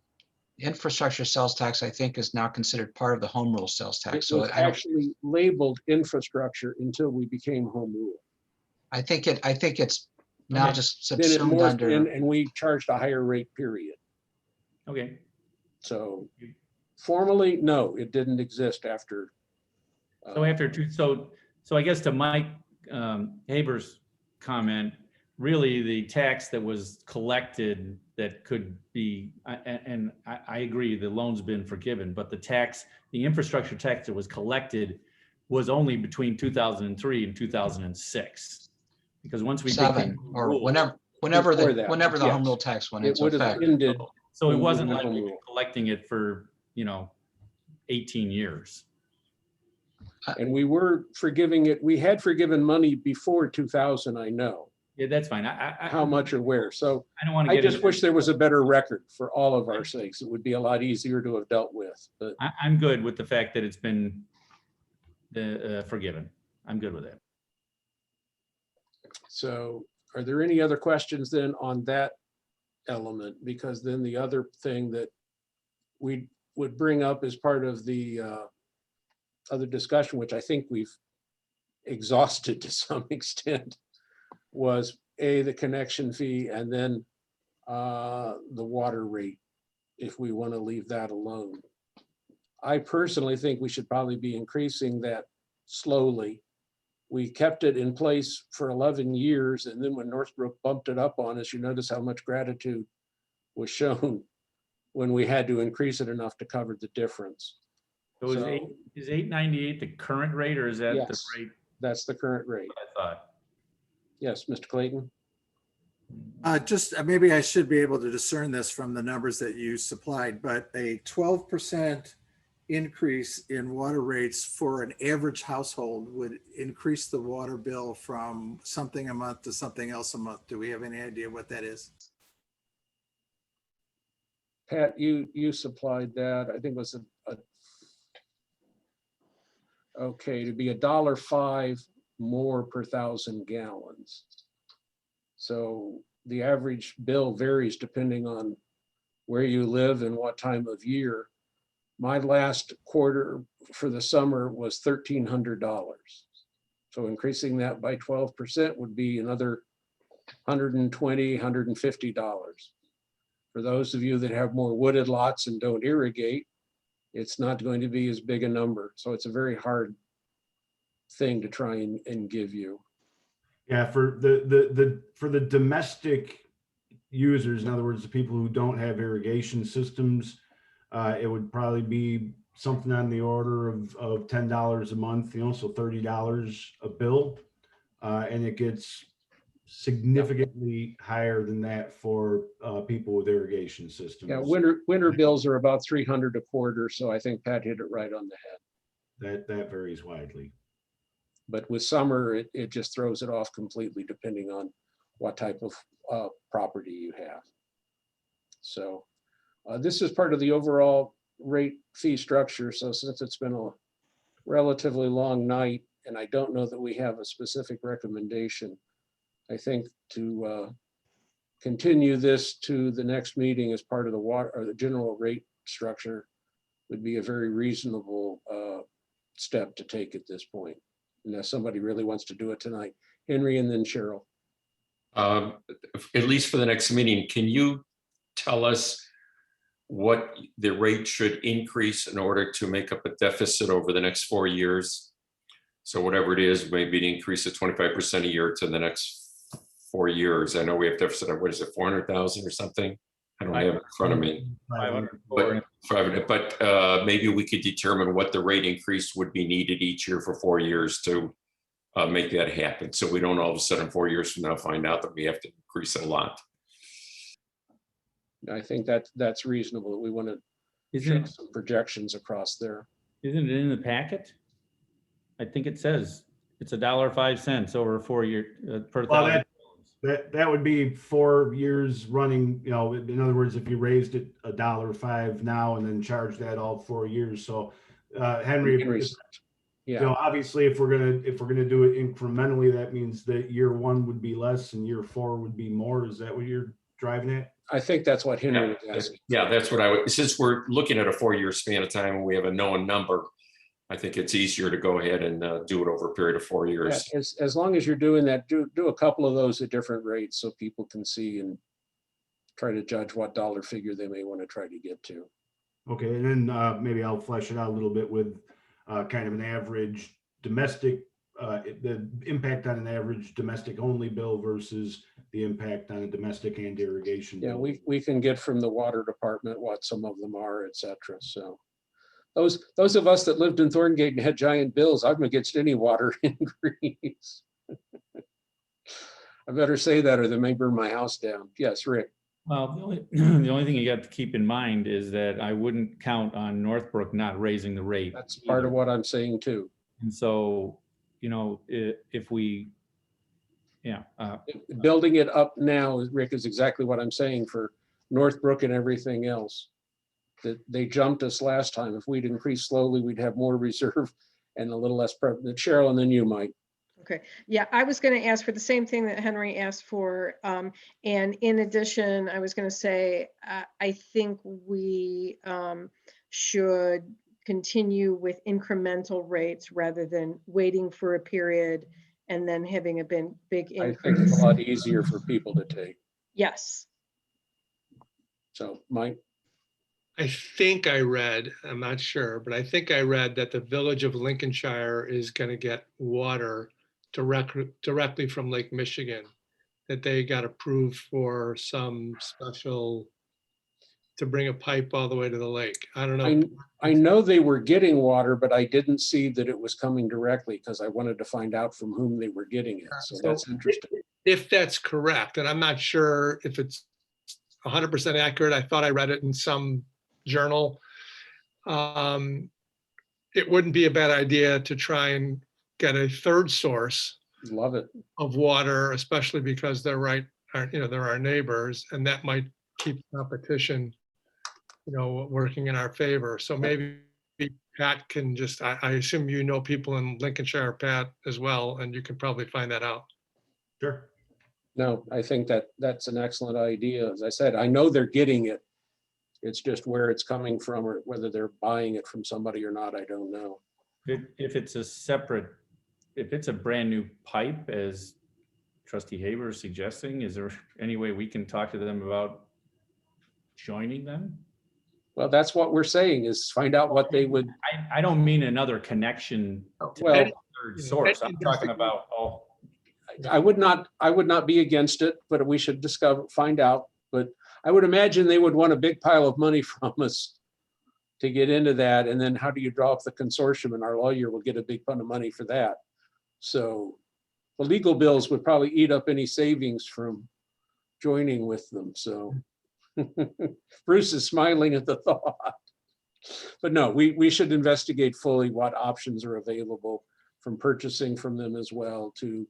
infrastructure sales tax, I think, is now considered part of the home rule sales tax. It So was actually labeled infrastructure until we became home rule. I think it's now just Then it subsumed morphed under. in and we charged a higher rate, period. Okay. So formally, no, it didn't exist after. So after so I guess to Mike Haber's comment, really the tax that was collected that could be, and I agree, the loan's been forgiven, but the infrastructure tax that was collected was only between 2003 and 2006. Because once we Seven or whenever the home rule tax went into effect. So it wasn't like we were collecting it for 18 years. And we were forgiving it. We had forgiven money before 2000, I know. Yeah, that's fine. How much or where. So I don't want to I just wish there was a better record for all of our sakes. It would be a lot easier to have dealt with. But I'm good with the fact that it's been forgiven. I'm good with that. so are there any other questions then on that element? Because then the other thing that we would bring up as part of the other discussion, which I think we've exhausted to some extent, was the connection fee and then the water rate, if we want to leave that alone. I personally think we should probably be increasing that slowly. We kept it in place for 11 years, and then when Northbrook bumped it up on us, you notice how much gratitude was shown when we had to increase it enough to cover the difference. So is 898 the current rate, or is that the rate? That's the current rate. I thought. Yes, Mr. Clayton. Just maybe I should be able to discern this from the numbers that you supplied, but a 12% increase in water rates for an average household would increase the water bill from something a month to something else a month? Do we have any idea what that is? Pat, you supplied that. I think it was okay, to be $1.05 more per 1,000 gallons. So the average bill varies depending on where you live and what time of year. My last quarter for the summer was $1,300. So increasing that by 12% would be another $120, $150. For those of you that have more wooded lots and don't irrigate, it's not going to be as big a number. So it's a very hard thing to try and give you. Yeah, for the domestic users, in other words, the people who don't have irrigation systems, it would probably be something on the order of $10 a month, you know, so $30 a bill. And it gets significantly higher than that for people with irrigation systems. Yeah, winter bills are about $300 a quarter, so I think Pat hit it right on the head. That varies widely. But with summer, it just throws it off completely depending on what type of property you have. So this is part of the overall rate fee structure. So since it's been a relatively long night, and I don't know that we have a specific recommendation, I think to continue this to the next meeting as part of the water or the general rate structure would be a very reasonable step to take at this point. Unless somebody really wants to do it tonight. Henry and then Cheryl. At least for the next meeting, can you tell us what the rate should increase in order to make up a deficit over the next 4 years? So whatever it is, maybe an increase of 25% a year to the next 4 years. I know we have deficit of, what is it, 400,000 or something? I don't have it in front of me. 504. But maybe we could determine what the rate increase would be needed each year for 4 years to make that happen. So we don't all of a sudden 4 years from now find out that we have to increase it a lot. I think that's reasonable. We want to show some projections across there. Isn't it in the packet? I think it says it's $1.05 over a 4 year per thousand. That would be 4 years running, you know, in other words, if you raised it $1.05 now and then charge that all 4 years. So Henry, you know, obviously if we're gonna do it incrementally, that means that year one would be less and year 4 would be more. Is that what you're driving at? I think that's what Henry was asking. Yeah, that's what I would, since we're looking at a 4 year span of time and we have a known number, I think it's easier to go ahead and do it over a period of 4 years. Yeah, as long as you're doing that, do a couple of those at different rates so people can see and try to judge what dollar figure they may want to try to get to. Okay, and then maybe I'll flesh it out a little bit with kind of an average domestic, the impact on an average domestic only bill versus the impact on a domestic and irrigation bill. Yeah, we can get from the water department what some of them are, et cetera. So those of us that lived in Thorngate and had giant bills, I'm against any water increase. I better say that or they may burn my house down. Yes, Rick. Well, the only thing you got to keep in mind is that I wouldn't count on Northbrook not raising the rate. That's part of what I'm saying too. And so, you know, if we, yeah. Building it up now, Rick, is exactly what I'm saying for Northbrook and everything else. That they jumped us last time. If we'd increase slowly, we'd have more reserve and a little less. Cheryl, and then you, Mike. Okay, yeah, I was going to ask for the same thing that Henry asked for. And in addition, I was going to say, I think we should continue with incremental rates rather than waiting for a period and then having a big increase. I think it's a lot easier for people to take. Yes. So, Mike? I think I read, I'm not sure, but I think I read that the village of Lincolnshire is going to get water directly from Lake Michigan, that they got approved for some special, to bring a pipe all the way to the lake. I don't know. I know they were getting water, but I didn't see that it was coming directly because I wanted to find out from whom they were getting it. So that's interesting. If that's correct, and I'm not sure if it's 100% accurate. I thought I read it in some journal. it wouldn't be a bad idea to try and get a third source Love it. of water, especially because they're right, they're our neighbors, and that might keep competition, working in our favor. So maybe Pat can just, I assume you know people in Lincolnshire, Pat, as well, and you can probably find that out. Sure. No, I think that's an excellent idea. As I said, I know they're getting it. It's just where it's coming from or whether they're buying it from somebody or not, I don't know. If it's a separate, if it's a brand new pipe, as trustee Haber is suggesting, is there any way we can talk to them about joining them? Well, that's what we're saying is find out what they would. I don't mean another connection to Well, a third source. I'm talking about, I would not be against it, but we should find out. But I would imagine they would want a big pile of money from us to get into that. And then how do you draw up the consortium? And our lawyer will get a big fund of money for that. So the legal bills would probably eat up any savings from joining with them. So Bruce is smiling at the thought. But no, we should investigate fully what options are available, from purchasing from them as well to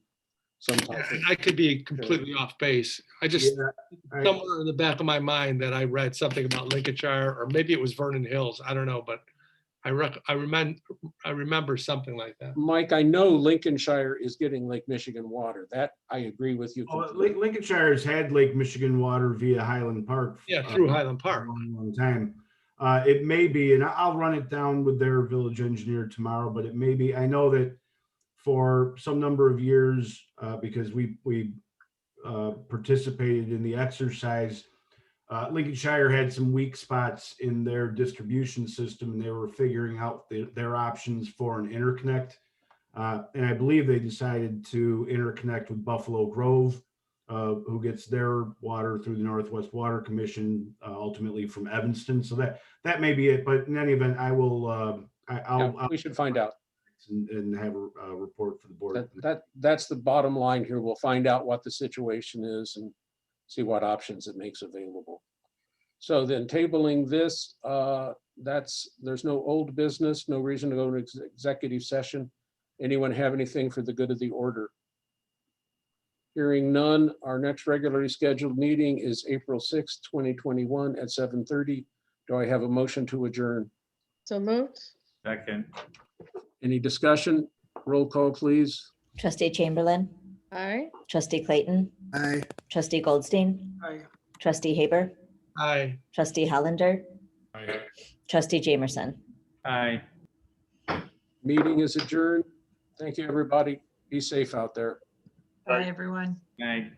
some type And of. I could be completely off base. I just, somewhere in the back of my mind that I read something about Lincolnshire, or maybe it was Vernon Hills, I don't know, but I remember something like that. Mike, I know Lincolnshire is getting Lake Michigan water. That I agree with you. Lincolnshire has had Lake Michigan water via Highland Park. Yeah, through Highland For Park. a long time. It may be, and I'll run it down with their village engineer tomorrow, but it may be, I know that for some number of years, because we participated in the exercise, Lincolnshire had some weak spots in their distribution system, and they were figuring out their options for an interconnect. And I believe they decided to interconnect with Buffalo Grove, who gets their water through the Northwest Water Commission, ultimately from Evanston. So that may be it. But in any event, I will. We should find out and have a report for the board. That's the bottom line here. We'll find out what the situation is and see what options it makes available. So then tabling this, there's no old business, no reason to go to executive session. Anyone have anything for the good of the order? Hearing none, our next regularly scheduled meeting is April 6th, 2021 at 7:30. Do I have a motion to adjourn? So moved. second, Any discussion? Roll call, please. Trustee Chamberlain, Aye. trustee Clayton, Aye. trustee Goldstein, Aye. trustee Haber, Aye. trustee Hollander, trustee Jamerson. aye. Meeting is adjourned. Thank you, everybody. Be safe out there. Bye, everyone. Aye.